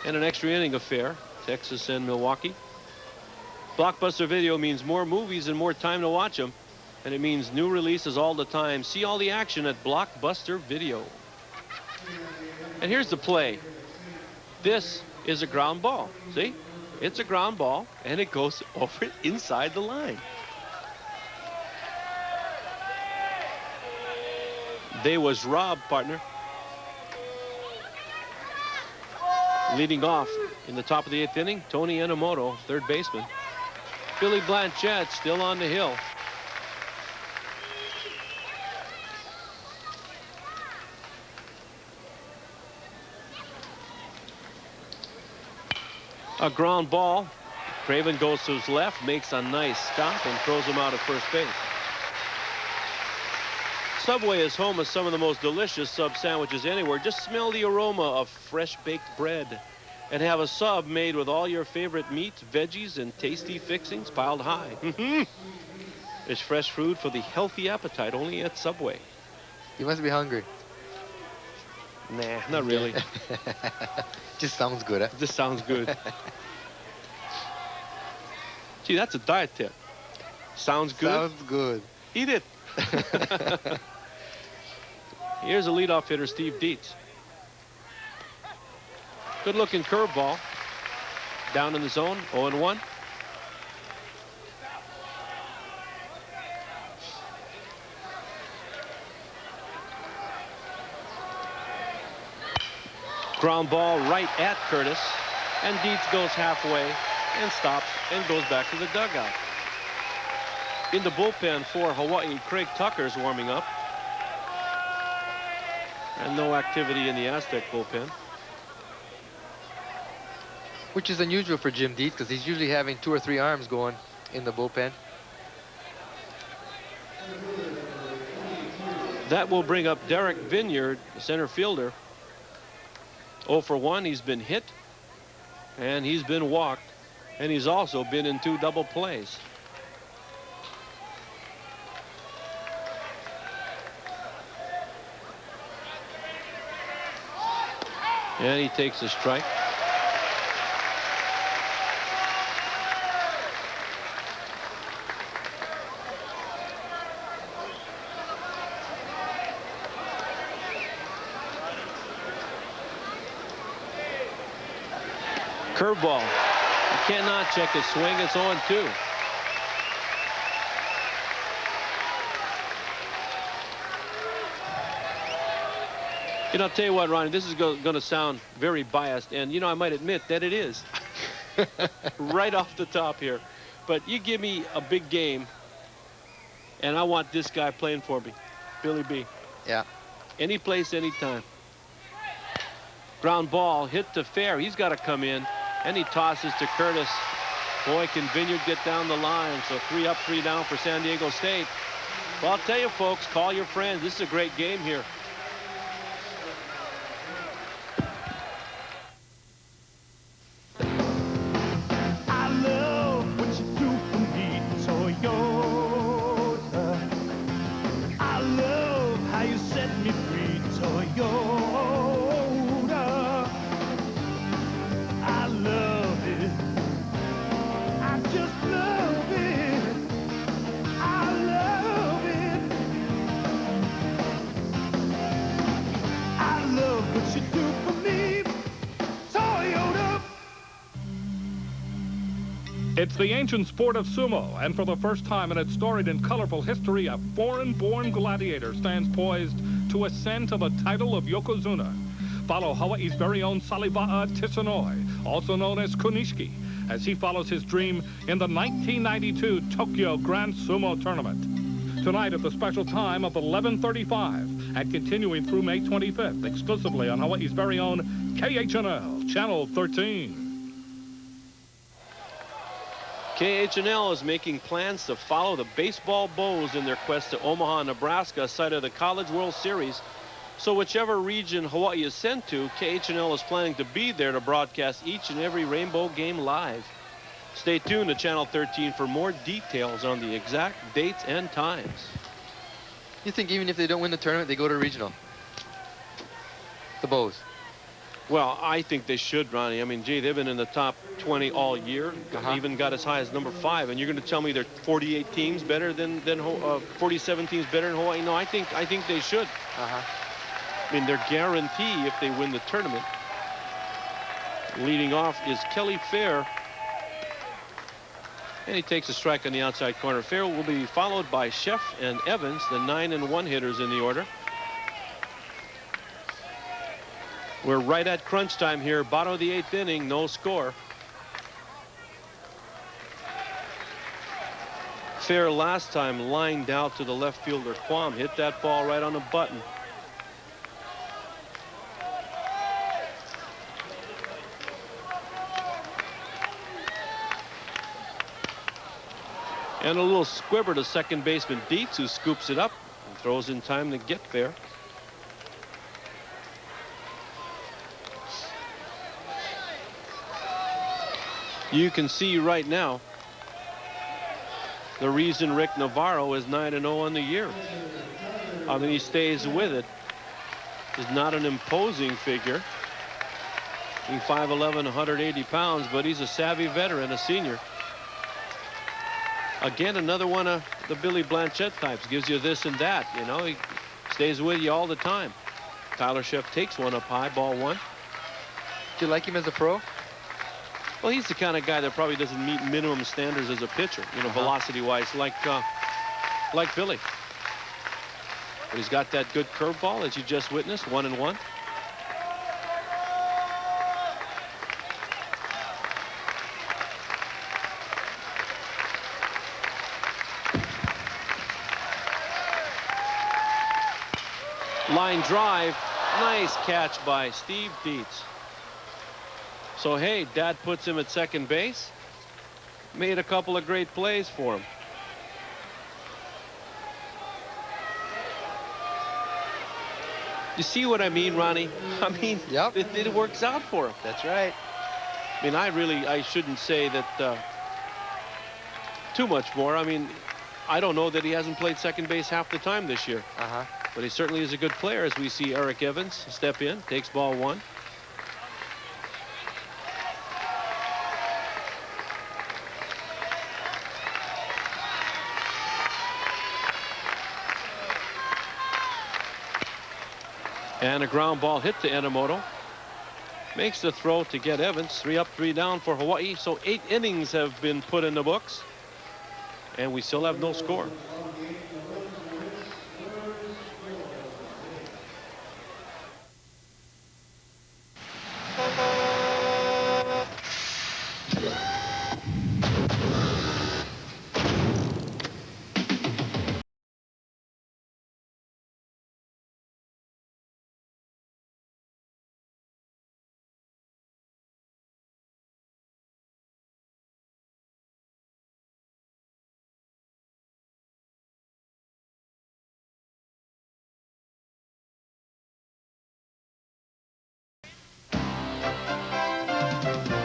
and an extra inning affair, Texas and Milwaukee. Blockbuster Video means more movies and more time to watch them, and it means new releases all the time. See all the action at Blockbuster Video. And here's the play. This is a ground ball. See? It's a ground ball, and it goes over inside the line. They was robbed, partner. Leading off in the top of the 8th inning, Tony Enomoto, third baseman. Billy Blanchette still on the hill. A ground ball. Craven goes to his left, makes a nice stop, and throws him out at first base. Subway is home of some of the most delicious sub sandwiches anywhere. Just smell the aroma of fresh baked bread and have a sub made with all your favorite meats, veggies, and tasty fixings piled high. It's fresh food for the healthy appetite only at Subway. You must be hungry. Nah, not really. Just sounds good, huh? Just sounds good. Gee, that's a diet tip. Sounds good? Sounds good. Eat it. Here's a leadoff hitter, Steve Dietz. Good looking curveball. Down in the zone, 0-1. Ground ball right at Curtis. And Dietz goes halfway and stops and goes back to the dugout. In the bullpen for Hawaii, Craig Tucker's warming up. And no activity in the Aztec bullpen. Which is unusual for Jim Dietz because he's usually having 2 or 3 arms going in the bullpen. That will bring up Derek Vineyard, the center fielder. 0 for 1. He's been hit and he's been walked, and he's also been in 2 double plays. And he takes a strike. Curveball. You cannot check his swing. It's 0-2. You know, I'll tell you what, Ronnie, this is going to sound very biased, and, you know, I might admit that it is. Right off the top here. But you give me a big game, and I want this guy playing for me, Billy B. Yeah. Any place, anytime. Ground ball, hit to fair. He's got to come in, and he tosses to Curtis. Boy, can Vineyard get down the line. So 3 up, 3 down for San Diego State. Well, I'll tell you, folks, call your friends. This is a great game here. It's the ancient sport of sumo, and for the first time in its storied and colorful history, a foreign-born gladiator stands poised to ascend to the title of Yokozuna. Follow Hawaii's very own Saliva'a Tisanoi, also known as Kunishiki, as he follows his dream in the 1992 Tokyo Grand Sumo Tournament. Tonight at the special time of 11:35 and continuing through May 25th, exclusively on Hawaii's very own KHNL, Channel 13. KHNL is making plans to follow the baseball Bows in their quest to Omaha, Nebraska, site of the College World Series. So whichever region Hawaii is sent to, KHNL is planning to be there to broadcast each and every Rainbow game live. Stay tuned to Channel 13 for more details on the exact dates and times. You think even if they don't win the tournament, they go to regional? the Bows? Well, I think they should, Ronnie. I mean, gee, they've been in the top 20 all year, even got as high as number 5. And you're going to tell me they're 48 teams better than 47 teams better than Hawaii? No, I think they should. I mean, their guarantee if they win the tournament. Leading off is Kelly Fair. And he takes a strike on the outside corner. Fair will be followed by Sheff and Evans, the 9-1 hitters in the order. We're right at crunch time here. Bottom of the 8th inning, no score. Fair last time lined out to the left fielder Quam, hit that ball right on the button. And a little squibber to second baseman Dietz, who scoops it up and throws in time to get Fair. You can see right now the reason Rick Navarro is 9-0 on the year. I mean, he stays with it. He's not an imposing figure. He's 5'11", 180 pounds, but he's a savvy veteran, a senior. Again, another one of the Billy Blanchette types. Gives you this and that, you know. He stays with you all the time. Tyler Sheff takes one up high, ball 1. Do you like him as a pro? Well, he's the kind of guy that probably doesn't meet minimum standards as a pitcher, you know, velocity-wise, like Billy. But he's got that good curveball, as you just witnessed, 1-1. Line drive, nice catch by Steve Dietz. So, hey, Dad puts him at second base. Made a couple of great plays for him. You see what I mean, Ronnie? I mean, it works out for him. That's right. I mean, I shouldn't say that too much more. I mean, I don't know that he hasn't played second base half the time this year. But he certainly is a good player, as we see Eric Evans step in, takes ball 1. And a ground ball hit to Enomoto. Makes the throw to get Evans. 3 up, 3 down for Hawaii. So 8 innings have been put in the books. And we still have no score.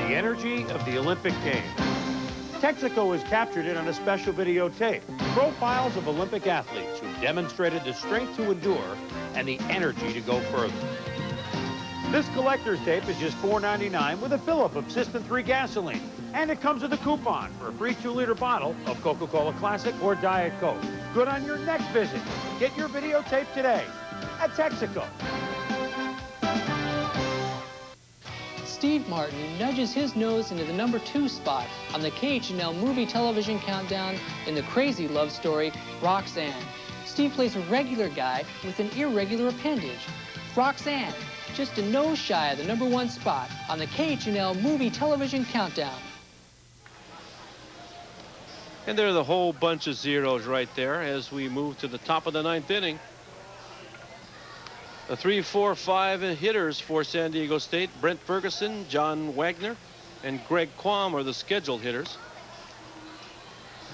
The energy of the Olympic Games. Texaco has captured it on a special videotape. Profiles of Olympic athletes who demonstrated the strength to endure and the energy to go further. This collector's tape is just $4.99 with a fill-up of System 3 gasoline. And it comes with a coupon for a free 2-liter bottle of Coca-Cola Classic or Diet Coke. Good on your next visit. Get your videotape today at Texaco. Steve Martin nudges his nose into the number 2 spot on the KHNL movie television countdown in the crazy love story, Roxanne. Steve plays a regular guy with an irregular appendage. Roxanne, just a nose shy of the number 1 spot on the KHNL movie television countdown. And there are the whole bunch of zeros right there as we move to the top of the 9th inning. The 3, 4, 5 hitters for San Diego State. Brent Ferguson, John Wagner, and Greg Quam are the scheduled hitters.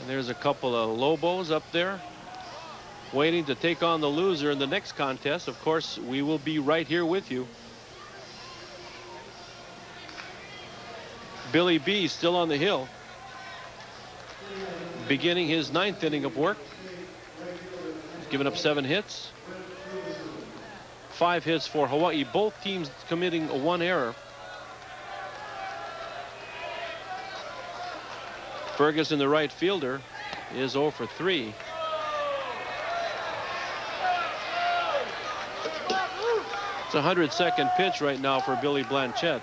And there's a couple of Lobos up there waiting to take on the loser in the next contest. Of course, we will be right here with you. Billy B still on the hill, beginning his 9th inning of work. He's given up 7 hits. 5 hits for Hawaii. Both teams committing one error. Ferguson, the right fielder, is 0 for 3. It's a 102nd pitch right now for Billy Blanchette.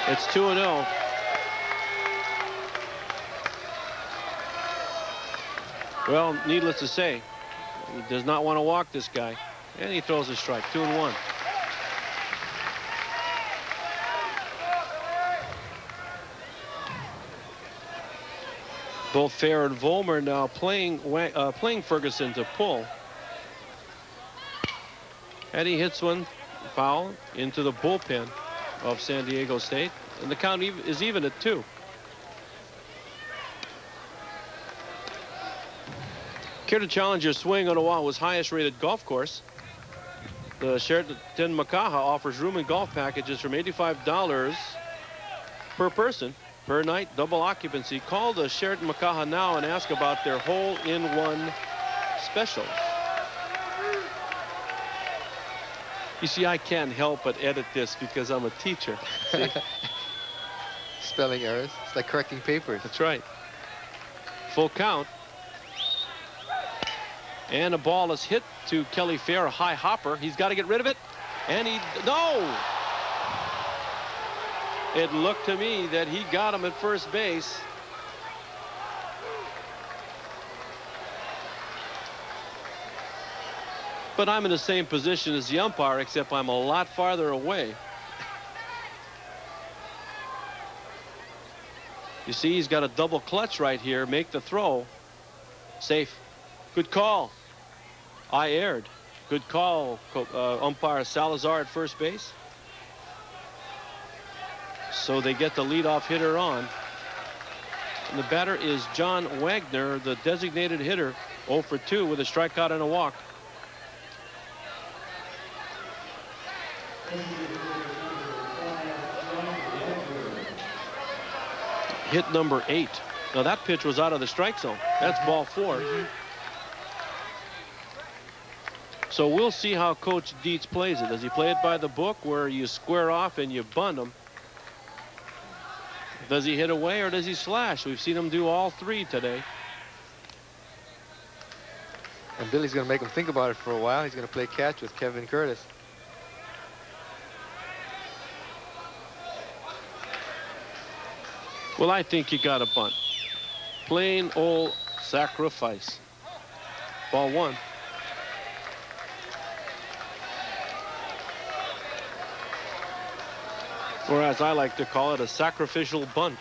It's 2-0. Well, needless to say, he does not want to walk this guy. And he throws a strike. 2-1. Both Fair and Vollmer now playing Ferguson to pull. And he hits one foul into the bullpen of San Diego State. And the count is even at 2. Care to challenge your swing on Oahu's highest rated golf course? The Sheraton Makaha offers room and golf packages from $85 per person per night, double occupancy. Call the Sheraton Makaha now and ask about their hole-in-one special. You see, I can't help but edit this because I'm a teacher. See? Spelling errors. It's like correcting papers. That's right. Full count. And a ball is hit to Kelly Fair, a high hopper. He's got to get rid of it. And no! It looked to me that he got him at first base. But I'm in the same position as the umpire, except I'm a lot farther away. You see, he's got a double clutch right here. Make the throw. Safe. Good call. I erred. Good call, umpire Salazar at first base. So they get the leadoff hitter on. And the batter is John Wagner, the designated hitter, 0 for 2 with a strikeout and a walk. Hit number 8. Now that pitch was out of the strike zone. That's ball 4. So we'll see how Coach Dietz plays it. Does he play it by the book where you square off and you bunt him? Does he hit away or does he slash? We've seen him do all 3 today. And Billy's going to make him think about it for a while. He's going to play catch with Kevin Curtis. Well, I think you got a bunt. Plain old sacrifice. Ball 1. Or as I like to call it, a sacrificial bunt.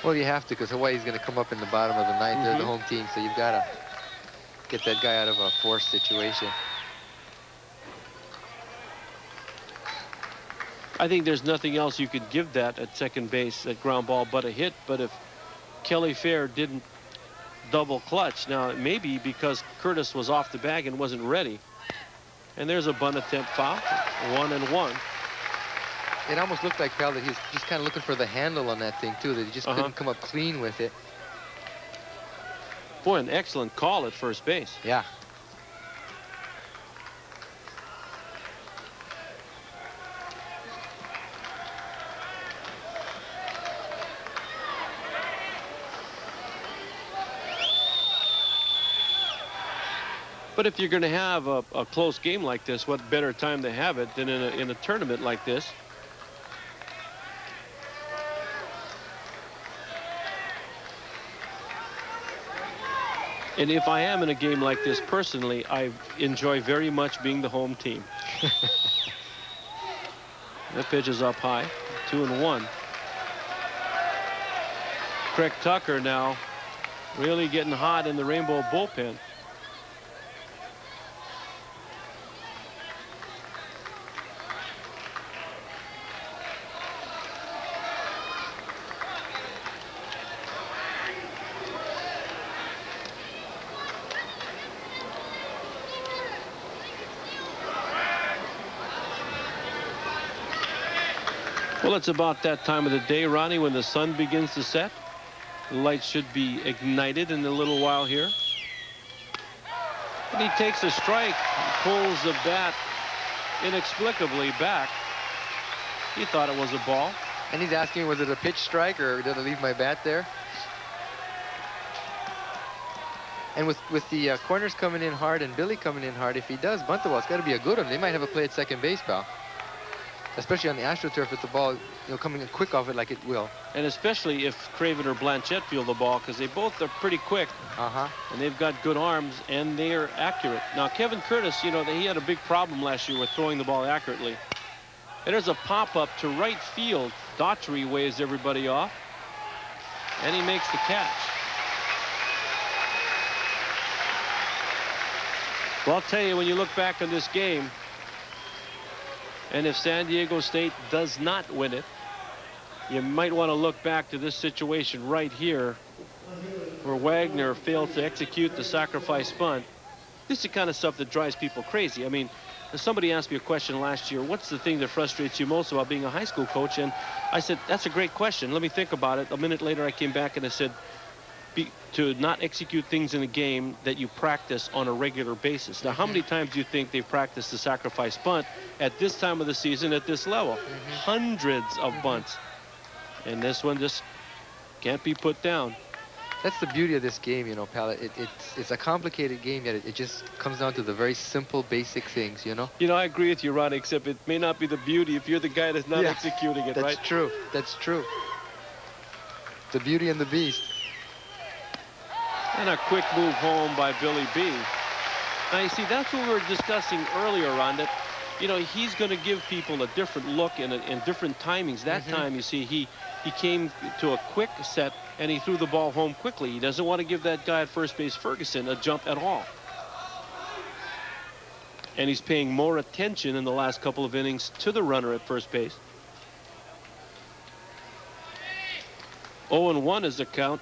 Well, you have to, because Hawaii's going to come up in the bottom of the ninth. They're the home team, so you've got to get that guy out of a forced situation. I think there's nothing else you could give that at second base, that ground ball, but a hit. But if Kelly Fair didn't double clutch, now it may be because Curtis was off the bag and wasn't ready. And there's a bunt attempt foul. 1-1. It almost looked like, Pal, that he was just kind of looking for the handle on that thing, too, that he just couldn't come up clean with it. Boy, an excellent call at first base. Yeah. But if you're going to have a close game like this, what better time to have it than in a tournament like this? And if I am in a game like this personally, I enjoy very much being the home team. That pitch is up high. 2-1. Craig Tucker now really getting hot in the Rainbow bullpen. Well, it's about that time of the day, Ronnie, when the sun begins to set. The lights should be ignited in a little while here. And he takes a strike, pulls the bat inexplicably back. He thought it was a ball. And he's asking, was it a pitch strike or did I leave my bat there? And with the corners coming in hard and Billy coming in hard, if he does bunt the ball, it's got to be a good one. They might have a play at second base, pal. Especially on the AstroTurf with the ball, coming in quick off it like it will. And especially if Craven or Blanchette field the ball, because they both are pretty quick. And they've got good arms, and they are accurate. Now, Kevin Curtis, he had a big problem last year with throwing the ball accurately. And there's a pop-up to right field. Daughtry waves everybody off, and he makes the catch. Well, I'll tell you, when you look back on this game, and if San Diego State does not win it, you might want to look back to this situation right here where Wagner failed to execute the sacrifice bunt. This is the kind of stuff that drives people crazy. I mean, somebody asked me a question last year, what's the thing that frustrates you most about being a high school coach? And I said, that's a great question. Let me think about it. A minute later, I came back and I said, to not execute things in a game that you practice on a regular basis. Now, how many times do you think they've practiced the sacrifice bunt at this time of the season at this level? Hundreds of bunts. And this one just can't be put down. That's the beauty of this game, pal. It's a complicated game, yet it just comes down to the very simple, basic things, I agree with you, Ronnie, except it may not be the beauty if you're the guy that's not executing it, right? That's true. That's true. The beauty and the beast. And a quick move home by Billy B. Now, you see, that's what we were discussing earlier on, that, he's going to give people a different look and different timings. That time, you see, he came to a quick set, and he threw the ball home quickly. He doesn't want to give that guy at first base, Ferguson, a jump at all. And he's paying more attention in the last couple of innings to the runner at first base. 0-1 is the count.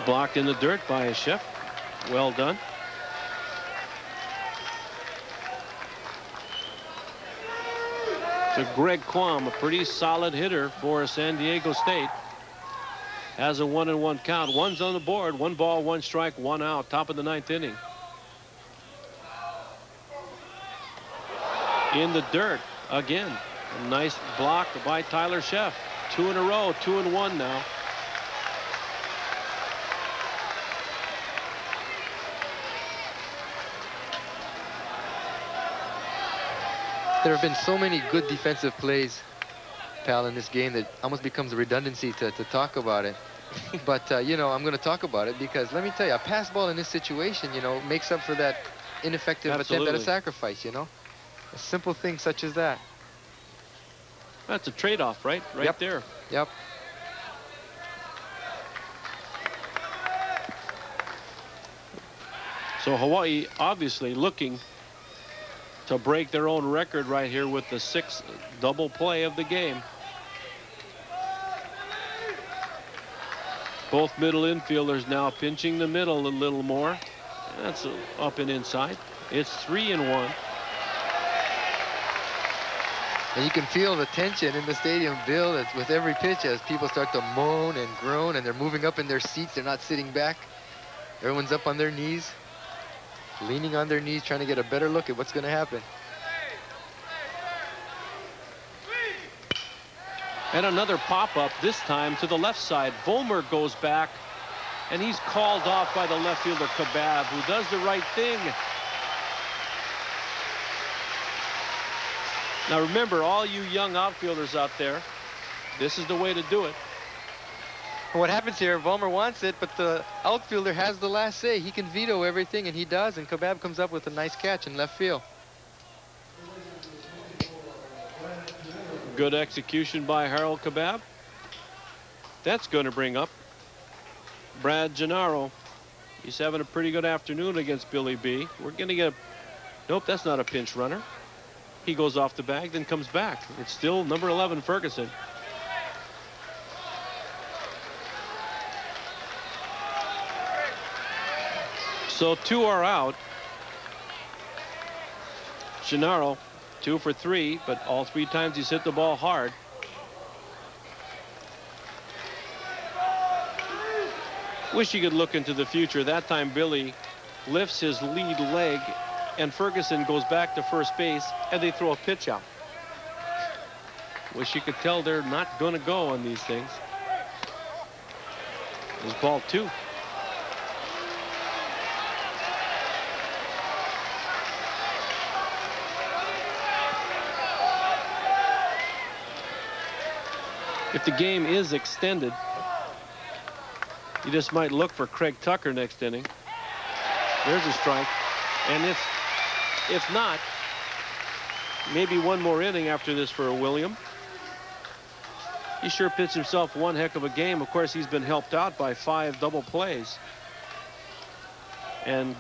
Blocked in the dirt by a chef. Well done. So Greg Quam, a pretty solid hitter for San Diego State, has a 1-1 count. One's on the board. 1 ball, 1 strike, 1 out. Top of the 9th inning. In the dirt again. A nice block by Tyler Sheff. 2 in a row. 2-1 now. There have been so many good defensive plays, pal, in this game that almost becomes a redundancy to talk about it. But, I'm going to talk about it because, let me tell you, a pass ball in this situation, makes up for that ineffective attempt at a sacrifice, A simple thing such as that. That's a trade-off, right? Right there. Yep. So Hawaii obviously looking to break their own record right here with the 6th double play of the game. Both middle infielders now pinching the middle a little more. That's up and inside. It's 3-1. And you can feel the tension in the stadium, Bill, with every pitch as people start to moan and groan and they're moving up in their seats. They're not sitting back. Everyone's up on their knees, leaning on their knees, trying to get a better look at what's going to happen. And another pop-up, this time to the left side. Vollmer goes back, and he's called off by the left fielder, Kabab, who does the right thing. Now remember, all you young outfielders out there, this is the way to do it. What happens here, Vollmer wants it, but the outfielder has the last say. He can veto everything, and he does, and Kabab comes up with a nice catch in left field. Good execution by Harold Kabab. That's going to bring up Brad Gennaro. He's having a pretty good afternoon against Billy B. We're going to get a... Nope, that's not a pinch runner. He goes off the bag, then comes back. It's still number 11, Ferguson. So 2 are out. Gennaro, 2 for 3, but all 3 times he's hit the ball hard. Wish he could look into the future. That time Billy lifts his lead leg and Ferguson goes back to first base and they throw a pitch out. Wish you could tell they're not going to go on these things. There's ball 2. If the game is extended, you just might look for Craig Tucker next inning. There's a strike. And if not, maybe one more inning after this for William. He sure pitched himself one heck of a game. Of course, he's been helped out by 5 double plays. And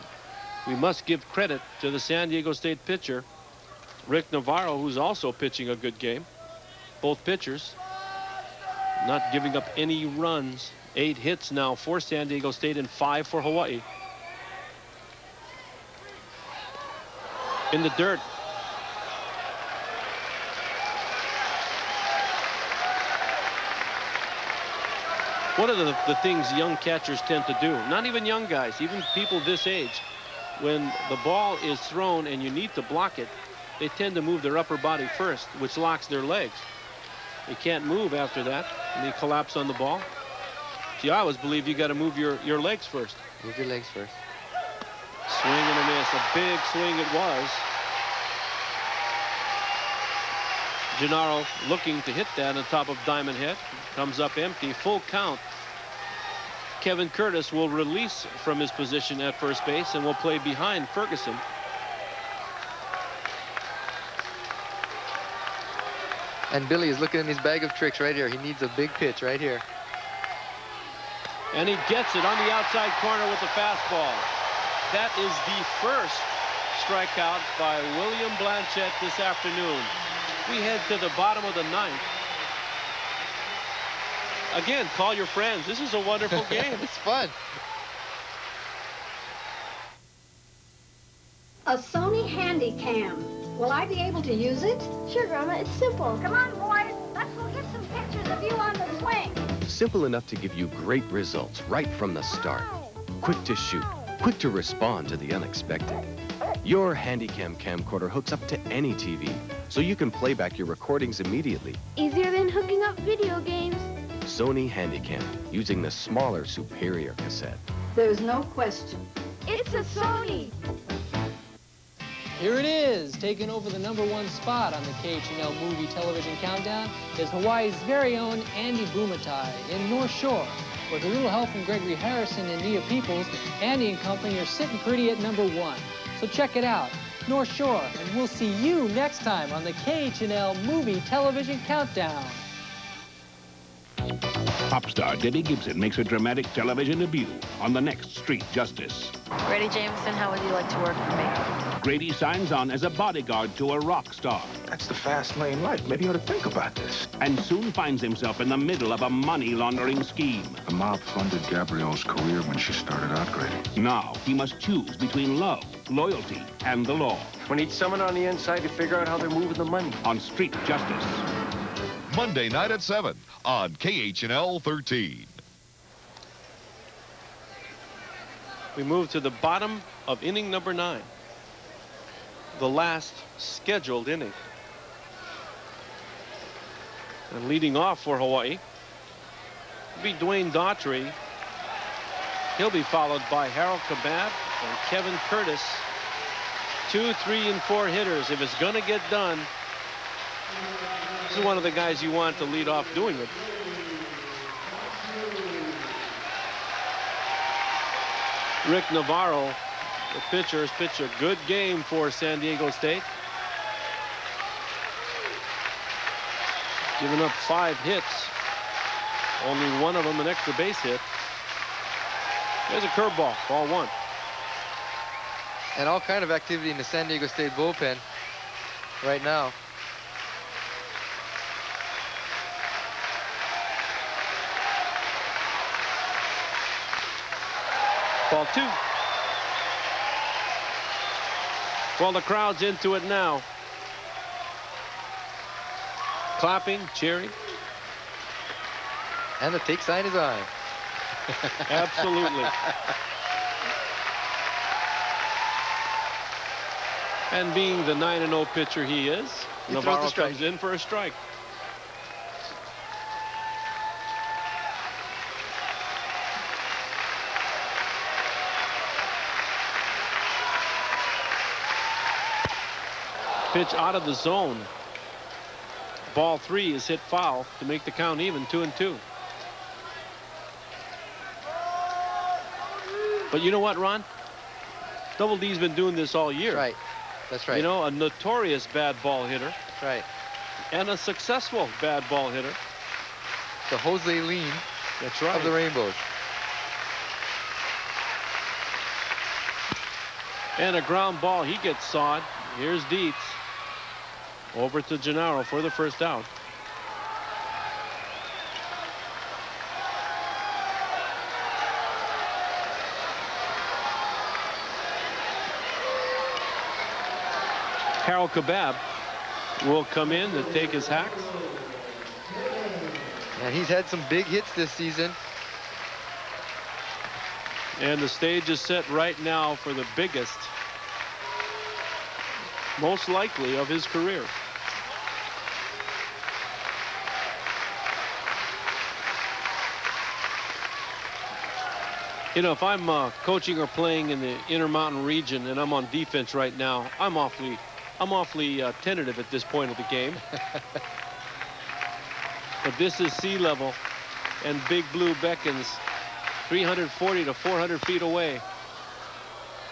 we must give credit to the San Diego State pitcher, Rick Navarro, who's also pitching a good game. Both pitchers not giving up any runs. 8 hits now for San Diego State and 5 for Hawaii. In the dirt. One of the things young catchers tend to do, not even young guys, even people this age, when the ball is thrown and you need to block it, they tend to move their upper body first, which locks their legs. They can't move after that, and they collapse on the ball. See, I always believe you got to move your legs first. Move your legs first. Swing and a miss. A big swing it was. Gennaro looking to hit that on top of Diamond Head. Comes up empty. Full count. Kevin Curtis will release from his position at first base and will play behind Ferguson. And Billy is looking in his bag of tricks right here. He needs a big pitch right here. And he gets it on the outside corner with the fastball. That is the first strikeout by William Blanchette this afternoon. We head to the bottom of the 9th. Again, call your friends. This is a wonderful game. It's fun. A Sony Handycam. Will I be able to use it? Sure, Grandma. It's simple. Come on, boys. Let's go get some pictures of you on the swing. Simple enough to give you great results right from the start. Quick to shoot, quick to respond to the unexpected. Your Handycam camcorder hooks up to any TV, so you can play back your recordings immediately. Easier than hooking up video games. Sony Handycam, using the smaller, superior cassette. There's no question. It's a Sony. Here it is, taking over the #1 spot on the KHNL Movie Television Countdown is Hawaii's very own Andy Bumatai in North Shore. With a little help from Gregory Harrison and Nia Peoples, Andy and company are sitting pretty at #1. So check it out, North Shore, and we'll see you next time on the KHNL Movie Television Countdown. Pop star Debbie Gibson makes a dramatic television debut on the next Street Justice. Grady Jameson, how would you like to work for me? Grady signs on as a bodyguard to a rock star. That's the fast lane life. Maybe you ought to think about this. And soon finds himself in the middle of a money laundering scheme. The mob funded Gabrielle's career when she started out, Grady. Now he must choose between love, loyalty, and the law. We need someone on the inside to figure out how they're moving the money. On Street Justice. Monday night at 7 on KHNL 13. We move to the bottom of inning number 9. The last scheduled inning. And leading off for Hawaii will be Dwayne Daughtry. He'll be followed by Harold Kabab and Kevin Curtis. 2, 3, and 4 hitters. If it's going to get done, this is one of the guys you want to lead off doing it. Rick Navarro, the pitcher, has pitched a good game for San Diego State. Given up 5 hits. Only one of them an extra base hit. There's a curveball, ball 1. And all kind of activity in the San Diego State bullpen right now. Ball 2. Well, the crowd's into it now. Clapping, cheering. And the take sign is on. Absolutely. And being the 9-0 pitcher he is, He throws Navarro the strike. comes in for a strike. Pitch out of the zone. Ball 3 is hit foul to make the count even, 2-2. But you know what, Ron? Double D's been doing this all year. Right. That's right. You know, a notorious bad ball hitter. That's right. And a successful bad ball hitter. The Jose Lean. That's right. Of the Rainbows. And a ground ball. He gets sawed. Here's Dietz. Over to Gennaro for the first out. Harold Kebab will come in to take his hacks. And he's had some big hits this season. And the stage is set right now for the biggest, most likely, of his career. You know, if I'm coaching or playing in the Intermountain region and I'm on defense right now, I'm awfully tentative at this point of the game. But this is sea level, and Big Blue beckons 340 to 400 feet away.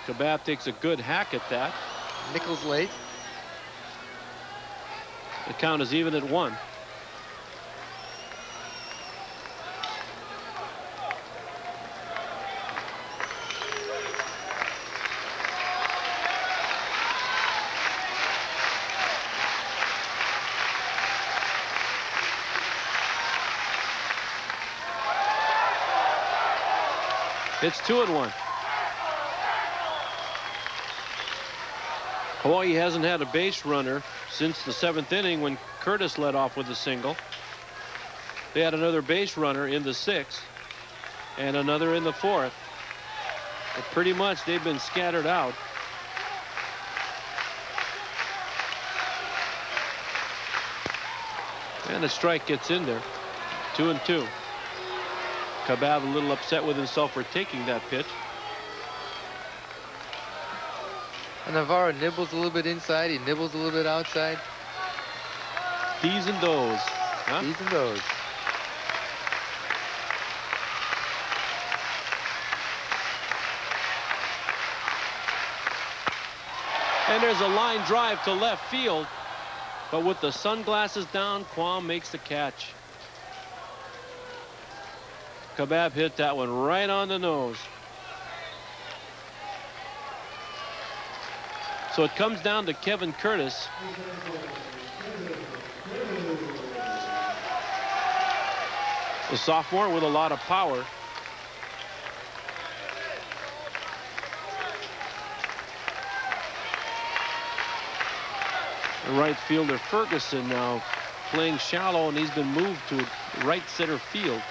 Kebab takes a good hack at that. Nichols late. The count is even at 1. It's 2-1. Hawaii hasn't had a base runner since the 7th inning when Curtis led off with a single. They had another base runner in the 6th and another in the 4th. But pretty much they've been scattered out. And a strike gets in there. 2-2. Kebab a little upset with himself for taking that pitch. And Navarro nibbles a little bit inside. He nibbles a little bit outside. D's and does. Huh? D's and does. And there's a line drive to left field. But with the sunglasses down, Quam makes the catch. Kebab hit that one right on the nose. So it comes down to Kevin Curtis. The sophomore with a lot of power. The right fielder Ferguson now playing shallow, and he's been moved to right center field.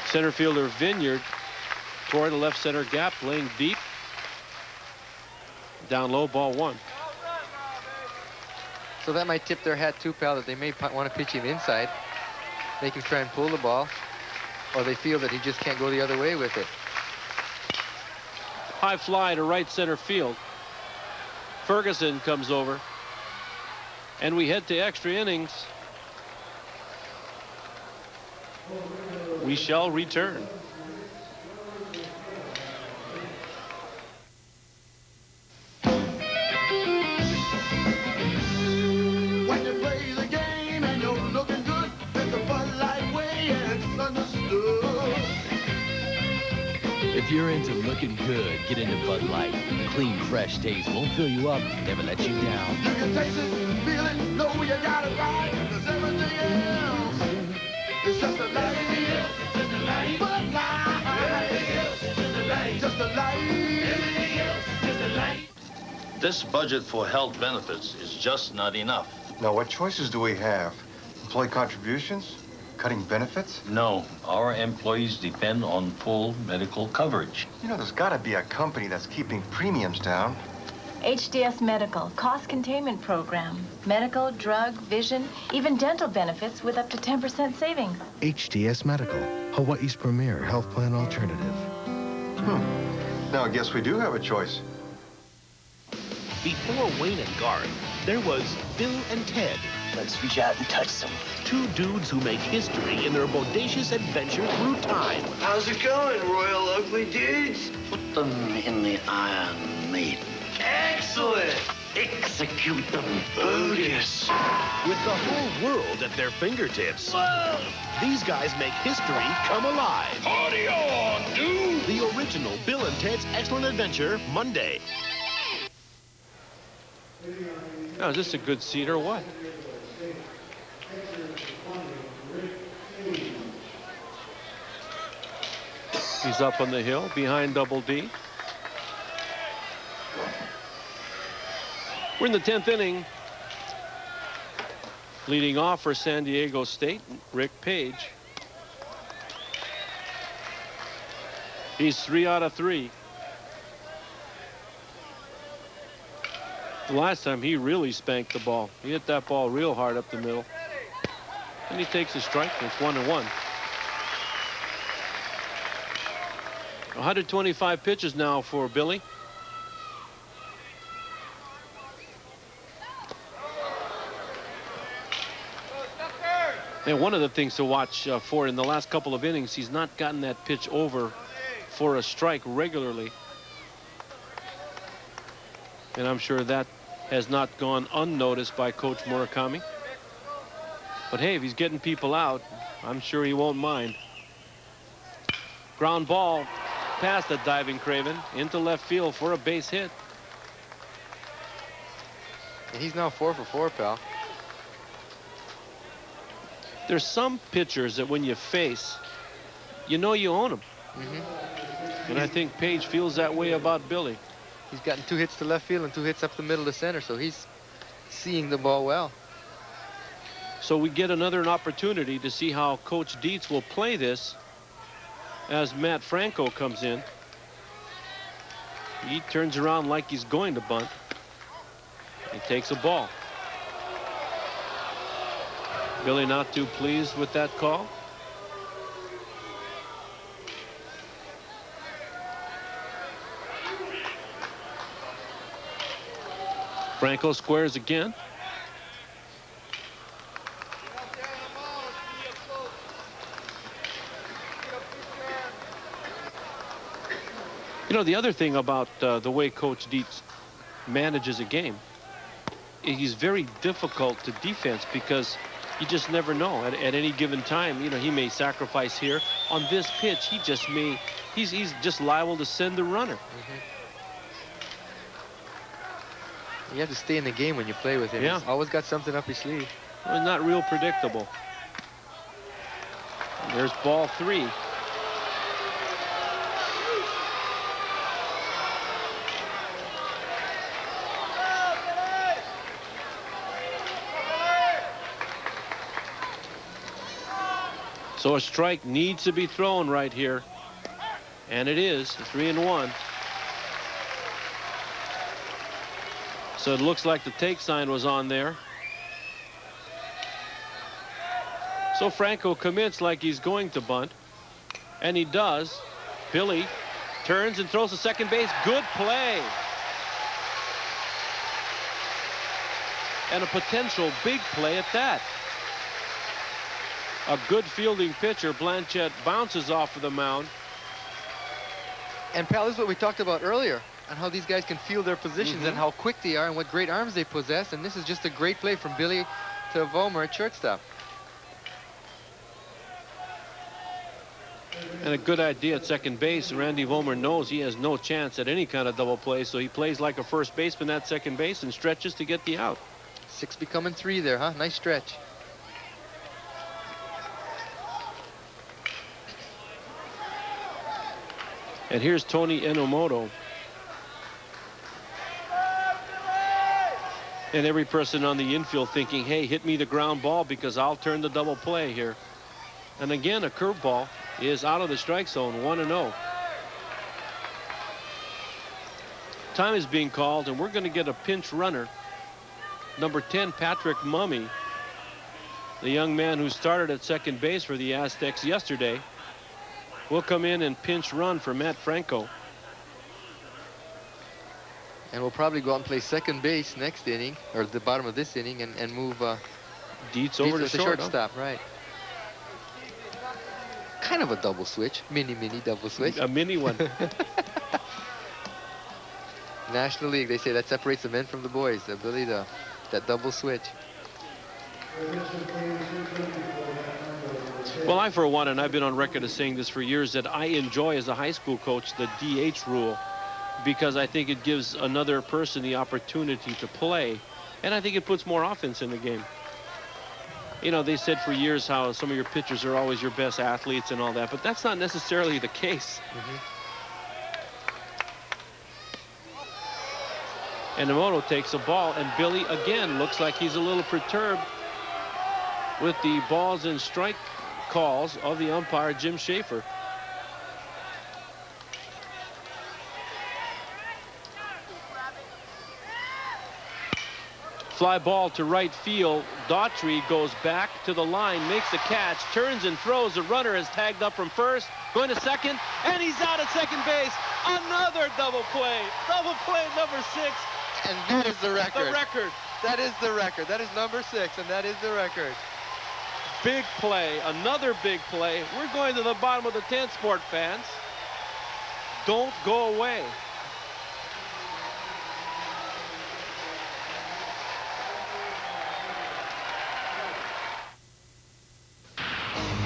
Center fielder Vineyard toward the left center gap, playing deep. Down low, ball 1. So that might tip their hat too, pal, that they may want to pitch him inside. Make him try and pull the ball. Or they feel that he just can't go the other way with it. High fly to right center field. Ferguson comes over. And we head to extra innings. We shall return. When you play the game and you're looking good, there's a Bud Light way, and it's understood. If you're into looking good, get into Bud Light. The clean, fresh taste won't fill you up, never let you down. You can taste it, feel it, know you got it right. There's everything else. It's just a light. Bud Light. Just a light. This budget for health benefits is just not enough. Now, what choices do we have? Employee contributions? Cutting benefits? No, our employees depend on full medical coverage. You know, there's got to be a company that's keeping premiums down. HDS Medical, cost containment program. Medical, drug, vision, even dental benefits with up to 10% savings. HDS Medical, Hawaii's premier health plan alternative. Now, I guess we do have a choice. Before Wayne and Garth, there was Bill and Ted. Let's reach out and touch them. Two dudes who make history in their bodacious adventure through time. How's it going, Royal Ugly Dudes? Put them in the Iron Maiden. Excellent! Execute them, bogus. With the whole world at their fingertips, these guys make history come alive. Party on, dude! The original Bill and Ted's Excellent Adventure, Monday. Now, is this a good seat or what? He's up on the hill behind Double D. We're in the 10th inning. Leading off for San Diego State, Rick Page. He's 3 out of 3. The last time he really spanked the ball. He hit that ball real hard up the middle. And he takes a strike. It's 1-1. 125 pitches now for Billy. And one of the things to watch for in the last couple of innings, he's not gotten that pitch over for a strike regularly. And I'm sure that has not gone unnoticed by Coach Murakami. But hey, if he's getting people out, I'm sure he won't mind. Ground ball past the diving Craven into left field for a base hit. And he's now 4 for 4, pal. There's some pitchers that when you face, you know you own them. And I think Page feels that way about Billy. He's gotten 2 hits to left field and 2 hits up the middle to center, so he's seeing the ball well. So we get another opportunity to see how Coach Dietz will play this as Matt Franco comes in. He turns around like he's going to bunt. He takes a ball. Billy not too pleased with that call. Franco squares again. You know, the other thing about the way Coach Dietz manages a game, he's very difficult to defense because you just never know. At any given time, you know, he may sacrifice here. On this pitch, he's just liable to send the runner. You have to stay in the game when you play with him. Yeah. He's always got something up his sleeve. Well, not real predictable. And there's ball 3. So a strike needs to be thrown right here. And it is 3-1. So it looks like the take sign was on there. So Franco commits like he's going to bunt. And he does. Billy turns and throws to second base. Good play. And a potential big play at that. A good fielding pitcher. Blanchett bounces off of the mound. And pal, this is what we talked about earlier on how these guys can field their positions and how quick they are and what great arms they possess. And this is just a great play from Billy to Vollmer at shortstop. And a good idea at second base. Randy Vollmer knows he has no chance at any kind of double play, so he plays like a first baseman at second base and stretches to get the out. 6 becoming 3 there, huh? Nice stretch. And here's Tony Enomoto. And every person on the infield thinking, hey, hit me the ground ball because I'll turn the double play here. And again, a curveball is out of the strike zone, 1-0. Time is being called, and we're going to get a pinch runner. Number 10, Patrick Mummy, the young man who started at second base for the Aztecs yesterday, will come in and pinch run for Matt Franco. And we'll probably go out and play second base next inning, or the bottom of this inning, and move Dietz over to the short, shortstop, right? Kind of a double switch, mini double switch. A mini one. National League, they say that separates the men from the boys, the ability to that double switch. Well, I, for one, and I've been on record as saying this for years, that I enjoy as a high school coach the DH rule, because I think it gives another person the opportunity to play, and I think it puts more offense in the game. You know, they said for years how some of your pitchers are always your best athletes and all that, but that's not necessarily the case. And Emoto takes a ball, and Billy again looks like he's a little perturbed with the balls and strike calls of the umpire, Jim Schaefer. Fly ball to right field. Daughtry goes back to the line, makes the catch, turns and throws. The runner is tagged up from first, going to second, and he's out at second base. Another double play. Double play number 6. And that is the record. The record. That is the record. That is number 6, and that is the record. Big play. Another big play. We're going to the bottom of the 10th, sport fans. Don't go away.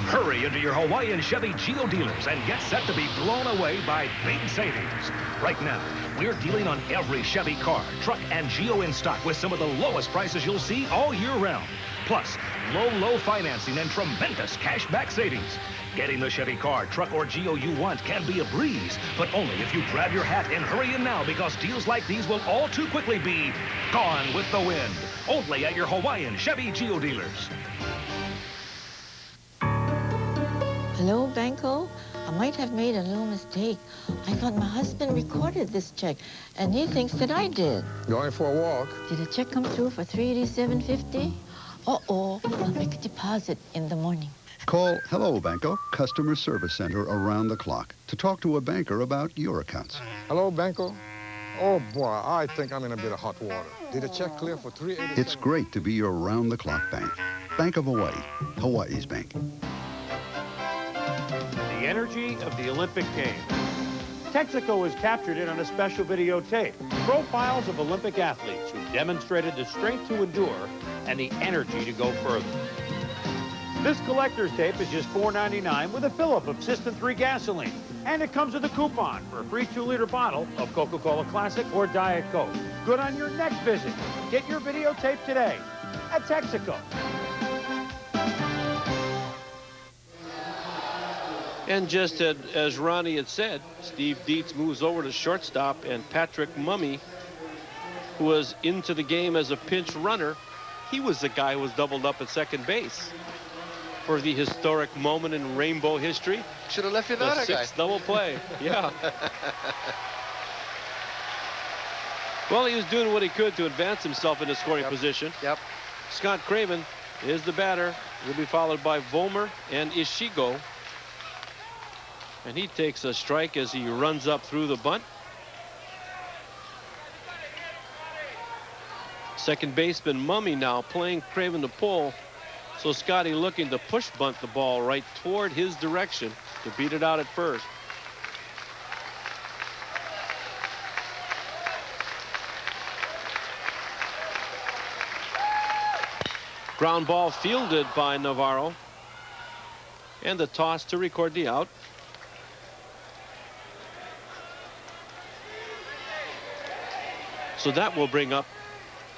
Hurry into your Hawaiian Chevy Geo dealers and get set to be blown away by big savings. Right now, we're dealing on every Chevy car, truck, and Geo in stock with some of the lowest prices you'll see all year round. Plus, low financing and tremendous cashback savings. Getting the Chevy car, truck, or Geo you want can be a breeze, but only if you grab your hat and hurry in now, because deals like these will all too quickly be gone with the wind. Only at your Hawaiian Chevy Geo dealers. Hello, Banco. I might have made a little mistake. I thought my husband recorded this check, and he thinks that I did. Going for a walk? Did the check come through for $387.50? Uh-oh, I'll make a deposit in the morning. Call Hello Banco Customer Service Center around the clock to talk to a banker about your accounts. Hello, Banco. Oh, boy, I think I'm in a bit of hot water. Did the check clear for $387? It's great to be your round-the-clock bank. Bank of Hawaii, Hawaii's bank. The energy of the Olympic Games. Texaco has captured it on a special videotape. Profiles of Olympic athletes who demonstrated the strength to endure and the energy to go further. This collector's tape is just $4.99 with a fill-up of System 3 gasoline. And it comes with a coupon for a free 2-liter bottle of Coca-Cola Classic or Diet Coke. Good on your next visit. Get your videotape today at Texaco. And just as Ronnie had said, Steve Dietz moves over to shortstop, and Patrick Mummy, who was into the game as a pinch runner, he was the guy who was doubled up at second base for the historic moment in Rainbow history. Should have left you the another guy. 6th double play. Yeah. Well, he was doing what he could to advance himself in the scoring position. Yep. Scott Craven is the batter. He'll be followed by Vollmer and Ishigo. And he takes a strike as he runs up through the bunt. Second baseman Mummy now playing Craven to pull. So Scotty looking to push bunt the ball right toward his direction to beat it out at first. Ground ball fielded by Navarro. And the toss to record the out. So that will bring up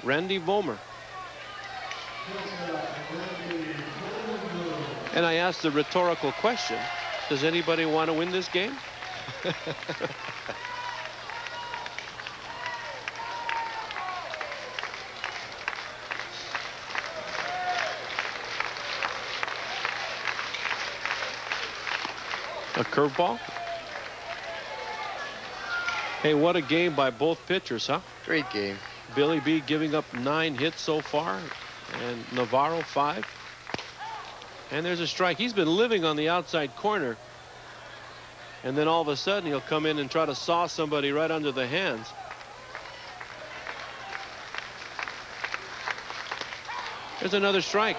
Randy Vollmer. And I asked the rhetorical question, does anybody want to win this game? A curveball. Hey, what a game by both pitchers, huh? Great game. Billy B giving up 9 hits so far, and Navarro 5. And there's a strike. He's been living on the outside corner. And then all of a sudden, he'll come in and try to saw somebody right under the hands. There's another strike.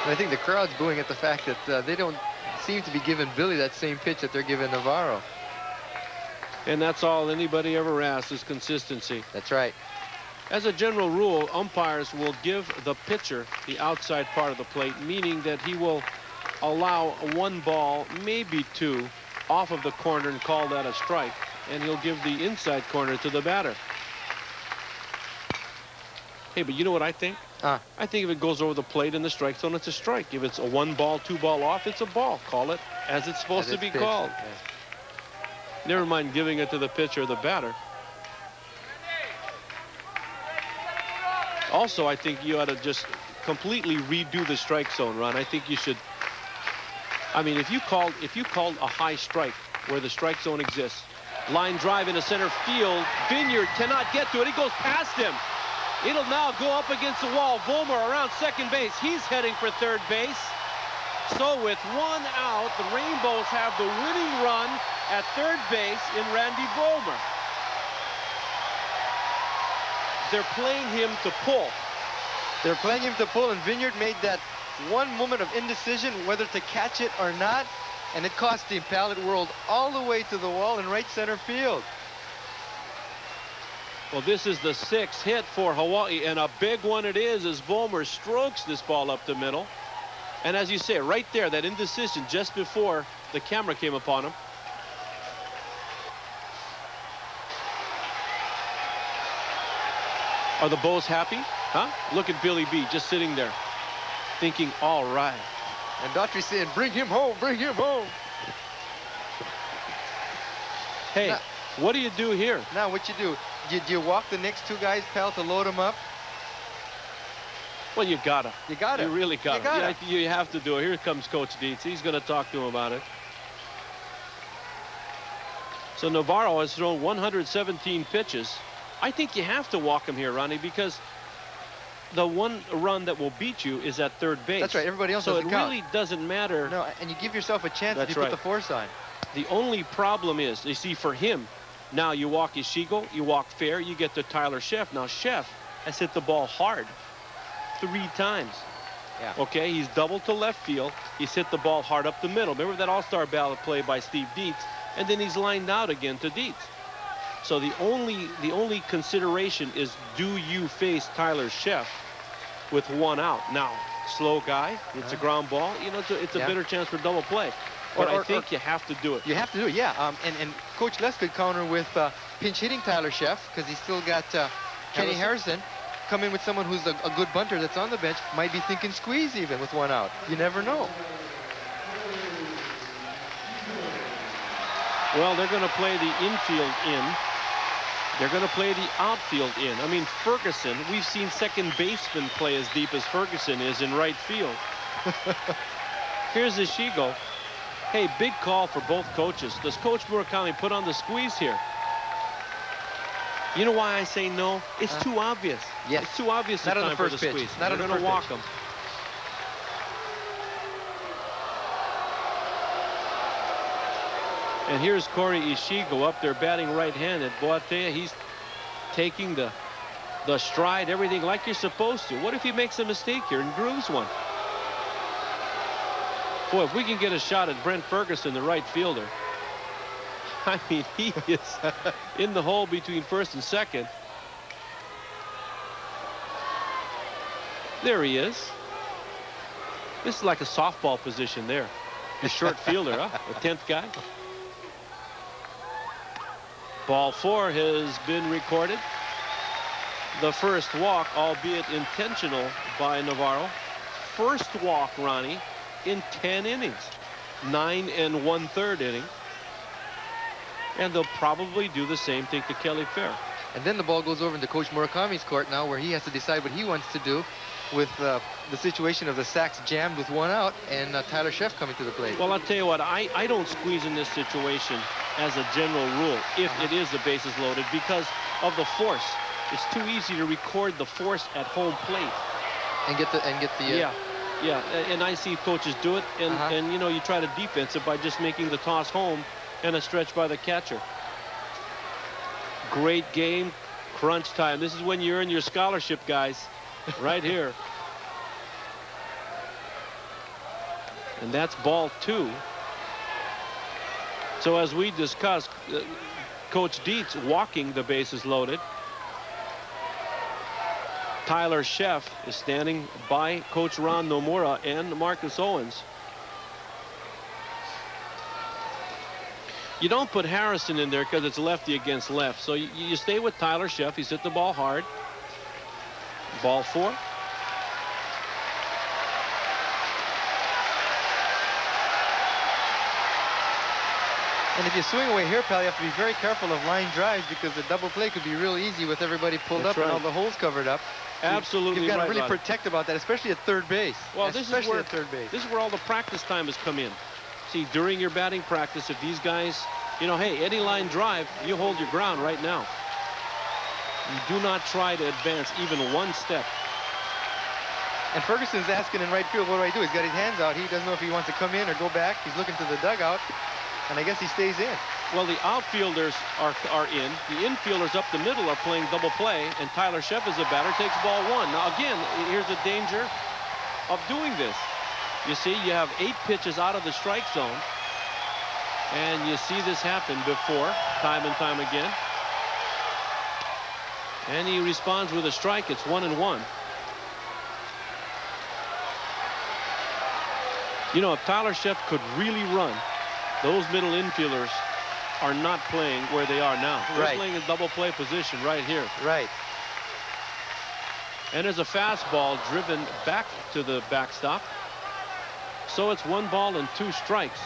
And I think the crowd's booing at the fact that they don't seem to be giving Billy that same pitch that they're giving Navarro. And that's all anybody ever asks is consistency. That's right. As a general rule, umpires will give the pitcher the outside part of the plate, meaning that he will allow 1 ball, maybe 2, off of the corner and call that a strike. And he'll give the inside corner to the batter. Hey, but you know what I think? I think if it goes over the plate in the strike zone, it's a strike. If it's a 1 ball, 2 ball off, it's a ball. Call it as it's supposed to be called. Yeah. Never mind giving it to the pitcher or the batter. Also, I think you ought to just completely redo the strike zone, Ron. I think you should. I mean, if you called a high strike where the strike zone exists, line drive into center field, Vineyard cannot get to it. He goes past him. It'll now go up against the wall. Vollmer around second base. He's heading for third base. So with 1 out, the Rainbows have the winning run at third base in Randy Vollmer. They're playing him to pull. They're playing him to pull, and Vineyard made that one moment of indecision whether to catch it or not, and it cost him Pallet World all the way to the wall in right center field. Well, this is the 6th hit for Hawaii, and a big one it is as Vollmer strokes this ball up the middle. And as you say, right there, that indecision just before the camera came upon him. Are the Bows happy? Huh? Look at Billy B just sitting there thinking, all right. And Daughtry saying, bring him home, bring him home. Hey, now, what do you do here? Now, what you do? Do you walk the next 2 guys, pal, to load them up? Well, you gotta. You gotta. You really gotta. Yeah, you have to do it. Here comes Coach Dietz. He's going to talk to him about it. So Navarro has thrown 117 pitches. I think you have to walk him here, Ronnie, because the one run that will beat you is at third base. That's right. Everybody else doesn't count. So it really doesn't matter. No, and you give yourself a chance if you put the force on. The only problem is, you see, for him, now you walk Ishigo, you walk Fair, you get to Tyler Sheff. Now Sheff has hit the ball hard 3 times. Yeah. Okay, he's doubled to left field. He's hit the ball hard up the middle. Remember that all-star ballot play by Steve Dietz, and then he's lined out again to Dietz. So the only consideration is, do you face Tyler Sheff with 1 out? Now, slow guy, it's a ground ball. You know, it's a better chance for double play. But I think you have to do it. You have to do it, yeah. And Coach Les could counter with pinch hitting Tyler Sheff, because he's still got Kenny Harrison. Come in with someone who's a good bunter that's on the bench, might be thinking squeeze even with 1 out. You never know. Well, they're going to play the infield in. They're going to play the outfield in. I mean, Ferguson, we've seen second baseman play as deep as Ferguson is in right field. Here's Ishigo. Hey, big call for both coaches. Does Coach Murakami put on the squeeze here? You know why I say no? It's too obvious. Yes. It's too obvious. Not on the first pitch. Squeeze. Not on the first pitch. They're going to walk him. And here's Corey Ishigo up there batting right-handed. Boatea, he's taking the stride, everything like you're supposed to. What if he makes a mistake here and grooves one? Boy, if we can get a shot at Brent Ferguson, the right fielder. I mean, he is in the hole between first and second. There he is. This is like a softball position there. The short fielder, huh? The 10th guy. Ball 4 has been recorded. The first walk, albeit intentional, by Navarro. First walk, Ronnie, in 10 innings. 9 1/3 inning. And they'll probably do the same thing to Kelly Fair. And then the ball goes over into Coach Murakami's court now, where he has to decide what he wants to do with the situation of the sacks jammed with one out and Tyler Sheff coming to the plate. Well, I'll tell you what, I don't squeeze in this situation as a general rule if it is the bases loaded because of the force. It's too easy to record the force at home plate. And get the Yeah, and I see coaches do it, and you know, you try to defense it by just making the toss home and a stretch by the catcher. Great game, crunch time. This is when you earn your scholarship, guys, right here. And that's ball 2. So as we discussed, Coach Dietz walking the bases loaded. Tyler Sheff is standing by Coach Ron Nomura and Marcus Owens. You don't put Harrison in there because it's lefty against left. So you stay with Tyler Sheff. He's hit the ball hard. Ball 4. And if you swing away here, pal, you have to be very careful of line drives because the double play could be real easy with everybody pulled up and all the holes covered up. Absolutely, you've got to really right, protect about that, especially at third base. Well, especially at third base. This is where all the practice time has come in. See, during your batting practice, if these guys, you know, hey, any line drive, you hold your ground right now. You do not try to advance even one step. And Ferguson's asking in right field, what do I do? He's got his hands out. He doesn't know if he wants to come in or go back. He's looking to the dugout, and I guess he stays in. Well, the outfielders are in. The infielders up the middle are playing double play, and Tyler Sheff as a batter takes ball 1. Now, again, here's the danger of doing this. You see, you have 8 pitches out of the strike zone, and you see this happen before, time and time again. And he responds with a strike. It's 1-1. You know, if Tyler Sheff could really run, those middle infielders are not playing where they are now. They're playing in double play position right here. Right. And there's a fastball driven back to the backstop. So it's 1 ball and 2 strikes.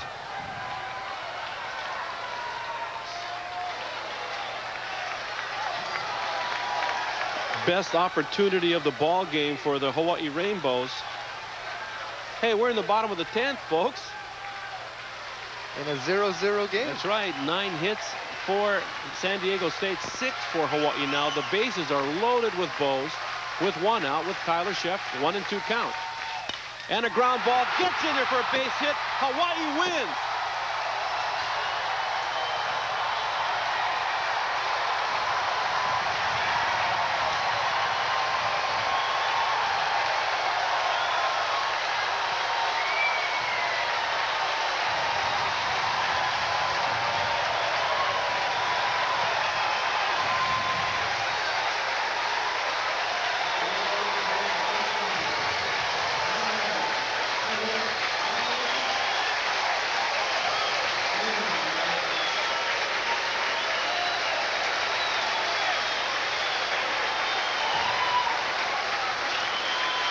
Best opportunity of the ball game for the Hawaii Rainbows. Hey, we're in the bottom of the 10th, folks. In a 0-0 game. That's right. 9 hits for San Diego State, 6 for Hawaii now. The bases are loaded with Bows with 1 out with Tyler Sheff, 1-2 count. And a ground ball gets in there for a base hit. Hawaii wins.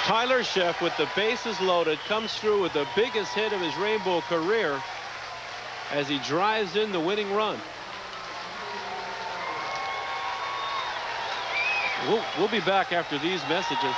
Tyler Sheff, with the bases loaded, comes through with the biggest hit of his Rainbow career as he drives in the winning run. We'll be back after these messages.